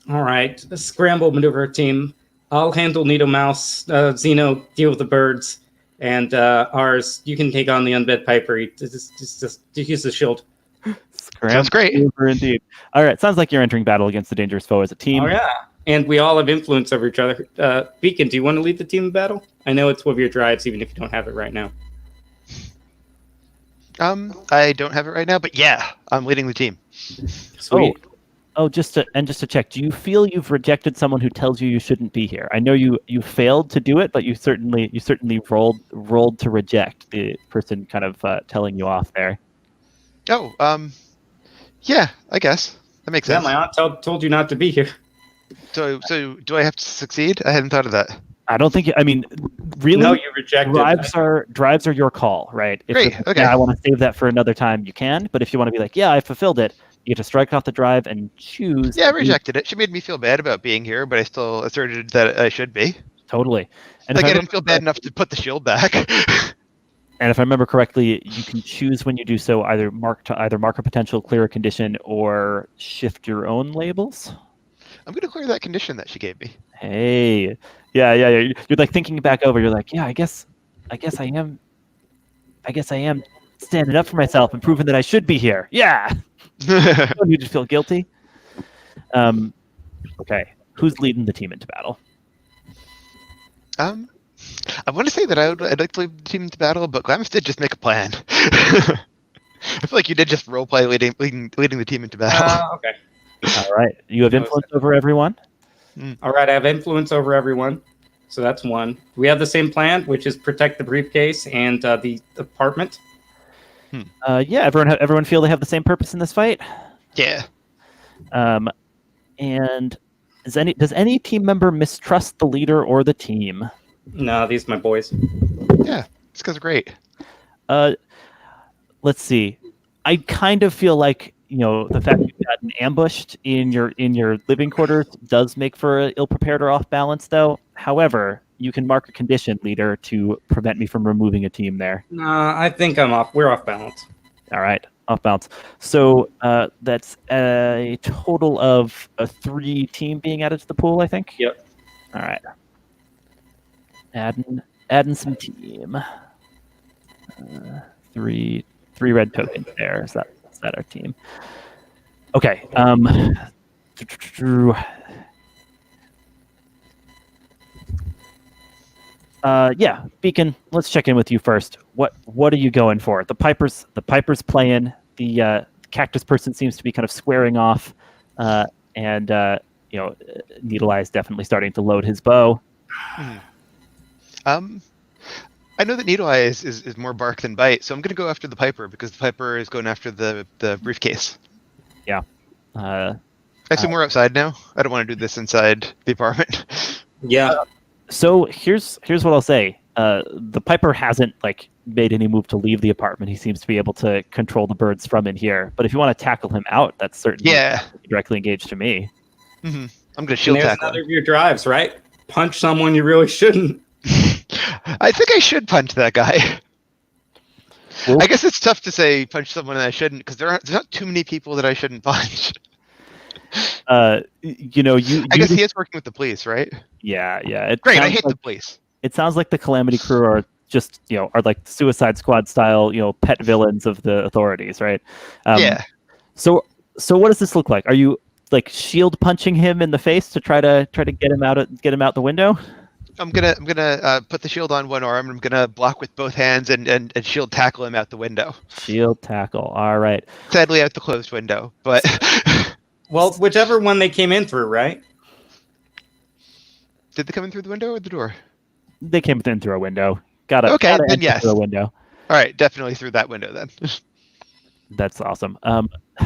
right, scramble maneuver team. I'll handle Needle Mouse. Zeno, deal with the birds, and ours. You can take on the undead piper. Just use the shield. Sounds great. Indeed. All right, sounds like you're entering battle against a dangerous foe as a team. Oh yeah, and we all have influence over each other. Beacon, do you want to lead the team in battle? I know it's one of your drives, even if you don't have it right now. I don't have it right now, but yeah, I'm leading the team. Sweet. Oh, just to check, do you feel you've rejected someone who tells you shouldn't be here? I know you failed to do it, but you certainly rolled to reject the person kind of telling you off there. Oh, yeah, I guess that makes sense. Yeah, my aunt told you not to be here. So do I have to succeed? I hadn't thought of that. I don't think. I mean, really, No, you rejected. Drives are your call, right? If Great. Okay. I want to save that for another time, you can. But if you want to be like, yeah, I fulfilled it, you get to strike off the drive and choose. Yeah, I rejected it. She made me feel bad about being here, but I still asserted that I should be. Totally. And I didn't feel bad enough to put the shield back. And if I remember correctly, you can choose when you do so either mark a potential, clear a condition, or shift your own labels. I'm going to clear that condition that she gave me. Hey, yeah. You're like thinking back over. You're like, yeah, I guess I am standing up for myself and proving that I should be here. Yeah. Don't need to feel guilty. Okay, who's leading the team into battle? I want to say that I'd like to lead the team into battle, but Glamis did just make a plan. I feel like you did just roleplay leading the team into battle. Okay. All right, you have influence over everyone. All right, I have influence over everyone, so that's one. We have the same plan, which is protect the briefcase and the apartment. Yeah, everyone feel they have the same purpose in this fight. Yeah. And does any team member mistrust the leader or the team? No, these are my boys. Yeah, these guys are great. Let's see. I kind of feel like the fact you've gotten ambushed in your living quarters does make for an ill-prepared or off-balance, though. However, you can mark a condition, leader, to prevent me from removing a team there. No, I think I'm off. We're off balance. All right, off balance. So that's a total of a 3 team being added to the pool, I think. Yep. All right. Adding some team. 3 red tokens there. Is that our team? Okay. Yeah, Beacon. Let's check in with you first. What are you going for? The Piper's playing. The cactus person seems to be kind of squaring off, and Needle Eye is definitely starting to load his bow. I know that Needle Eye is more bark than bite, so I'm going to go after the Piper because the Piper is going after the briefcase. Yeah. I assume we're outside now. I don't want to do this inside the apartment. Yeah. So here's what I'll say. The Piper hasn't made any move to leave the apartment. He seems to be able to control the birds from in here. But if you want to tackle him out, that's certainly directly engaged to me. Mm-hmm. I'm gonna shield And there's tackle another him. of your drives, right? Punch someone you really shouldn't. I think I should punch that guy. Cool. I guess it's tough to say punch someone that I shouldn't, because there's not too many people that I shouldn't punch. You know, you I guess he is working with the police, right? yeah. It Great, I sounds hate like, the police. it sounds like the Calamity Crew are just, you know, are like Suicide Squad style, you know, pet villains of the authorities, right? Yeah. So what does this look like? Are you like shield punching him in the face to try to get him out the window? I'm gonna put the shield on one arm. I'm gonna block with both hands and shield tackle him out the window. Shield tackle. All right. Sadly, out the closed window, but Well, whichever one they came in through, right? did they come in through the window or the door? They came in through a window. Gotta Okay, then enter yes. through a window. All right, definitely through that window then. That's awesome.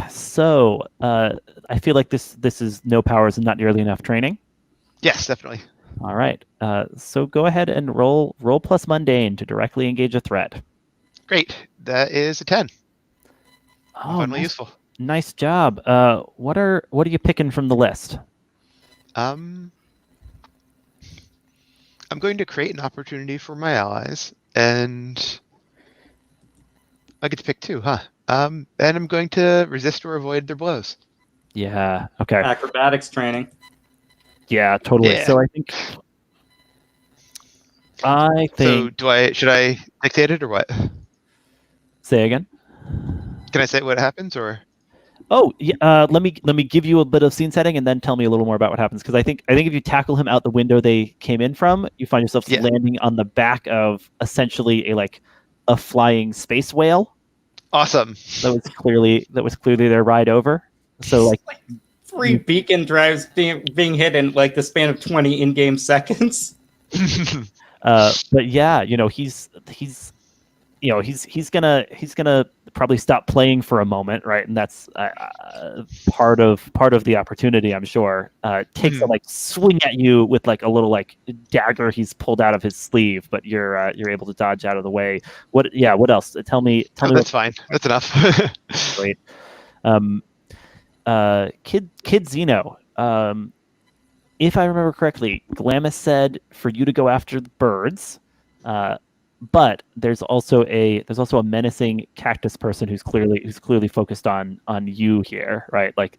So I feel like this is no powers and not nearly enough training. Yes, definitely. All right. So go ahead and roll plus mundane to directly engage a threat. Great. That is a 10. Oh, Finally useful. nice job. What are you picking from the list? I'm going to create an opportunity for my allies, and I get to pick 2, huh? And I'm going to resist or avoid their blows. Yeah. Okay. Acrobatics training. Yeah. Totally. Yeah. So I think. So should I dictate it or what? Say again. Can I say what happens or? Oh, yeah. Let me give you a bit of scene setting and then tell me a little more about what happens. Because I think if you tackle him out the window they came in from, you find yourself Yeah. landing on the back of essentially a flying space whale. Awesome. That was clearly their ride over. So like 3 beacon drives being hit in like the span of 20 in-game seconds. but yeah, you know, he's gonna probably stop playing for a moment, right? And that's part of the opportunity, I'm sure. Takes a swing at you with like a little dagger he's pulled out of his sleeve, but you're able to dodge out of the way. What else? Tell me. That's fine. That's enough. Great. Kid Zeno. If I remember correctly, Glamis said for you to go after the birds. But there's also a menacing cactus person who's clearly focused on you here, right? Like,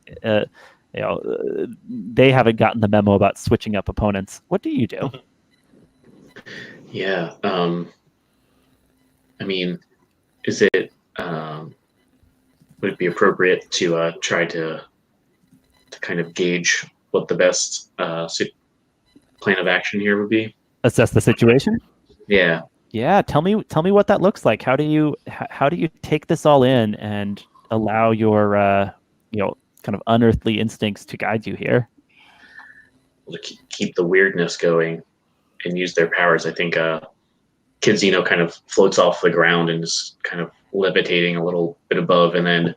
they haven't gotten the memo about switching up opponents. What do you do? Yeah. I mean, is it would it be appropriate to try to kind of gauge what the best plan of action here would be? Assess the situation. Yeah. Yeah, tell me what that looks like. How do you take this all in and allow your kind of unearthly instincts to guide you here? To keep the weirdness going and use their powers. I think Kid Zeno kind of floats off the ground and is kind of levitating a little bit above, and then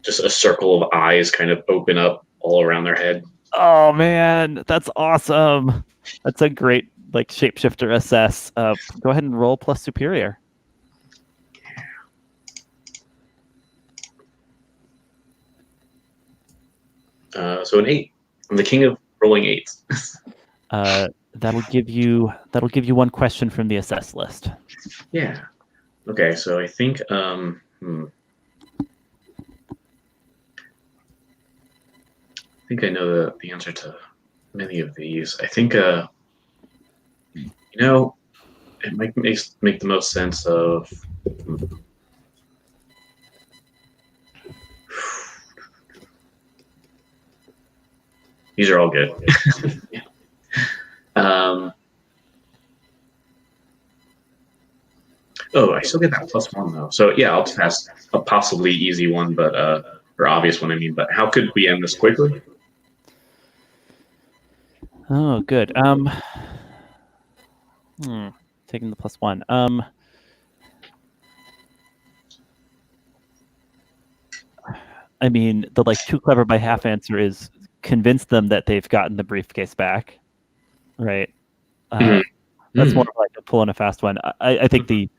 just a circle of eyes kind of open up all around their head. Oh man, that's awesome. That's a great shapeshifter assess. Go ahead and roll plus superior. So an 8. I'm the king of rolling 8s. That'll give you one question from the assess list. Yeah. Okay, so I think I think I know the answer to many of these. I think it might make the most sense of these are all good. Yeah. I still get that +1 though. So yeah, I'll pass a possibly easy one, but or obvious one. I mean, but how could we end this quickly? Oh, good. Taking the +1. I mean, the too clever by half answer is convince them that they've gotten the briefcase back, right? That's more like a pull and a fast one. I think the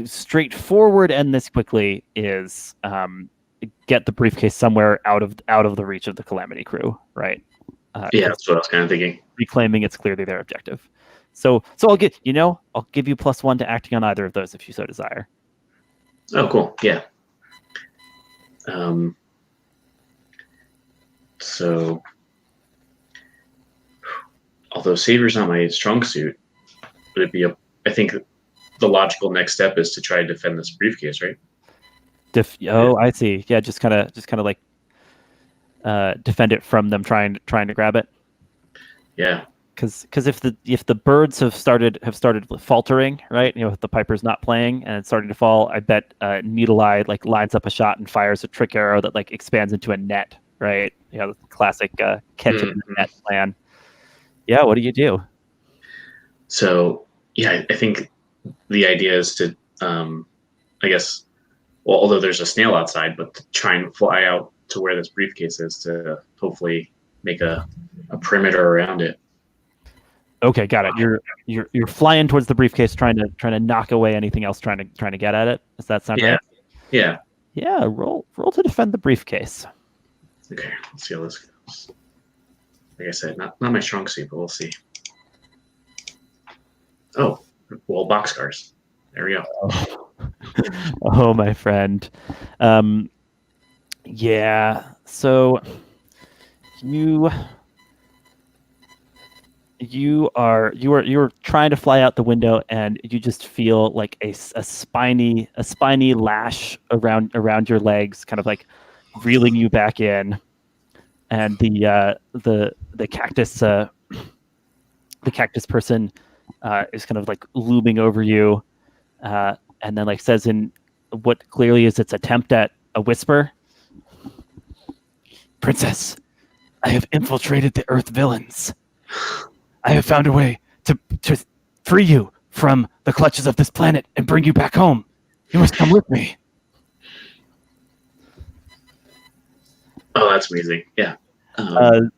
straightforward end this quickly is get the briefcase somewhere out of the reach of the Calamity crew, right? Yeah, that's what I was kind of thinking. Reclaiming it's clearly their objective. So I'll give you +1 to acting on either of those if you so desire. Oh, cool. Yeah. So, although Savior's not my strong suit, would it be I think the logical next step is to try to defend this briefcase, right? I see. Yeah, just kind of like defend it from them trying to grab it. Yeah. Because if the birds have started faltering, right? If the Piper's not playing and it's starting to fall, I bet Needle Eye like lines up a shot and fires a trick arrow that like expands into a net, right? The classic catch in the net plan. Yeah, what do you do? So yeah, I think the idea is to, I guess, well, although there's a snail outside, but to try and fly out to where this briefcase is to hopefully make a perimeter around it. Okay, got it. You're flying towards the briefcase, trying to knock away anything else trying to get at it. Does that sound right? Yeah. Yeah. Roll to defend the briefcase. Okay, let's see how this goes. Like I said, not my strong suit, but we'll see. Oh, well, boxcars. There we go. Oh, my friend. Yeah. So you're trying to fly out the window, and you just feel like a spiny lash around your legs, kind of like reeling you back in, and the cactus person is kind of like looming over you, and then like says in what clearly is its attempt at a whisper, "Princess, I have infiltrated the Earth villains. I have found a way to free you from the clutches of this planet and bring you back home. You must come with me." Oh, that's amazing. Yeah.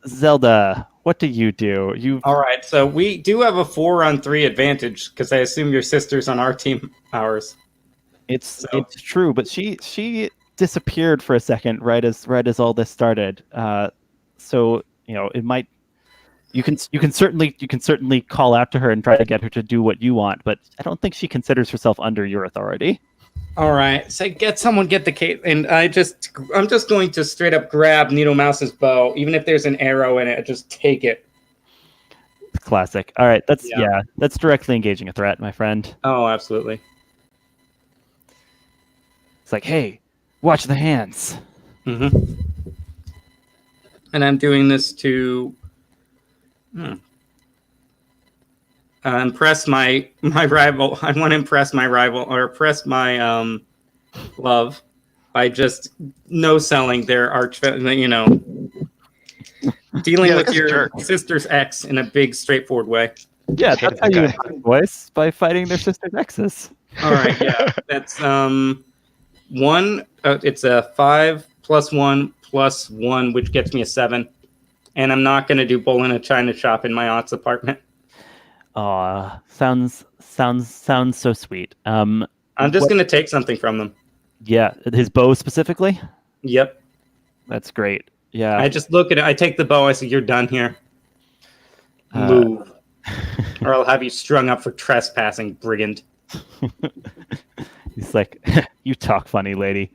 Zelda, what do you do? All right, so we do have a 4-on-3 advantage because I assume your sister's on our team, ours. It's true, but she disappeared for a second right as all this started. So it might. You can certainly call out to her and try to get her to do what you want, but I don't think she considers herself under your authority. All right, so get the cape, and I'm just going to straight up grab Needle Mouse's bow, even if there's an arrow in it. Just take it. Classic. All right, that's directly engaging a threat, my friend. Oh, absolutely. It's like, hey, watch the hands. Mm-hmm. And I'm doing this to impress my rival. I want to impress my rival, or impress my love, by just no-selling their dealing with your sister's ex in a big, straightforward way. Yeah, that's how you impress voice, by fighting their sister's exes. All right, yeah, that's one. It's a 5 + 1 + 1, which gets me a 7. And I'm not going to do bull in a china shop in my aunt's apartment. Aw, sounds so sweet. I'm just going to take something from them. Yeah, his bow specifically? Yep. That's great. Yeah. I just look at it. I take the bow. I say, "You're done here. Move. Or I'll have you strung up for trespassing, brigand." He's like, "You talk funny, lady."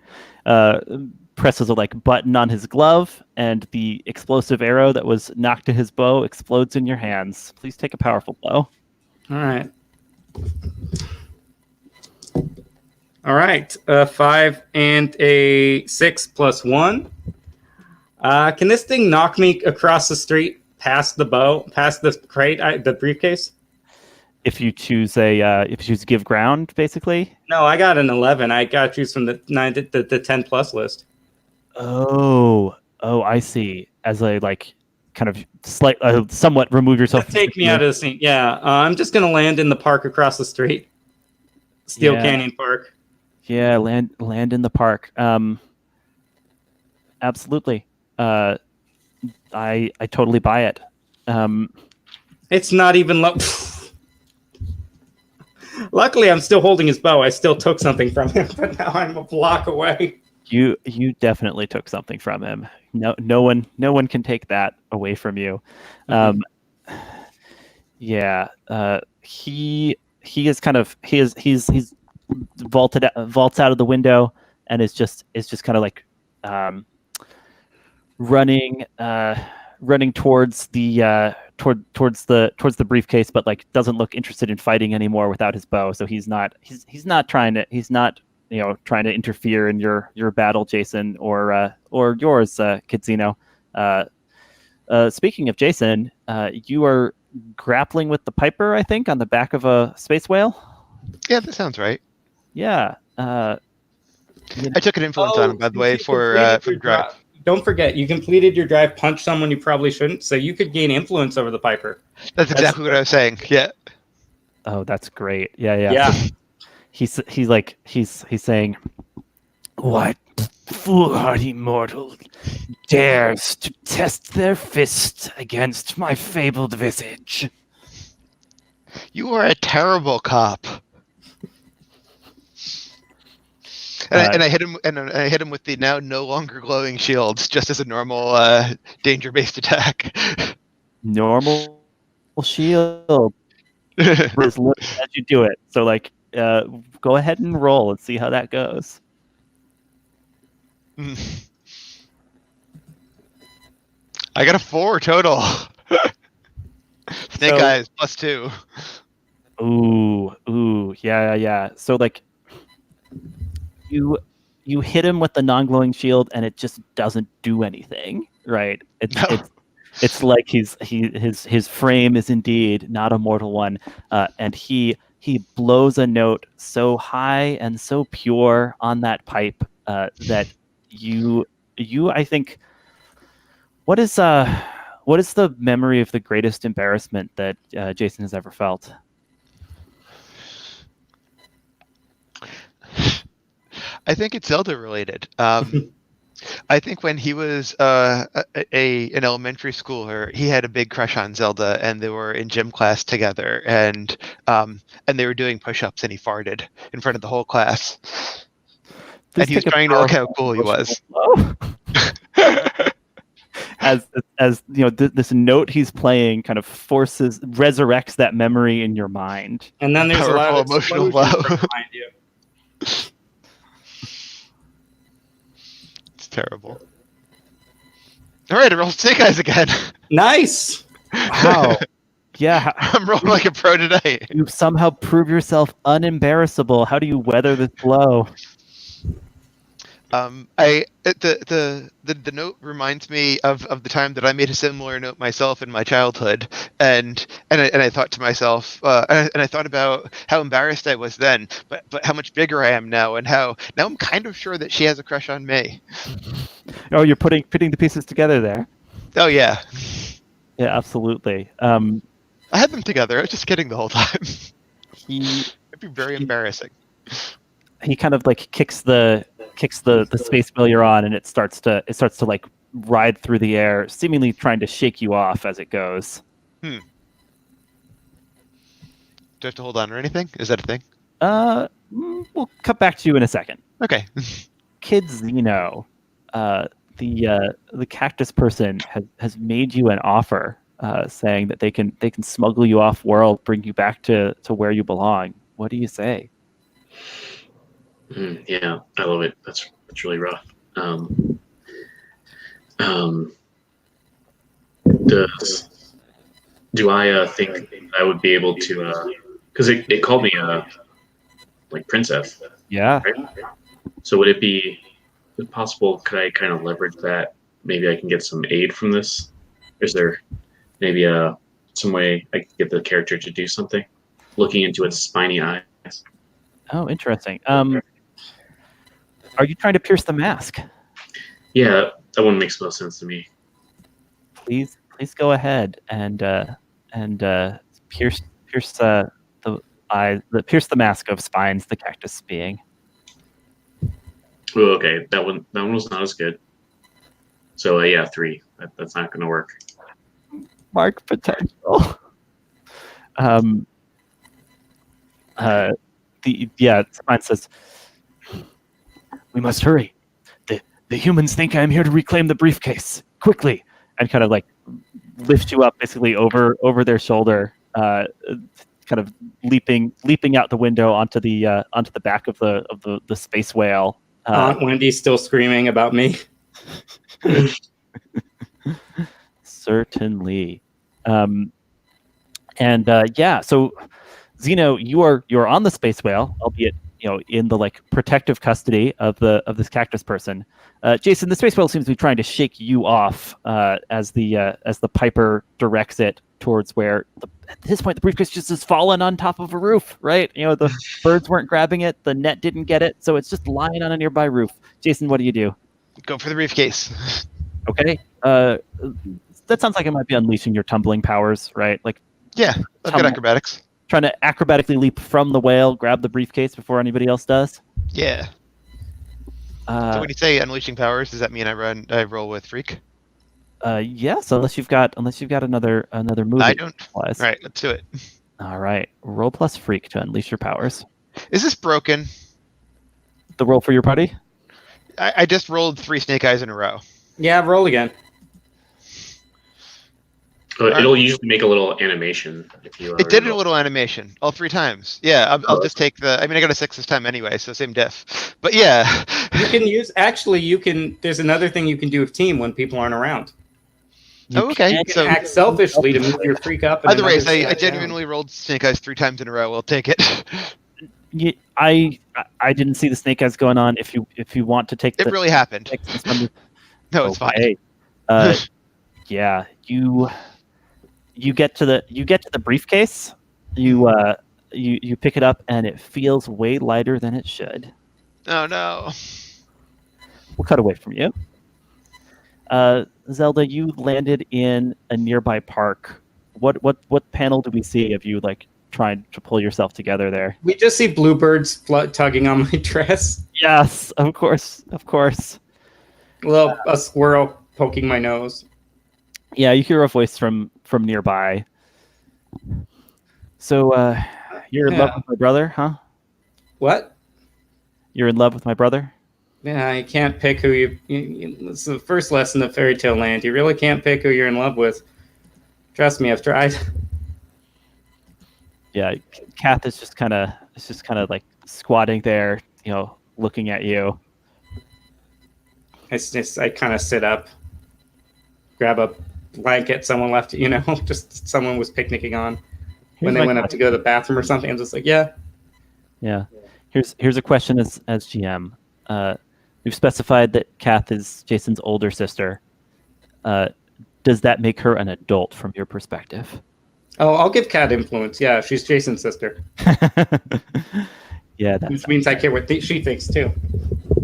Presses a button on his glove, and the explosive arrow that was knocked to his bow explodes in your hands. Please take a powerful blow. All right. 5 and a 6 + 1. Can this thing knock me across the street past the bow, past the crate, the briefcase? If you choose give ground, basically. No, I got an 11. I got to choose from the 10 plus list. Oh, I see. As a kind of somewhat remove yourself. Take me out of the scene. Yeah, I'm just gonna land in the park across the street, Steel Canyon Park. Yeah, land in the park. Absolutely. I totally buy it. It's not even low. Luckily, I'm still holding his bow. I still took something from him, but now I'm a block away. You definitely took something from him. No one can take that away from you. Yeah, he is kind of he's vaults out of the window and is just kind of like running towards the towards the briefcase, but like doesn't look interested in fighting anymore without his bow. So he's not trying to interfere in your battle, Jason, or yours, Kidzino. Speaking of Jason, you are grappling with the Piper, I think, on the back of a space whale. Yeah, that sounds right. Yeah. I took an influence on him, by the way, for drive. Don't forget, you completed your drive, punch someone you probably shouldn't, so you could gain influence over the Piper. That's exactly what I was saying. Yeah. Oh, that's great. Yeah. So he's saying, "What foolhardy mortal dares to test their fist against my fabled visage? You are a terrible cop." And I hit him, and I hit him with the now no longer glowing shields, just as a normal danger-based attack. Normal shield. As you do it. So like, go ahead and roll and see how that goes. I got a 4 total. Snake eyes +2. Ooh, yeah. So like, you hit him with the non-glowing shield, and it just doesn't do anything, right? It's like his frame is indeed not a mortal one, and he blows a note so high and so pure on that pipe that you I think, what is the memory of the greatest embarrassment that Jason has ever felt? I think it's Zelda related. I think when he was an elementary schooler, he had a big crush on Zelda, and they were in gym class together, and they were doing push-ups, and he farted in front of the whole class. And he was trying to look how cool he was. As you know, this note he's playing kind of resurrects that memory in your mind. And then there's Powerful a lot of emotional blow behind you. It's terrible. All right, I rolled snake eyes again. Nice. Wow. Yeah. I'm rolling like a pro today. You somehow prove yourself unembarrassable. How do you weather this blow? The note reminds me of the time that I made a similar note myself in my childhood, and I thought to myself, and I thought about how embarrassed I was then, but how much bigger I am now, and how now I'm kind of sure that she has a crush on me. Oh, you're putting the pieces together there. Oh yeah, Yeah, absolutely. I had them together. I was just kidding the whole time. It'd be very embarrassing. He kind of like kicks the space wheel you're on, and it starts to like ride through the air, seemingly trying to shake you off as it goes. Do I have to hold on or anything? Is that a thing? We'll cut back to you in a second. Okay. Kidzino, the cactus person has made you an offer, saying that they can smuggle you off world, bring you back to where you belong. What do you say? Yeah, I love it. That's really rough. Do I think I would be able to? Because it called me like princess. Yeah. Right? So would it be possible? Could I kind of leverage that? Maybe I can get some aid from this. Is there maybe some way I could get the character to do something? Looking into its spiny eyes. Oh, interesting. Are you trying to pierce the mask? Yeah, that one makes most sense to me. Please go ahead and pierce the eye, pierce the mask of spines, the cactus being. Oh, okay, that one was not as good. So yeah, 3. That's not going to work. Mark potential. Spine says, "We must hurry. The humans think I'm here to reclaim the briefcase. Quickly. And kind of like lift you up basically over their shoulder, kind of leaping out the window onto the back of the space whale. Aunt Wendy's still screaming about me. Certainly. So Zeno, you're on the space whale, albeit in the like protective custody of this cactus person. Jason, the space whale seems to be trying to shake you off as the Piper directs it towards where at this point the briefcase just has fallen on top of a roof, right? The birds weren't grabbing it, the net didn't get it, so it's just lying on a nearby roof. Jason, what do you do? Go for the briefcase. Okay. That sounds like it might be unleashing your tumbling powers, right? Like, yeah, I've got acrobatics. Trying to acrobatically leap from the whale, grab the briefcase before anybody else does. Yeah. So when you say unleashing powers, does that mean I roll with freak? Yes, unless you've got another move. I don't. All right, let's do it. All right, roll plus freak to unleash your powers. Is this broken? The roll for your party? I just rolled 3 snake eyes in a row. Yeah, roll again. It'll usually make a little animation if you. It did a little animation all 3 times. Yeah, I'll just take the. I mean, I got a 6 this time anyway, so same diff. But yeah, you can use. Actually, you can. There's another thing you can do with team when people aren't around. Okay, you can act selfishly to move your freak up. Either way, I genuinely rolled snake eyes 3 times in a row. I'll take it. I didn't see the snake eyes going on. If you want to take it really happened. No, it's fine. Yeah, you get to the briefcase. You pick it up and it feels way lighter than it should. Oh no. We'll cut away from you. Zelda, you landed in a nearby park. What panel do we see of you like trying to pull yourself together there? We just see bluebirds tugging on my dress. Yes, of course. A squirrel poking my nose. Yeah, you hear a voice from nearby. So, you're in love with my brother, huh? What? You're in love with my brother? Yeah, you can't pick who you it's the first lesson of Fairy Tale Land. You really can't pick who you're in love with. Trust me, I've tried. Yeah, Kath is just kind of like squatting there, looking at you. I kind of sit up, grab a blanket someone left, just someone was picnicking on when they went up to go to the bathroom or something. I'm just like, yeah. Here's a question as GM. We've specified that Kath is Jason's older sister. Does that make her an adult from your perspective? Oh, I'll give Kat influence. Yeah, she's Jason's sister. Yeah, which means I care what she thinks too.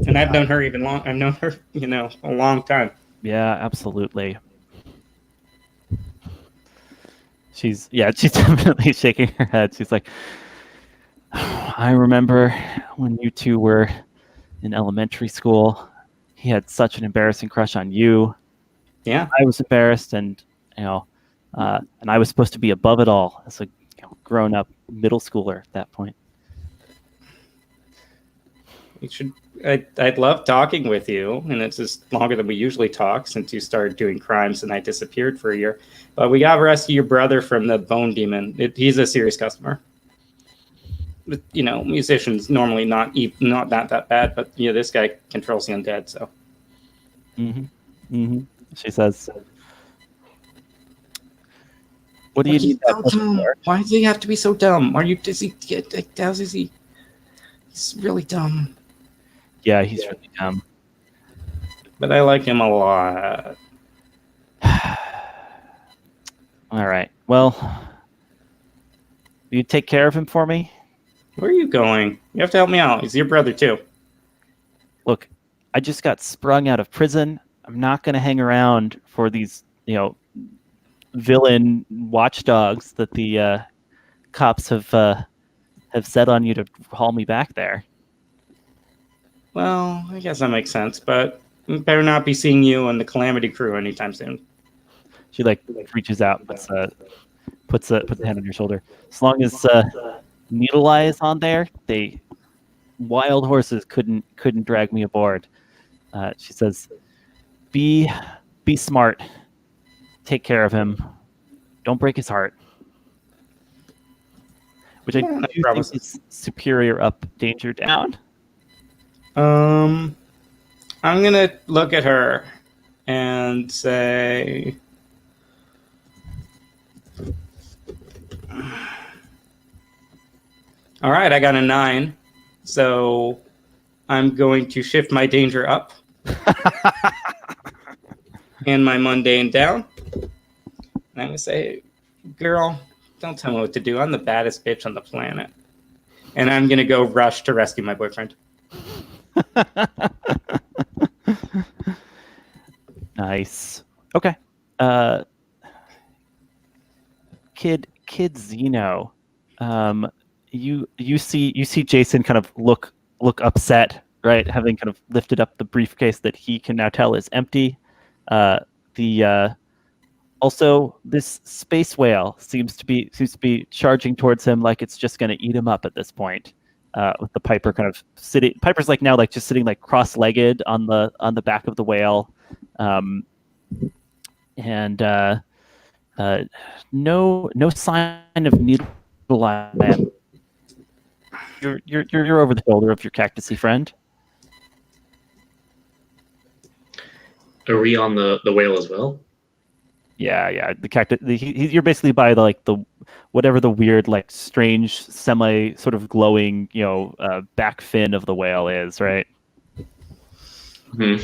And I've known her I've known her, a long time. Yeah, absolutely. She's definitely shaking her head. She's like, I remember when you two were in elementary school. He had such an embarrassing crush on you. Yeah, I was embarrassed, and and I was supposed to be above it all as a grown-up middle schooler at that point. I'd love talking with you, and it's just longer than we usually talk since you started doing crimes and I disappeared for a year. But we got to rescue your brother from the bone demon. He's a serious customer. But, musicians normally not that bad, but this guy controls the undead. So. She says, "What do you need that for? Why does he have to be so dumb? Does he? He's really dumb." Yeah, he's really dumb. But I like him a lot. All right. Well, will you take care of him for me? Where are you going? You have to help me out. He's your brother, too. Look, I just got sprung out of prison. I'm not going to hang around for these, villain watchdogs that the cops have set on you to haul me back there. Well, I guess that makes sense, but we better not be seeing you and the Calamity Crew anytime soon. She reaches out, puts a hand on your shoulder. As long as Needle Eye is on there, wild horses couldn't drag me aboard. She says, "Be smart. Take care of him. Don't break his heart." Which I Yeah, no do problem. think is superior up, danger down. I'm gonna look at her and say, all right, I got a 9, so I'm going to shift my danger up and my mundane down. And I'm gonna say, girl, don't tell me what to do. I'm the baddest bitch on the planet. And I'm gonna go rush to rescue my boyfriend. Nice. Okay. Kid Zeno. You see Jason kind of look upset, right? Having kind of lifted up the briefcase that he can now tell is empty. Also, this space whale seems to be charging towards him like it's just going to eat him up at this point. With the Piper kind of sitting, Piper's like now like just sitting like cross-legged on the back of the whale, and no sign of needle line. You're over the shoulder of your cactusy friend. Are we on the whale as well? Yeah. The cactus. You're basically by the whatever the weird like strange semi sort of glowing back fin of the whale is, right? Hmm.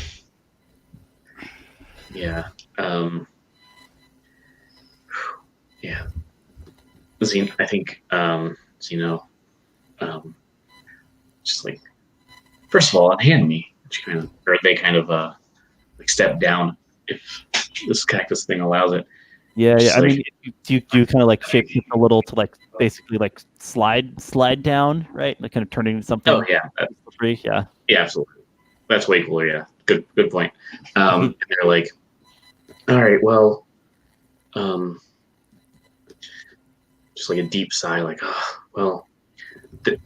Yeah. Yeah. Zeno, I think Zeno, just like, first of all, unhand me. They kind of like step down if this cactus thing allows it. Yeah. Just I like- mean, you kind of like shape it a little to like basically like slide down, right? Like kind of turning into something. Oh yeah, Free. Yeah. yeah, absolutely. That's way cooler. Yeah, good point. And they're like, all right, well, just like a deep sigh, like, oh, well,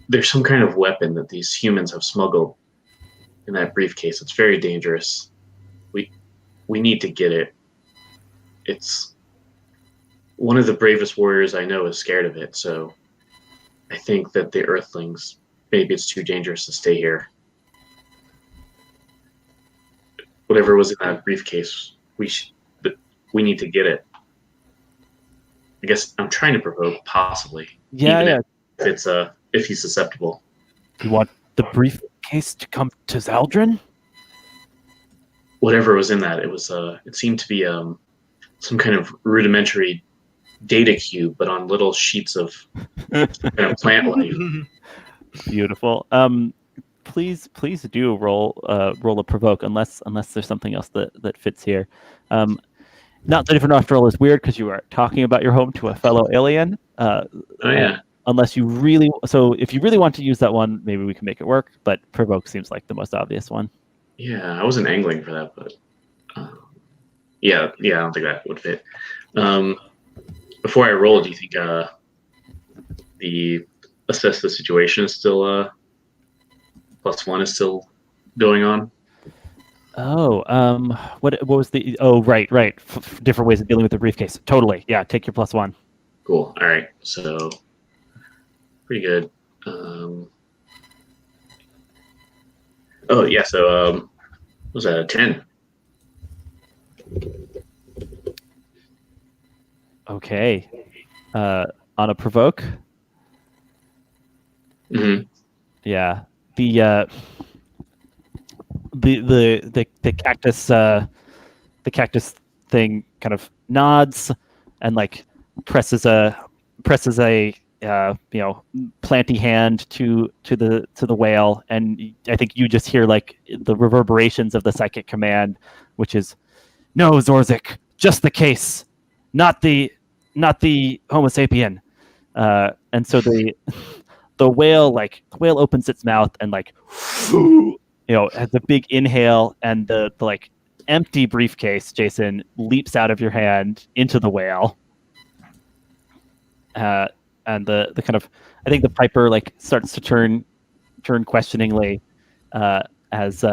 there's some kind of weapon that these humans have smuggled in that briefcase. It's very dangerous. We need to get it. It's one of the bravest warriors I know is scared of it, so I think that the Earthlings, maybe it's too dangerous to stay here. Whatever was in that briefcase, we need to get it. I guess I'm trying to provoke, possibly. Yeah. Even Yeah. If it's if he's susceptible. You want the briefcase to come to Zaldrin? Whatever was in that, it seemed to be some kind of rudimentary data cube, but on little sheets of kind of plant life. Beautiful. Please do roll a provoke unless there's something else that fits here. Not that different after all is weird because you are talking about your home to a fellow alien. Oh yeah. If you really want to use that one, maybe we can make it work. But provoke seems like the most obvious one. Yeah, I wasn't angling for that, but yeah, I don't think that would fit. Before I roll, do you think the assess the situation is still +1 is still going on? Oh, what was the? Oh, right. Different ways of dealing with the briefcase. Totally. Yeah, take your +1. Cool. All right, so pretty good. Oh yeah, so what was that, a 10? Okay. On a provoke. Mm-hmm. Yeah. The cactus thing kind of nods and like presses a planty hand to the whale, and I think you just hear like the reverberations of the psychic command, which is, "No, Zorzik, just the case, not the Homo sapien." And so the whale opens its mouth and like has a big inhale, and the like empty briefcase, Jason, leaps out of your hand into the whale. And the kind of, I think the Piper like starts to turn questioningly as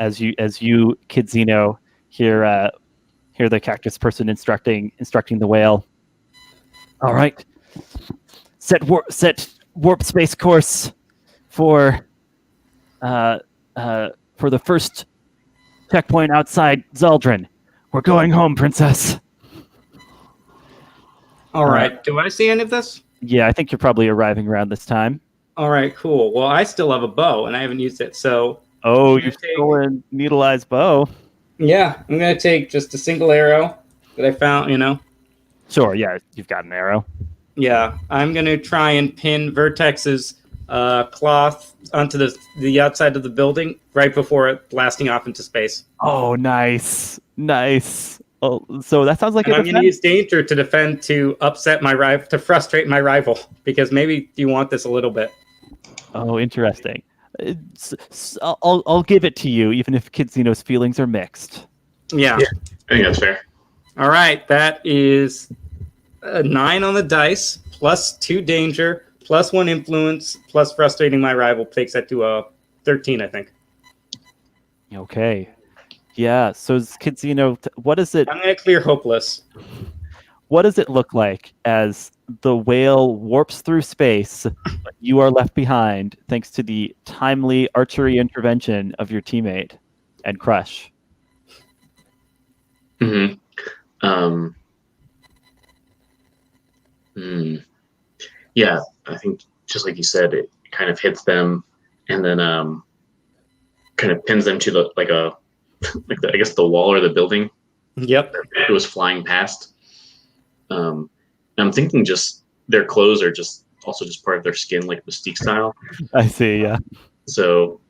as you Kidzino hear the cactus person instructing the whale. All right, set warp space course for the first checkpoint outside Zaldrin. We're going home, princess. All right. Do I see any of this? Yeah, I think you're probably arriving around this time. All right, cool. Well, I still have a bow, and I haven't used it, so... Oh, you've stolen Needle-Eye's bow. Yeah, I'm going to take just a single arrow that I found, Sure, yeah, you've got an arrow. Yeah, I'm going to try and pin Vertex's cloth onto the outside of the building right before it blasting off into space. Oh, nice. Oh, so that sounds like I'm going to use danger to defend, to upset my rival, to frustrate my rival, because maybe you want this a little bit. Oh, interesting. I'll give it to you, even if Kidzino's feelings are mixed. Yeah. I think that's fair. All right, that is a 9 on the dice, plus 2 danger, plus 1 influence, plus frustrating my rival takes that to a 13, I think. Okay. Yeah, so Kidzino, what is it? I'm going to clear hopeless. What does it look like as the whale warps through space, but you are left behind thanks to the timely archery intervention of your teammate and Crush? Mm-hmm. Yeah, I think just like you said, it kind of hits them and then kind of pins them to the I guess the wall or the building. Yep. It was flying past. I'm thinking just their clothes are just also just part of their skin, like Mystique style. I see, yeah. So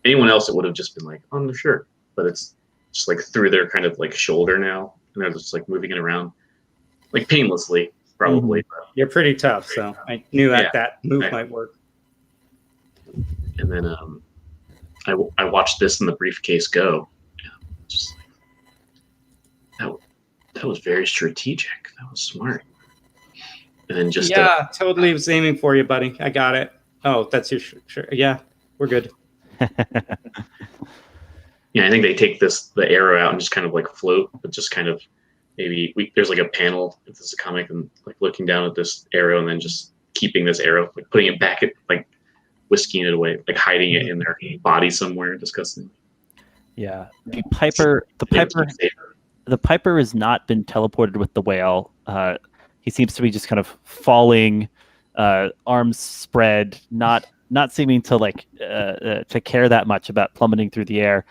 anyone else, it would have just been like on their shirt, but it's just like through their kind of like shoulder now, and they're just like moving it around, like painlessly, probably. Mm-hmm. You're pretty tough, so I knew that move might work. And then I watched this in the briefcase go. Just like, that was very strategic. That was smart. And then just totally was aiming for you, buddy. I got it. Oh, that's your shirt. Yeah, we're good. Yeah, I think they take the arrow out and just kind of like float, but just kind of there's like a panel if this is a comic and like looking down at this arrow and then just keeping this arrow, like putting it back, like whisking it away, like hiding it in their body somewhere disgusting. Yeah, the Piper has not been teleported with the whale. He seems to be just kind of falling, arms spread, not seeming to to care that much about plummeting through the air.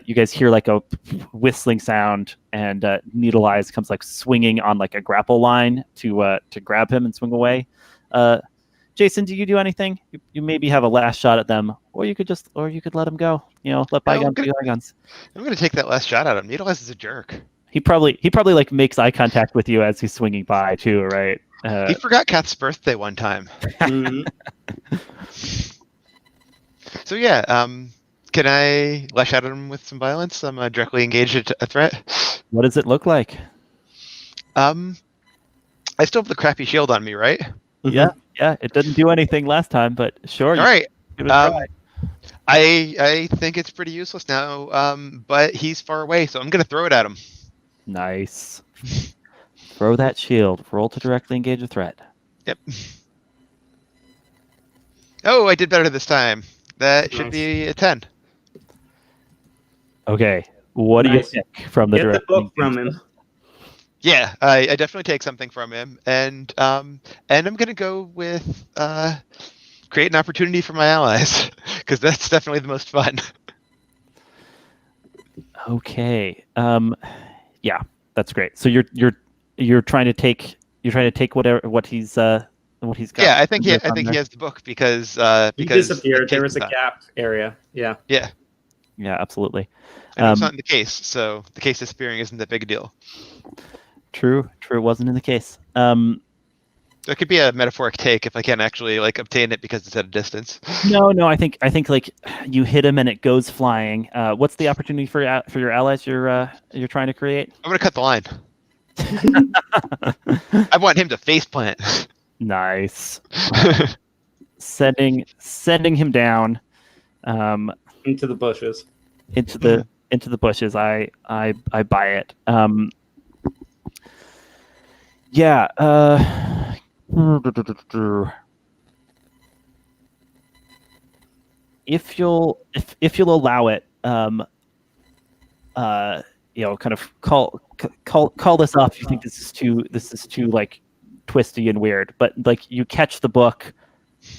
You guys hear like a whistling sound, and Needle Eyes comes like swinging on like a grapple line to grab him and swing away. Jason, do you do anything? You maybe have a last shot at them, or you could let him go. Let bygones be bygones. I'm going to take that last shot at him. Needle Eyes is a jerk. He probably like makes eye contact with you as he's swinging by too, right? He forgot Kat's birthday one time. So yeah, can I lash out at him with some violence? I'm directly engaged a threat. What does it look like? I still have the crappy shield on me, right? Yeah. It didn't do anything last time, but sure. All right. Give it a try. I think it's pretty useless now, but he's far away, so I'm going to throw it at him. Nice. Throw that shield. Roll to directly engage a threat. Yep. Oh, I did better this time. That should be a 10. Okay. What do you think from the direct book from him? Yeah, I definitely take something from him, and I'm going to go with create an opportunity for my allies, because that's definitely the most fun. Okay. Yeah, that's great. So you're trying to take what he's got. Yeah, I think he has the book because he disappeared. There was a gap area. Yeah. Yeah. Yeah, absolutely. And it's not in the case, so the case disappearing isn't that big a deal. True. It wasn't in the case. It could be a metaphoric take if I can't actually obtain it because it's at a distance. No. I think like you hit him and it goes flying. What's the opportunity for your allies you're trying to create? I'm gonna cut the line. I want him to faceplant. Nice. Sending him down into the bushes. into the bushes. I buy it. Yeah. If you'll allow it, kind of call this off if you think this is too like twisty and weird. But like you catch the book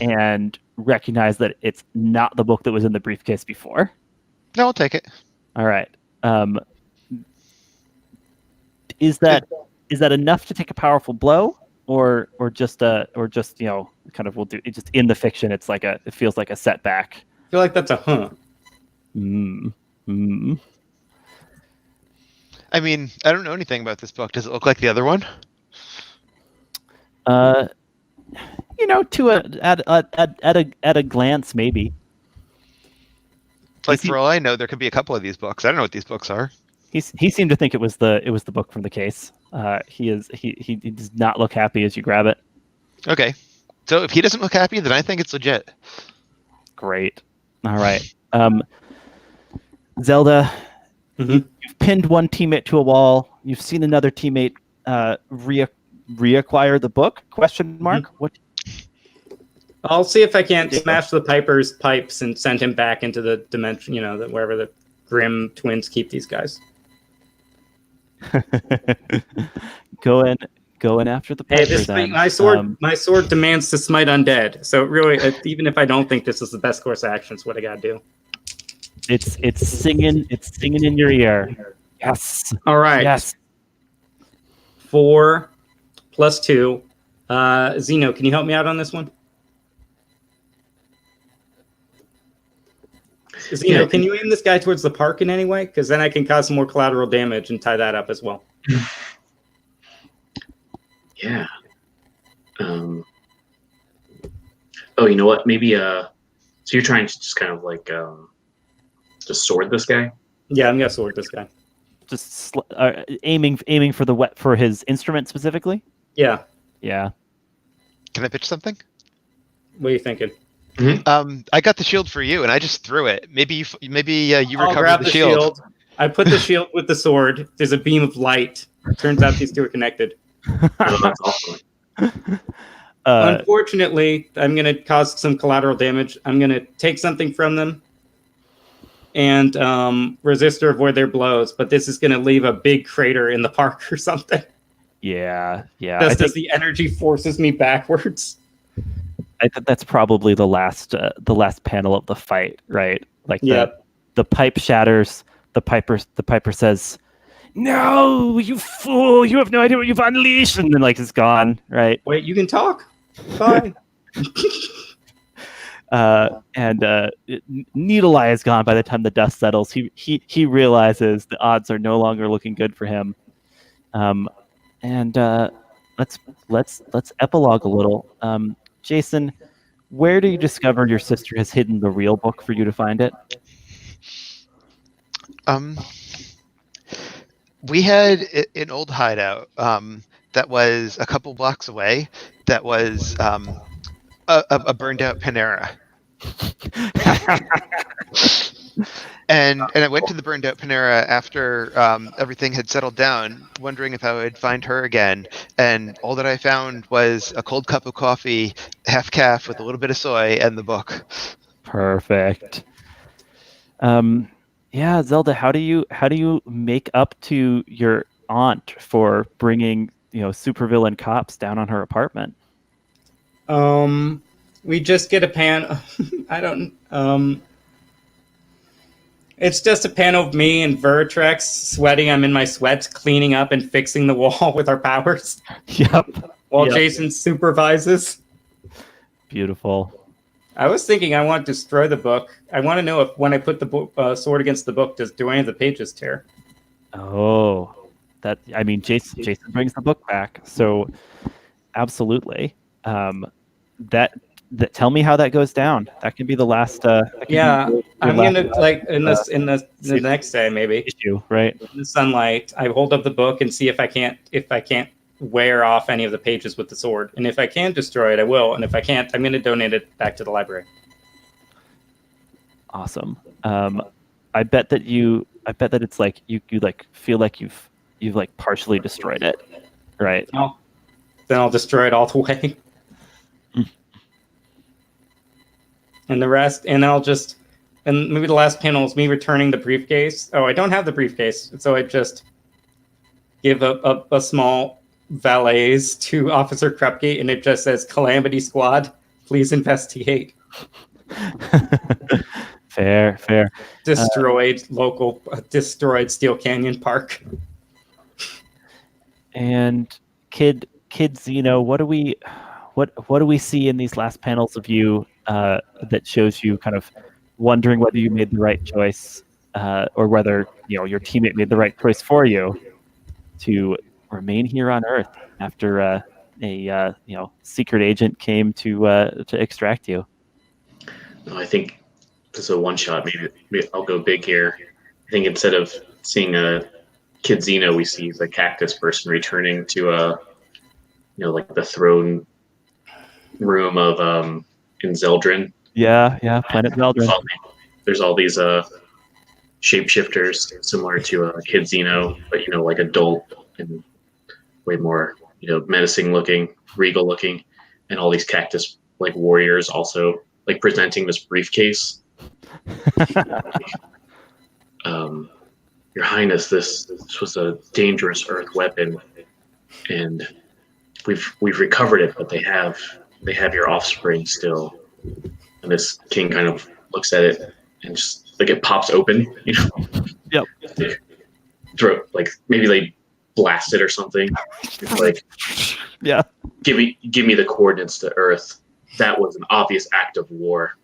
and recognize that it's not the book that was in the briefcase before. No, I'll take it. All right. Is that enough to take a powerful blow, or just kind of we'll do it just in the fiction? It feels like a setback. I feel like that's a I mean, I don't know anything about this book. Does it look like the other one? At a glance, maybe. Like for all I know, there could be a couple of these books. I don't know what these books are. He seemed to think it was the book from the case. He does not look happy as you grab it. Okay, so if he doesn't look happy, then I think it's legit. Great. All right. Zelda, you've pinned one teammate to a wall. You've seen another teammate reacquire the book? Question mark. What? I'll see if I can't smash the Piper's pipes and send him back into the dimension, wherever the Grimm twins keep these guys. Going after the Piper. Hey, my sword demands to smite undead. So really, even if I don't think this is the best course of action, it's what I gotta do. It's singing in your ear. Yes. All right. Yes. 4 + 2. Zeno, can you help me out on this one? Zeno, can you aim this guy towards the park in any way? Because then I can cause some more collateral damage and tie that up as well. Yeah. Oh, you know what? Maybe so you're trying to just kind of like just sword this guy? Yeah, I'm gonna sword this guy. Just aiming for his instrument specifically? Yeah. Yeah. Can I pitch something? What are you thinking? I got the shield for you, and I just threw it. Maybe you I'll recovered grab the shield. I put the shield with the sword. There's a beam of light. Turns out these two are connected. Oh, that's awesome. Unfortunately, I'm going to cause some collateral damage. I'm going to take something from them and resist or avoid their blows, but this is going to leave a big crater in the park or something. Yeah. Just as the energy forces me backwards. I think that's probably the last panel of the fight, right? Like the pipe shatters. The Piper says, "No, you fool! You have no idea what you've unleashed," and then it's gone, right? Wait, you can talk. Fine. Needle Eye is gone by the time the dust settles. He realizes the odds are no longer looking good for him. Let's epilogue a little. Jason, where do you discover your sister has hidden the real book for you to find it? We had an old hideout that was a couple blocks away. That was a burned out Panera. And I went to the burned out Panera after everything had settled down, wondering if I would find her again. And all that I found was a cold cup of coffee, half calf with a little bit of soy, and the book. Perfect. Yeah, Zelda, how do you make up to your aunt for bringing supervillain cops down on her apartment? We just get a pan. I don't. It's just a panel of me and Vertrex sweating. I'm in my sweats, cleaning up and fixing the wall with our powers. Yep. While Jason supervises. Beautiful. I was thinking I want to destroy the book. I want to know if when I put the sword against the book, do any of the pages tear? Oh, Jason brings the book back, so absolutely. Tell me how that goes down. That can be the last. I'm gonna in the next day maybe issue, right? In the sunlight, I hold up the book and see if I can't wear off any of the pages with the sword. And if I can destroy it, I will. And if I can't, I'm going to donate it back to the library. Awesome. I bet that it's like you like feel like you've like partially destroyed it, right? Oh, then I'll destroy it all the way. And the rest, and and maybe the last panel is me returning the briefcase. Oh, I don't have the briefcase, so I just give a small valets to Officer Krupke, and it just says, "Calamity Squad, please investigate." Fair. Destroyed destroyed Steel Canyon Park. And kid Zeno, what do we see in these last panels of you that shows you kind of wondering whether you made the right choice or whether your teammate made the right choice for you to remain here on Earth after a secret agent came to extract you? No, I think this is a one shot. Maybe I'll go big here. I think instead of seeing a Kid Zeno, we see the cactus person returning to like the throne room of in Zeldrin. Yeah, Planet Zeldrin. There's all these shapeshifters similar to Kid Zeno, but like adult and way more menacing looking, regal looking, and all these cactus like warriors also like presenting this briefcase. Your Highness, this was a dangerous Earth weapon, and we've recovered it, but they have your offspring still. And this king kind of looks at it and just like it pops open, Yep. Like maybe they blast it or something. It's like, yeah. Give me the coordinates to Earth. That was an obvious act of war.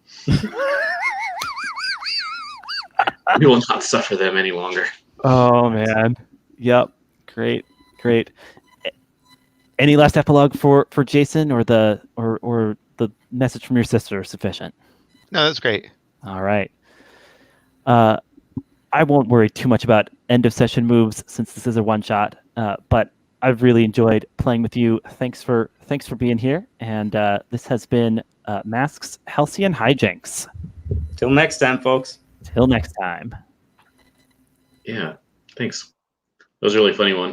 We will not suffer them any longer. Oh man. Yep. Great. Any last epilogue for Jason, or the message from your sister sufficient? No, that's great. All right. I won't worry too much about end of session moves since this is a one shot. But I've really enjoyed playing with you. Thanks for being here. And this has been Masks, Halcyon Hijinks. Till next time, folks. Till next time. Yeah. Thanks. That was a really funny one.